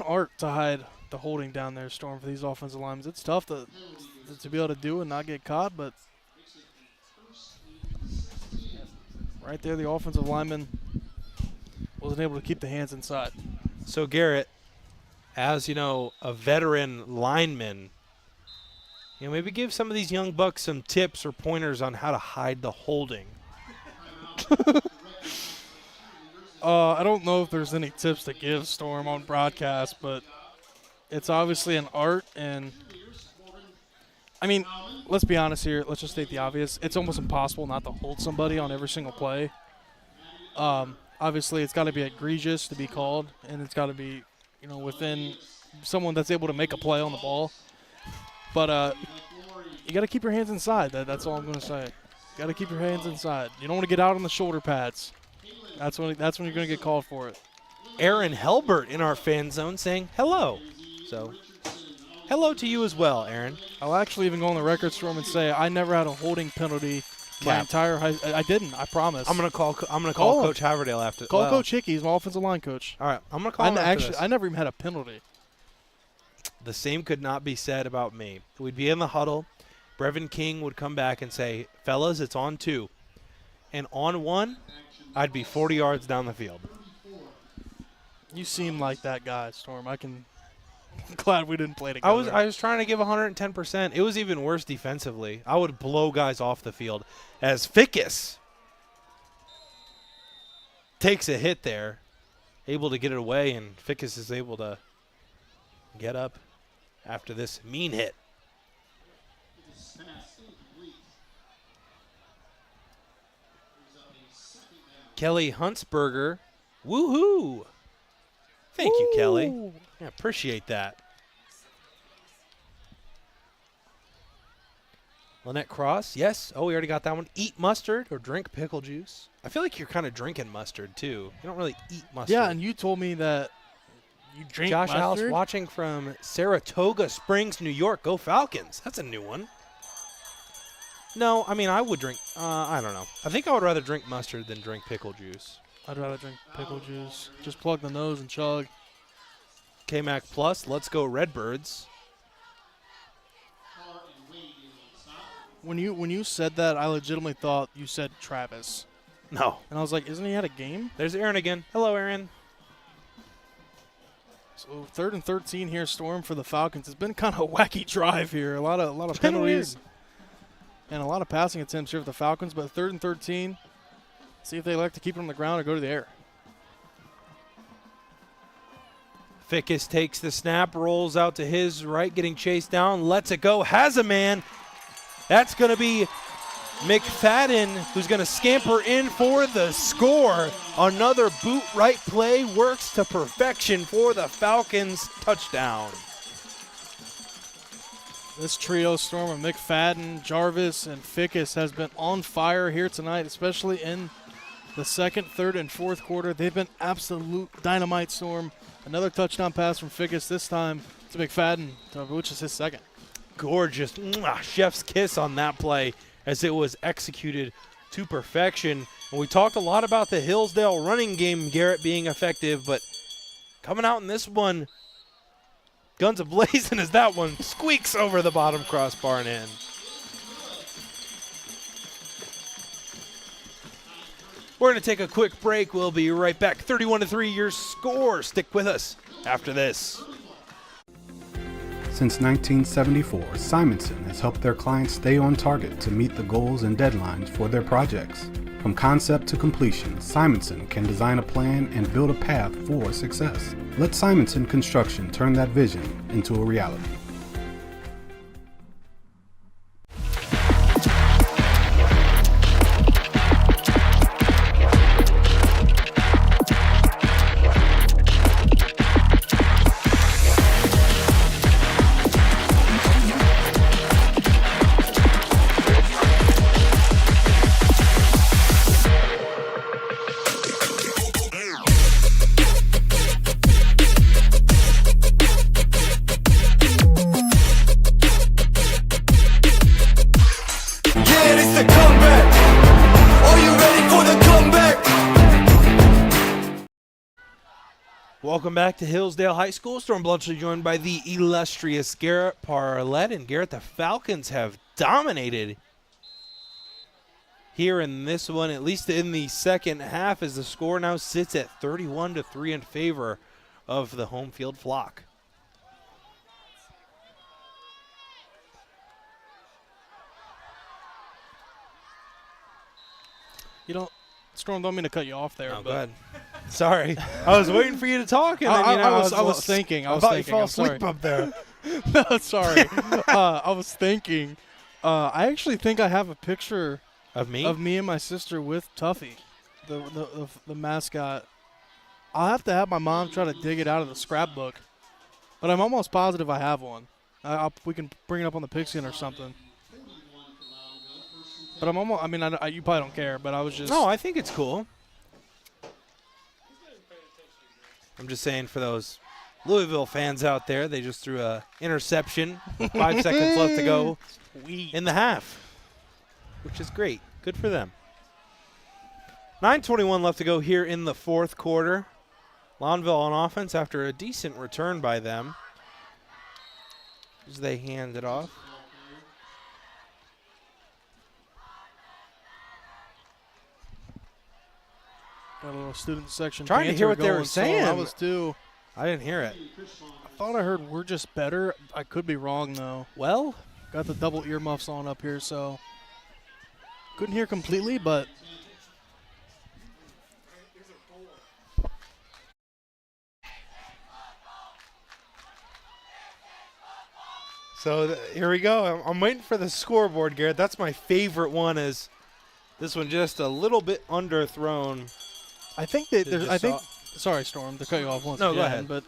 art to hide the holding down there, Storm, for these offensive linemen. It's tough to be able to do and not get caught, but right there, the offensive lineman wasn't able to keep the hands inside. So, Garrett, as a veteran lineman, maybe give some of these young bucks some tips or pointers on how to hide the holding. I don't know if there's any tips to give, Storm, on broadcast, but it's obviously an art, and I mean, let's be honest here. Let's just state the obvious. It's almost impossible not to hold somebody on every single play. Obviously, it's got to be egregious to be called, and it's got to be, within someone that's able to make a play on the ball. But you got to keep your hands inside. That's all I'm going to say. You got to keep your hands inside. You don't want to get out on the shoulder pads. That's when you're going to get called for it. Aaron Helbert in our fan zone saying hello. So, hello to you as well, Aaron. I'll actually even go on the record, Storm, and say I never had a holding penalty my entire high. I didn't. I promise. I'm gonna call Coach Haverdale after. Call Coach Hickey. He's my offensive line coach. All right, I'm gonna call him after this. I never even had a penalty. The same could not be said about me. We'd be in the huddle. Brevin King would come back and say, "Fellas, it's on 2," and on 1, I'd be 40 yards down the field. You seem like that guy, Storm. I'm glad we didn't play together. I was trying to give 110%. It was even worse defensively. I would blow guys off the field. As Fickes takes a hit there, able to get it away, and Fickes is able to get up after this mean hit. Kelly Huntsberger, woohoo! Thank you, Kelly. I appreciate that. Lynette Cross, yes. Oh, we already got that one. Eat mustard or drink pickle juice. I feel like you're kind of drinking mustard, too. You don't really eat mustard. Yeah, and you told me that you drink Josh mustard. House watching from Saratoga Springs, New York. Go Falcons. That's a new one. No, I mean, I would drink, I don't know. I think I would rather drink mustard than drink pickle juice. I'd rather drink pickle juice. Just plug the nose and chug. K-Mac Plus, let's go Redbirds. When you said that, I legitimately thought you said Travis. No. And I was like, isn't he at a game? There's Aaron again. Hello, Aaron. So 3rd and 13 here, Storm, for the Falcons. It's been kind of a wacky drive here. A lot of penalties and a lot of passing attempts here for the Falcons. But 3rd and 13, see if they like to keep it on the ground or go to the air. Fickes takes the snap, rolls out to his right, getting chased down, lets it go, has a man. That's going to be McFadden, who's going to scamper in for the score. Another boot right play, works to perfection for the Falcons. Touchdown. This trio, Storm, of McFadden, Jarvis, and Fickes, has been on fire here tonight, especially in the 2nd, 3rd, and 4th quarter. They've been absolute dynamite, Storm. Another touchdown pass from Fickes, this time to McFadden, which is his 2nd. Gorgeous chef's kiss on that play as it was executed to perfection. And we talked a lot about the Hillsdale running game, Garrett, being effective, but coming out in this one, guns a-blazing as that one squeaks over the bottom crossbar and in. We're going to take a quick break. We'll be right back. 31-3 your score. Stick with us after this. Since 1974, Simonson has helped their clients stay on target to meet the goals and deadlines for their projects. From concept to completion, Simonson can design a plan and build a path for success. Let Simonson Construction turn that vision into a reality. Welcome back to Hillsdale High School. Storm Bluntschly joined by the illustrious Garret Parlett. And Garrett, the Falcons have dominated here in this one, at least in the second half, as the score now sits at 31-3 in favor of the home field flock. You don't, Storm, don't mean to cut you off there. Oh, but go ahead. Sorry. I was waiting for you to talk. And then, I was thinking. I thought you fell asleep up there. No, sorry. I was thinking. I actually think I have a picture of me and my sister with Tuffy, the mascot. I'll have to have my mom try to dig it out of the scrapbook, but I'm almost positive I have one. We can bring it up on the pigskin or something. But I'm almost. I mean, you probably don't care, but I was just. No, I think it's cool. I'm just saying for those Louisville fans out there, they just threw a interception. 5 seconds left to go in the half, which is great. Good for them. 9:21 left to go here in the 4th quarter. Loudonville on offense after a decent return by them as they hand it off. Got a little student section. Trying to hear what they were saying. I was too. I didn't hear it. I thought I heard we're just better. I could be wrong though. Well, got the double earmuffs on up here, so couldn't hear completely, but. So here we go. I'm waiting for the scoreboard, Garrett. That's my favorite one. Is this one just a little bit underthrown? I think that sorry, Storm, to cut you off once again. No, go ahead. But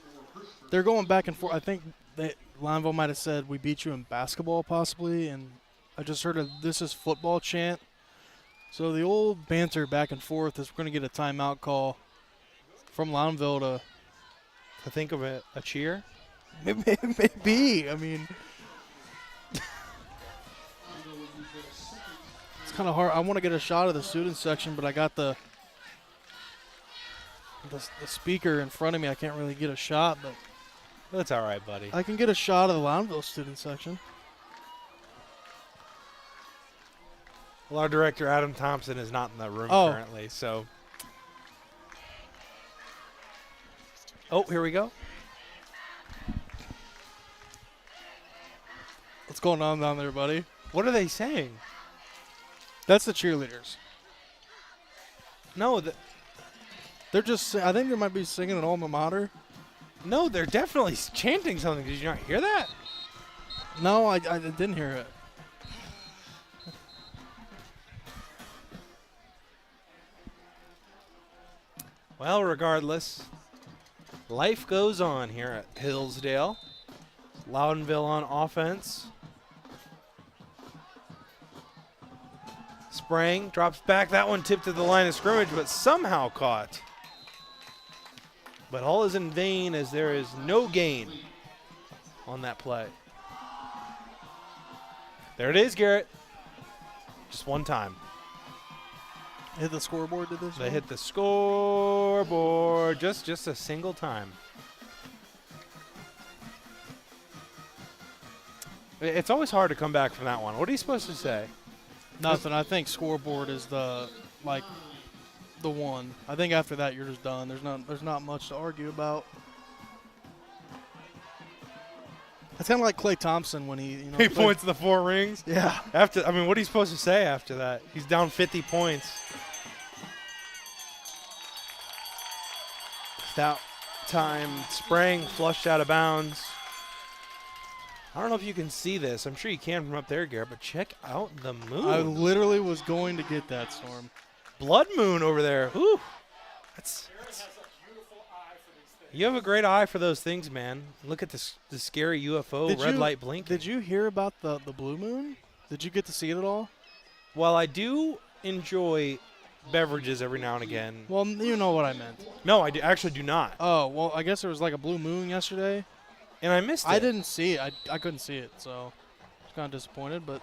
they're going back and forth. I think that Loudonville might have said we beat you in basketball possibly, and I just heard a "this is football" chant. So the old banter back and forth is we're going to get a timeout call from Loudonville to think of a cheer. Maybe. I mean, it's kind of hard. I want to get a shot of the student section, but I got the speaker in front of me. I can't really get a shot, but that's all right, buddy. I can get a shot of the Loudonville student section. Well, our director, Adam Thompson, is not in the room currently, so. Oh, here we go. What's going on down there, buddy? What are they saying? That's the cheerleaders. No, they're just. I think they might be singing an alma mater. No, they're definitely chanting something. Did you not hear that? No, I didn't hear it. Well, regardless, life goes on here at Hillsdale. Loudonville on offense. Sprang drops back. That one tipped to the line of scrimmage, but somehow caught. But all is in vain as there is no gain on that play. There it is, Garrett. Just one time. Hit the scoreboard, did this? They hit the scoreboard just a single time. It's always hard to come back from that one. What are you supposed to say? Nothing. I think scoreboard is the one. I think after that you're just done. There's not much to argue about. It's kind of like Klay Thompson when he he points to the 4 rings. Yeah. What are you supposed to say after that? He's down 50 points. That time, Sprang flushed out of bounds. I don't know if you can see this. I'm sure you can from up there, Garrett, but check out the moon. I literally was going to get that, Storm. Blood moon over there. Ooh. That's you have a great eye for those things, man. Look at this the scary UFO light blinking. Did you hear about the blue moon? Did you get to see it at all? Well, I do enjoy beverages every now and again. Well, you know what I meant. No, I actually do not. Oh, well, I guess there was like a blue moon yesterday. And I missed it. I didn't see it. I couldn't see it, so I was kind of disappointed. But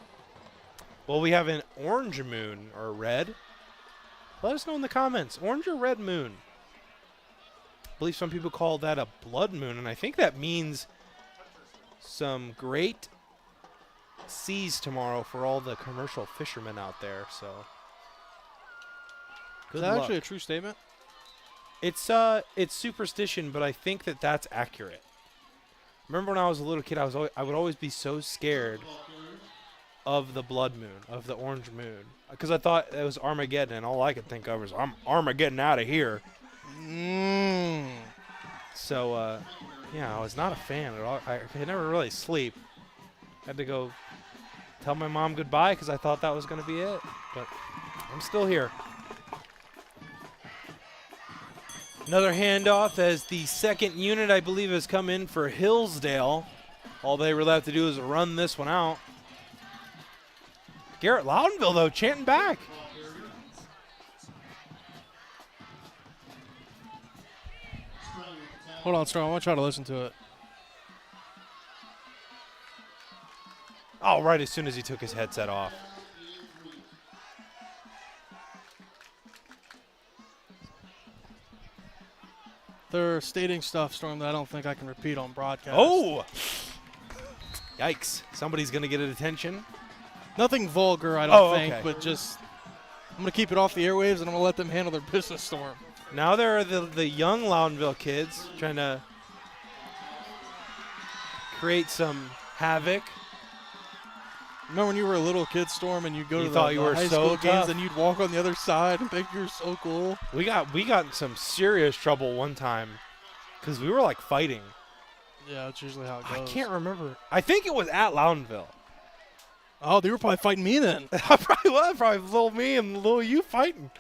well, we have an orange moon or red. Let us know in the comments, orange or red moon. I believe some people call that a blood moon, and I think that means some great seas tomorrow for all the commercial fishermen out there. So, is that actually a true statement? It's superstition, but I think that that's accurate. Remember when I was a little kid, I would always be so scared of the blood moon, of the orange moon, because I thought it was Armageddon, and all I could think of was I'm Armageddon out of here. So, yeah, I was not a fan at all. I could never really sleep. Had to go tell my mom goodbye because I thought that was going to be it, but I'm still here. Another handoff as the second unit, I believe, has come in for Hillsdale. All they really have to do is run this one out. Garrett Loudonville, though, chanting back. Hold on, Storm. I want to try to listen to it. Oh, right as soon as he took his headset off. They're stating stuff, Storm, that I don't think I can repeat on broadcast. Oh! Yikes. Somebody's going to get attention. Nothing vulgar, I don't think, okay. but just I'm going to keep it off the airwaves, and I'm going to let them handle their business, Storm. Now there are the young Loudonville kids trying to create some havoc. Remember when you were a little kid, Storm, and you'd go to the high so school games and you'd walk on the other side and think you were so cool? We got in some serious trouble one time because we were like fighting. Yeah, that's usually how it goes. I can't remember. I think it was at Loudonville. Oh, they were probably fighting me then. I probably was. Probably little me and little you fighting.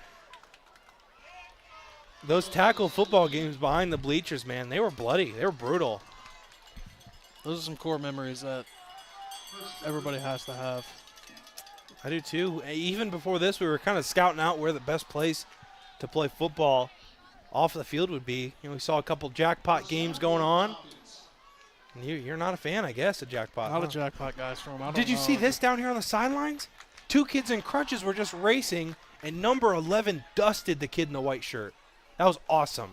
Those tackle football games behind the bleachers, man, they were bloody. They were brutal. Those are some core memories that everybody has to have. I do too. Even before this, we were kind of scouting out where the best place to play football off the field would be. You know, we saw a couple jackpot games going on. And you're not a fan, I guess, of jackpot. Not a jackpot guy, Storm. Did you see this down here on the sidelines? 2 kids in crutches were just racing, and number 11 dusted the kid in the white shirt. That was awesome.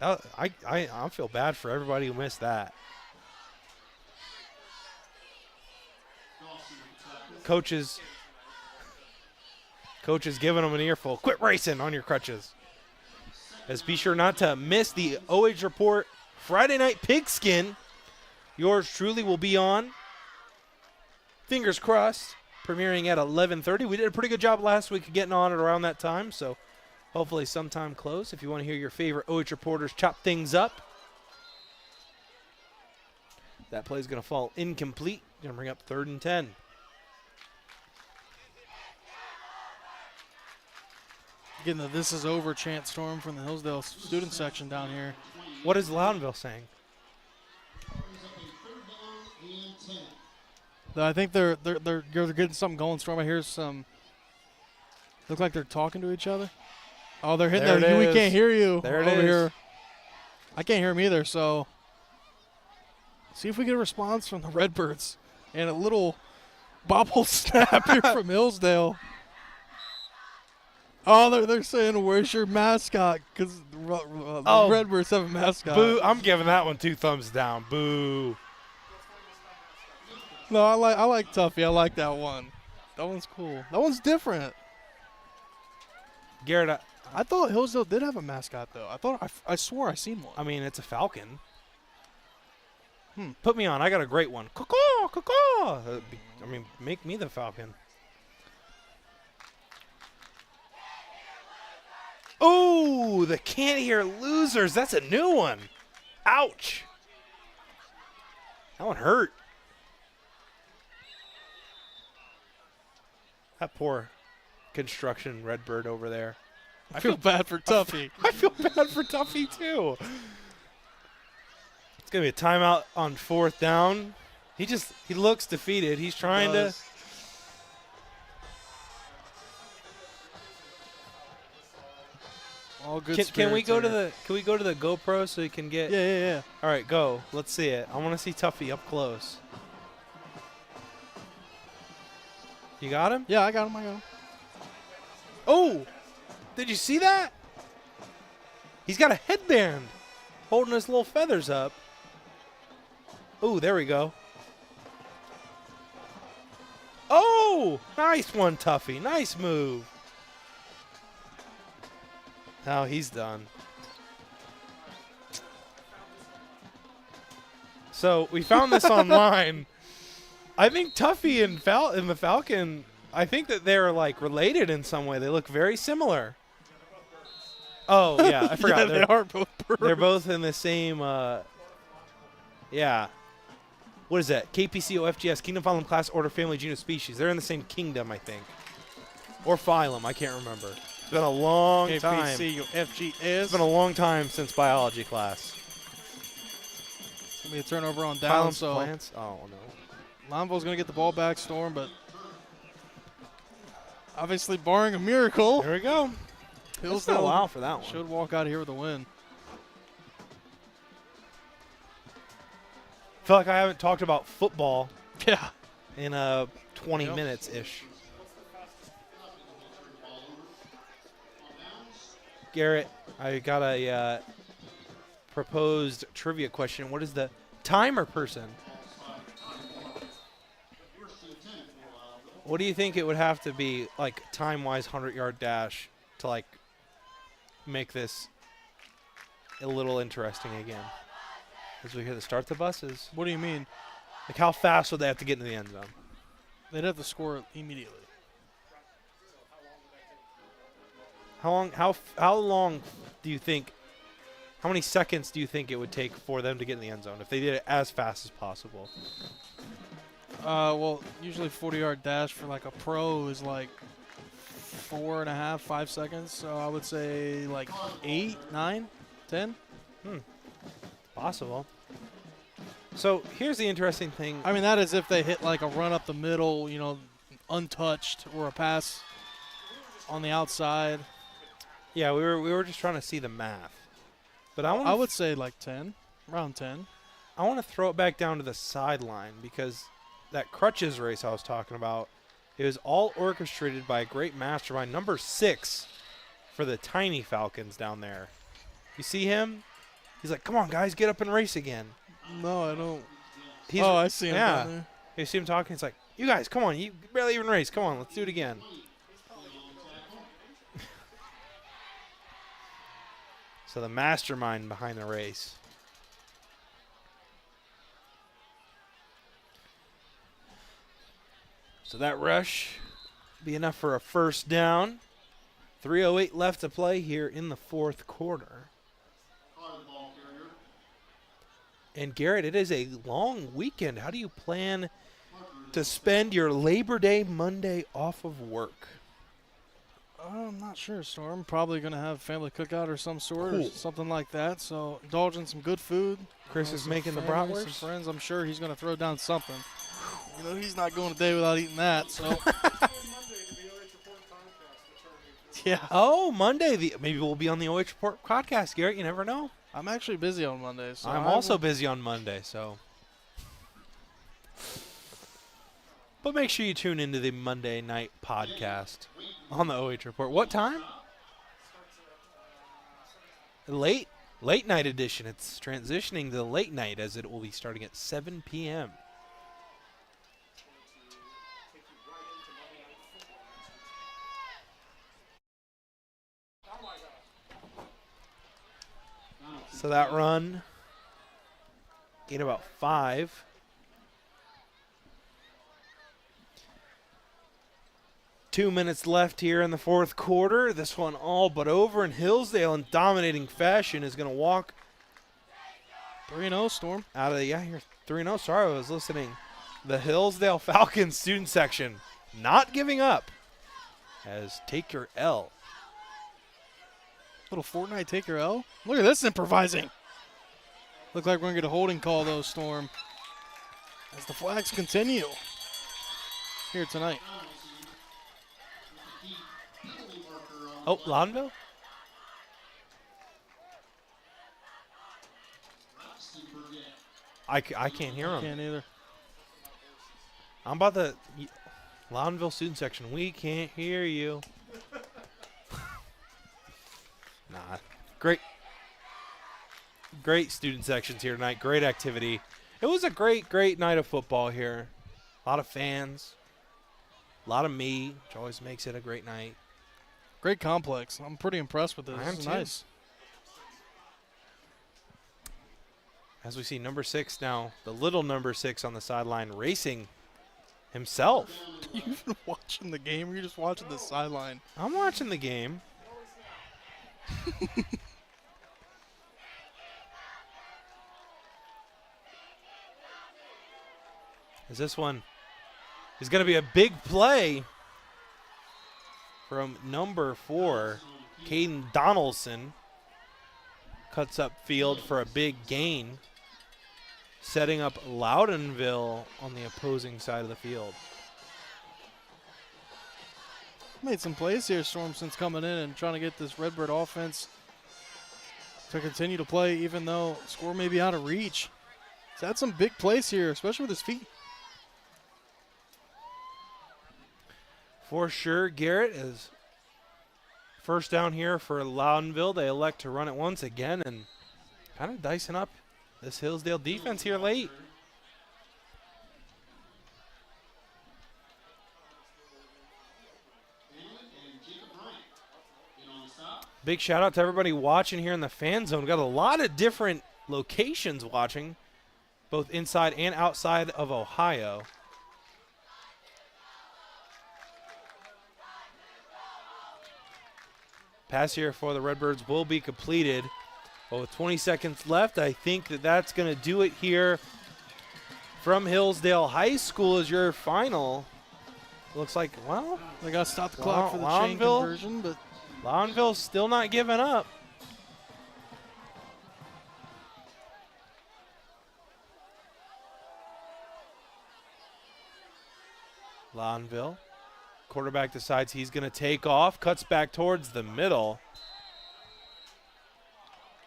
I feel bad for everybody who missed that. Coaches giving them an earful. Quit racing on your crutches. As be sure not to miss the OH Report Friday Night Pigskin. Yours truly will be on. Fingers crossed. Premiering at 11:30. We did a pretty good job last week of getting on at around that time, so hopefully sometime close. If you want to hear your favorite OH reporters chop things up. That play is going to fall incomplete. Going to bring up 3rd and 10. Getting the "this is over" chant storm from the Hillsdale student section down here. What is Loudonville saying? I think they're getting something going. Storm, I hear some. Look like they're talking to each other. Oh, they're hitting there. We can't hear you. There it over is. Here. I can't hear him either. So, see if we get a response from the Redbirds and a little bobble snap here from Hillsdale. Oh, they're saying, "Where's your mascot?" Because the Redbirds have a mascot. Boo! I'm giving that one 2 thumbs down. Boo! No, I like Tuffy. I like that one. That one's cool. That one's different. Garrett, I thought Hillsdale did have a mascot though. I swore I seen one. I mean, it's a falcon. Put me on. I got a great one. Caw-caw, caw-caw. I mean, make me the falcon. Oh, the can't hear losers. That's a new one. Ouch. That one hurt. That poor construction Redbird over there. I feel bad for Tuffy. I feel bad for Tuffy, too. It's going to be a timeout on 4th down. He looks defeated. He's trying to. All good. Can we go to the GoPro so we can get? Yeah. All right, go. Let's see it. I want to see Tuffy up close. You got him? Yeah, I got him. Oh, did you see that? He's got a headband holding his little feathers up. Oh, there we go. Oh, nice one, Tuffy. Nice move. Now he's done. So we found this online. I think Tuffy and the Falcon, I think that they're like related in some way. They look very similar. Oh, yeah, I forgot. Yeah, they are both birds. They're both in the same, yeah. What is that? KPCO FGS, Kingdom, Phylum, Class, Order, Family, Genus, Species. They're in the same kingdom, I think. Or phylum, I can't remember. It's been a long time. KPCO FGS. It's been a long time since biology class. It's going to be a turnover on down, Phylums, so plants? Oh, no. Loudonville's going to get the ball back, Storm, but obviously barring a miracle. There we go. It's been a while for that one. Should walk out of here with a win. I feel like I haven't talked about football in 20 Yep. minutes-ish. Garrett, I got a proposed trivia question. What is the timer person? What do you think it would have to be, like, time-wise 100-yard dash to, like, make this a little interesting again? As we hear the start the buses. What do you mean? Like, how fast would they have to get into the end zone? They'd have to score immediately. How long do you think, how many seconds do you think it would take for them to get in the end zone if they did it as fast as possible? Well, usually 40-yard dash for like a pro is like 4.5, 5 seconds. So I would say like 8, 9, 10. Possible. So here's the interesting thing. I mean, that is if they hit like a run up the middle, untouched, or a pass on the outside. Yeah, we were just trying to see the math. But I would say like 10, around 10. I want to throw it back down to the sideline because that crutches race I was talking about, it was all orchestrated by a great mastermind, number 6 for the tiny Falcons down there. You see him? He's like, come on, guys, get up and race again. No, I don't. I see him down there. You see him talking. He's like, you guys, come on. You barely even race. Come on, let's do it again. So the mastermind behind the race. So that rush be enough for a first down. 3:08 left to play here in the fourth quarter. And Garrett, it is a long weekend. How do you plan to spend your Labor Day Monday off of work? I'm not sure, Storm. Probably going to have a family cookout or some sort or Cool. something like that. So indulge in some good food. Chris is some making the family, bratwurst. Some friends. I'm sure he's going to throw down something. You know, he's not going a day without eating that. So. Yeah. Oh, Monday. Maybe we'll be on the OH Report podcast, Garrett. You never know. I'm actually busy on Monday. So I'm also busy on Monday, so. But make sure you tune into the Monday night podcast on the OH Report. What time? Late night edition. It's transitioning to late night as it will be starting at 7 p.m. So that run, gain about 5. Two minutes left here in the fourth quarter. This one all but over, and Hillsdale in dominating fashion is going to walk 3-0 Storm. out of the, you're 3-0. Sorry, I was listening. The Hillsdale Falcons student section not giving up as take your L. Little Fortnite take your L. Look at this improvising. Look like we're going to get a holding call, though, Storm, as the flags continue here tonight. Oh, Loudonville? I can't hear him. Can't either. I'm about the Loudonville student section. We can't hear you. Nah. Great student sections here tonight. Great activity. It was a great night of football here. A lot of fans. A lot of me, which always makes it a great night. Great complex. I'm pretty impressed with this. I am This is too. nice. As we see number 6 now, the little number 6 on the sideline racing himself. You even watching the game or you just watching the sideline? I'm watching the game. As this one is going to be a big play from number 4, Caden Donaldson. Cuts up field for a big gain, setting up Loudonville on the opposing side of the field. Made some plays here, Storm, since coming in and trying to get this Redbird offense to continue to play, even though score may be out of reach. He's had some big plays here, especially with his feet. For sure, Garrett is first down here for Loudonville. They elect to run it once again and kind of dicing up this Hillsdale defense here late. Big shout out to everybody watching here in the fan zone. Got a lot of different locations watching, both inside and outside of Ohio. Pass here for the Redbirds will be completed. Well, with 20 seconds left, I think that's going to do it here from Hillsdale High School as your final. Looks like, well, they got to stop the clock for the chain conversion, but Loudonville's still not giving up. Loudonville. Quarterback decides he's going to take off, cuts back towards the middle.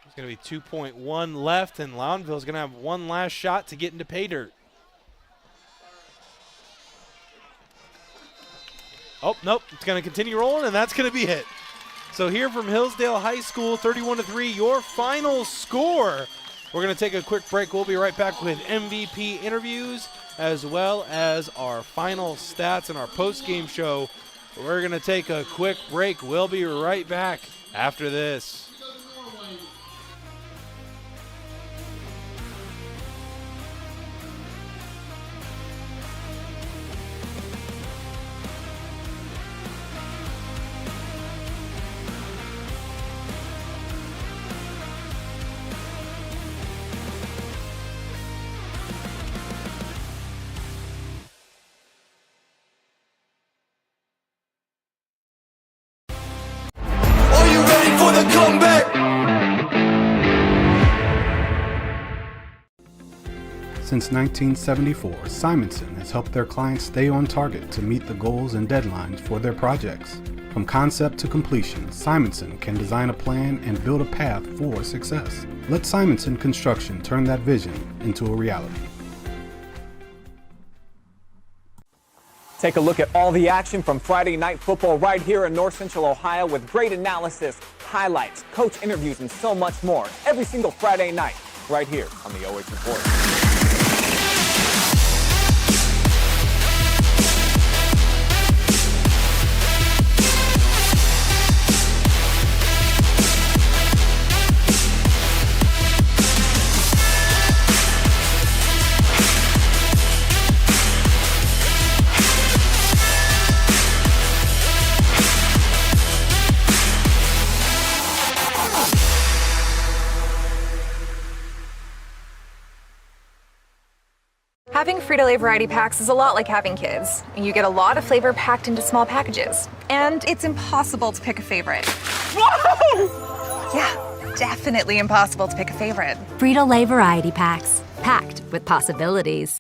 There's going to be 2.1 left, and Loudonville's going to have one last shot to get into pay dirt. Oh, nope. It's going to continue rolling, and that's going to be it. So here from Hillsdale High School, 31-3, your final score. We're going to take a quick break. We'll be right back with MVP interviews as well as our final stats and our post-game show. We're going to take a quick break. We'll be right back after this. Since 1974, Simonson has helped their clients stay on target to meet the goals and deadlines for their projects. From concept to completion, Simonson can design a plan and build a path for success. Let Simonson Construction turn that vision into a reality. Take a look at all the action from Friday Night Football right here in North Central Ohio with great analysis, highlights, coach interviews, and so much more every single Friday night right here on the OH Report. Having Frito Lay variety packs is a lot like having kids. You get a lot of flavor packed into small packages, and it's impossible to pick a favorite. Whoa! Yeah, definitely impossible to pick a favorite. Frito Lay variety packs, packed with possibilities.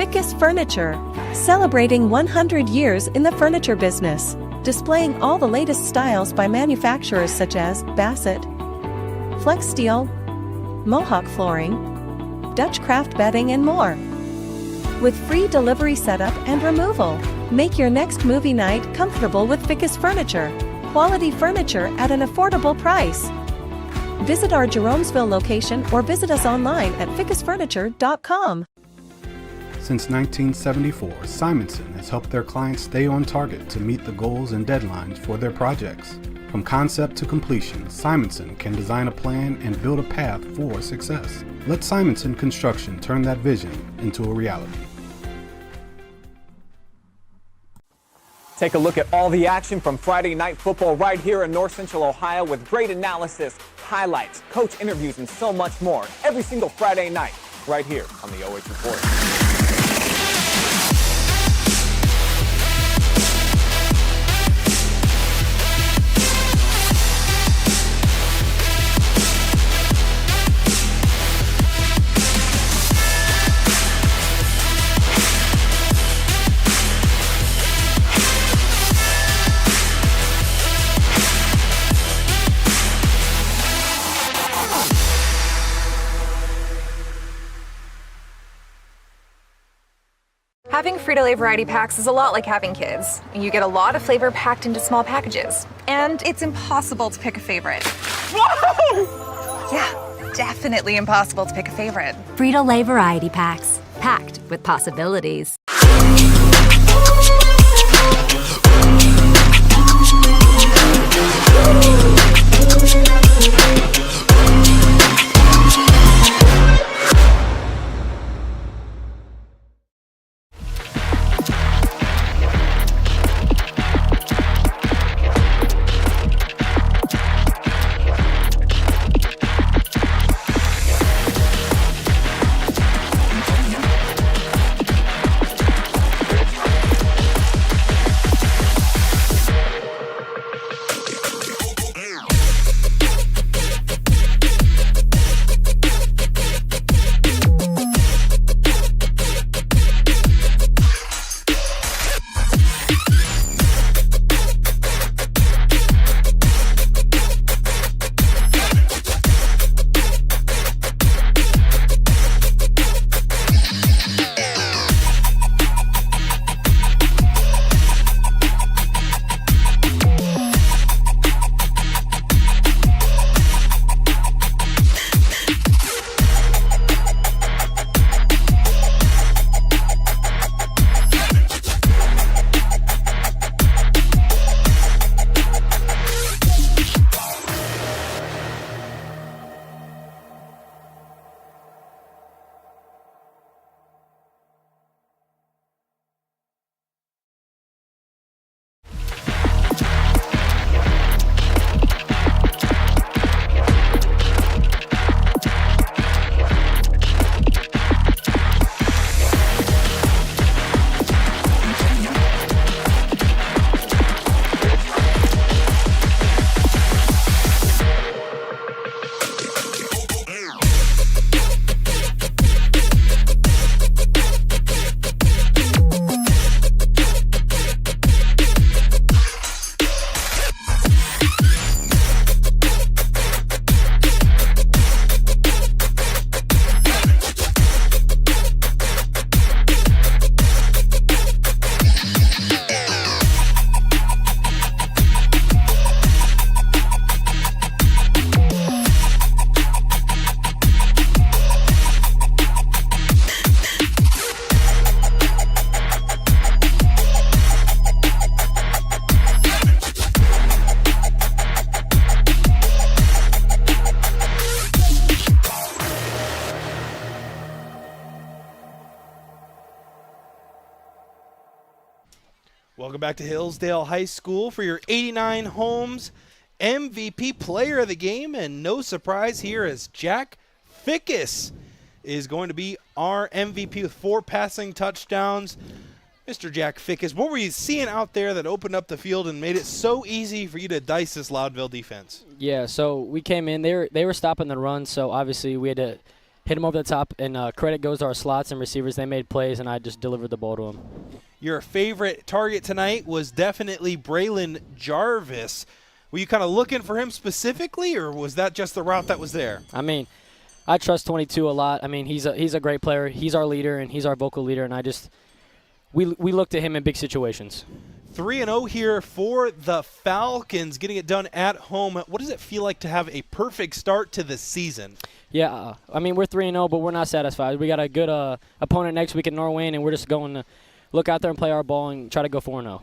Fickes Furniture, celebrating 100 years in the furniture business, displaying all the latest styles by manufacturers such as Bassett, Flex Steel, Mohawk Flooring, Dutch Craft Bedding and more. With free delivery setup and removal, make your next movie night comfortable with Fickes Furniture. Quality furniture at an affordable price. Visit our Jeromesville location or visit us online at fickesfurniture.com. Since 1974, Simonson has helped their clients stay on target to meet the goals and deadlines for their projects. From concept to completion, Simonson can design a plan and build a path for success. Let Simonson Construction turn that vision into a reality. Take a look at all the action from Friday Night Football right here in North Central Ohio with great analysis, highlights, coach interviews, and so much more every single Friday night right here on the OH Report. Having Frito Lay variety packs is a lot like having kids. You get a lot of flavor packed into small packages, and it's impossible to pick a favorite. Whoa! Yeah, definitely impossible to pick a favorite. Frito Lay variety packs, packed with possibilities. Welcome back to Hillsdale High School for your 89 Homes MVP player of the game. And no surprise here, as Jack Fickes is going to be our MVP with 4 passing touchdowns. Mr. Jack Fickes, what were you seeing out there that opened up the field and made it so easy for you to dice this Loudonville defense? Yeah, so we came in. They were stopping the run, so obviously we had to hit them over the top, and credit goes to our slots and receivers. They made plays, and I just delivered the ball to them. Your favorite target tonight was definitely Braylon Jarvis. Were you kind of looking for him specifically, or was that just the route that was there? I mean, I trust 22 a lot. I mean, he's a great player. He's our leader, and he's our vocal leader, and we look to him in big situations. 3-0 here for the Falcons, getting it done at home. What does it feel like to have a perfect start to the season? Yeah, I mean, we're 3-0, but we're not satisfied. We got a good opponent next week at Norway, and we're just going to look out there and play our ball and try to go 4-0.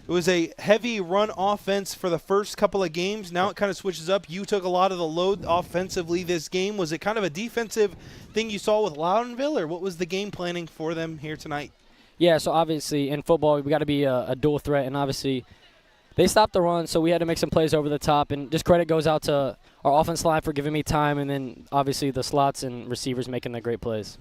It was a heavy run offense for the first couple of games. Now it kind of switches up. You took a lot of the load offensively this game. Was it kind of a defensive thing you saw with Loudonville, or what was the game planning for them here tonight? Yeah, so obviously in football we got to be a dual threat, and obviously they stopped the run, so we had to make some plays over the top. And just credit goes out to our offense line for giving me time, and then obviously the slots and receivers making the great plays.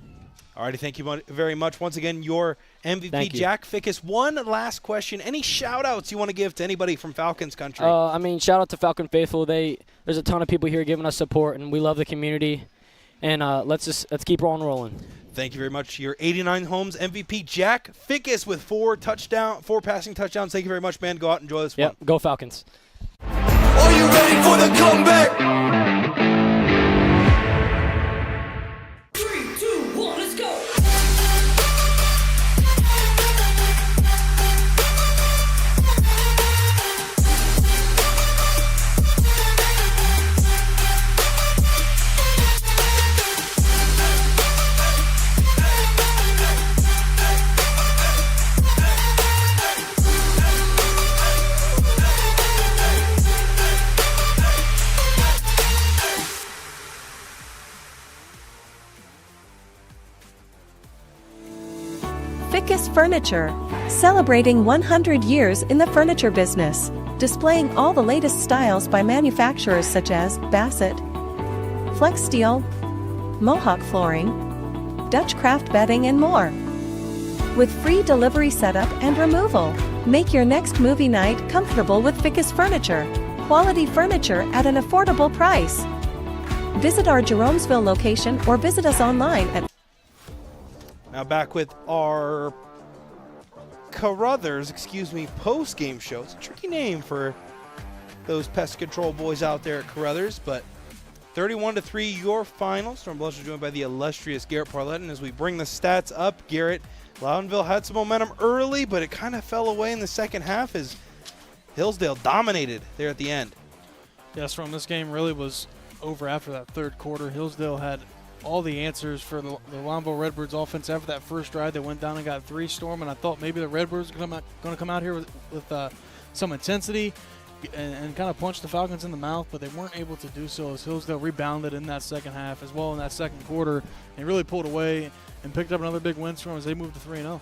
All righty, thank you very much. Once again, your MVP, Jack Fickes. One last question. Any shout-outs you want to give to anybody from Falcons country? I mean, shout out to Falcon Faithful. There's a ton of people here giving us support, and we love the community. And let's keep on rolling. Thank you very much. Your 89 Homes MVP, Jack Fickes, with 4 passing touchdowns. Thank you very much, man. Go out and enjoy this one. Yep, go Falcons. Are you ready for the comeback? Fickes Furniture, celebrating 100 years in the furniture business, displaying all the latest styles by manufacturers such as Bassett, Flex Steel, Mohawk Flooring, Dutch Craft Bedding, and more. With free delivery setup and removal, make your next movie night comfortable with Fickes Furniture. Quality furniture at an affordable price. Visit our Jeromesville location or visit us online at. Now back with our Carothers, post-game show. It's a tricky name for those pest control boys out there at Carothers, but 31-3 your final. Storm Bluntschly joined by the illustrious Garret Parlett, and as we bring the stats up, Garrett, Loudonville had some momentum early, but it kind of fell away in the second half as Hillsdale dominated there at the end. Yes, from this game really was over after that third quarter. Hillsdale had all the answers for the Loudonville Redbirds offense after that first drive. They went down and got 3 Storm, and I thought maybe the Redbirds were going to come out here with some intensity and kind of punch the Falcons in the mouth, but they weren't able to do so as Hillsdale rebounded in that second half as well in that second quarter and really pulled away and picked up another big win for them as they moved to 3-0.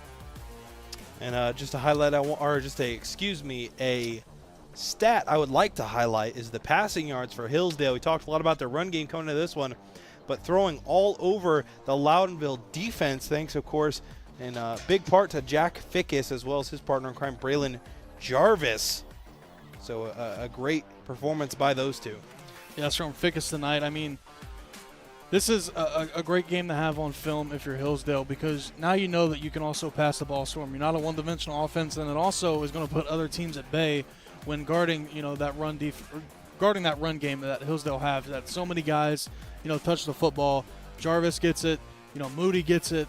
And just to highlight, a stat I would like to highlight is the passing yards for Hillsdale. We talked a lot about their run game coming into this one, but throwing all over the Loudonville defense, thanks, of course, in big part to Jack Fickes as well as his partner in crime, Braylon Jarvis. So a great performance by those two. Yes, from Fickes tonight. I mean, this is a great game to have on film if you're Hillsdale, because now you know that you can also pass the ball storm. You're not a one-dimensional offense, and it also is going to put other teams at bay when guarding, that run game that Hillsdale have. That so many guys, touch the football. Jarvis gets it. Moody gets it.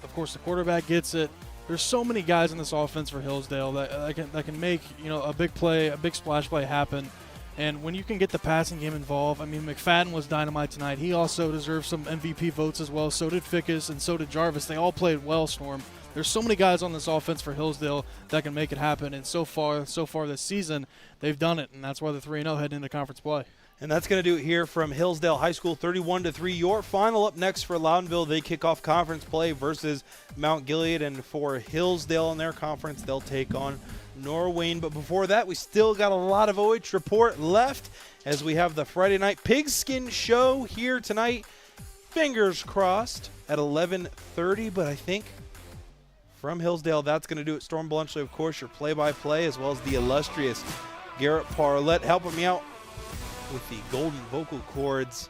Of course, the quarterback gets it. There's so many guys in this offense for Hillsdale that can make a big play, a big splash play happen. And when you can get the passing game involved, I mean, McFadden was dynamite tonight. He also deserves some MVP votes as well. So did Fickes and so did Jarvis. They all played well, Storm. There's so many guys on this offense for Hillsdale that can make it happen. And so far this season, they've done it. And that's why they're 3-0 heading into conference play. And that's going to do it here from Hillsdale High School, 31-3. Your final up next for Loudonville. They kick off conference play versus Mount Gilead. And for Hillsdale in their conference, they'll take on Norwayne. But before that, we still got a lot of OH report left as we have the Friday night pigskin show here tonight. Fingers crossed at 11:30. But I think from Hillsdale, that's going to do it. Storm Bluntschly, of course, your play-by-play, as well as the illustrious Garret Parlett helping me out with the golden vocal cords.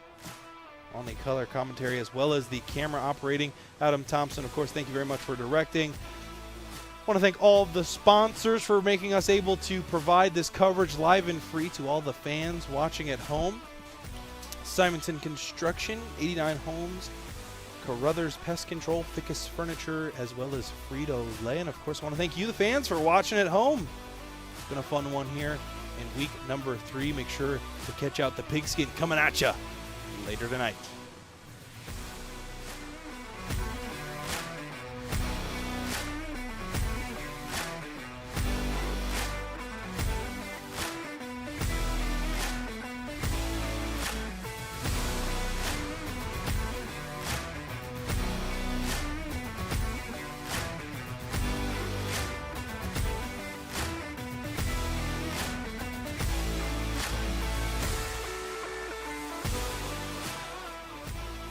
on the color commentary, as well as the camera operating. Adam Thompson, of course, thank you very much for directing. I want to thank all of the sponsors for making us able to provide this coverage live and free to all the fans watching at home. Simonson Construction, 89 Homes, Carothers Pest Control, Fickes Furniture, as well as Frito Lay. And, of course, I want to thank you, the fans, for watching at home. It's been a fun one here in week number 3. Make sure to catch out the pigskin coming at you later tonight.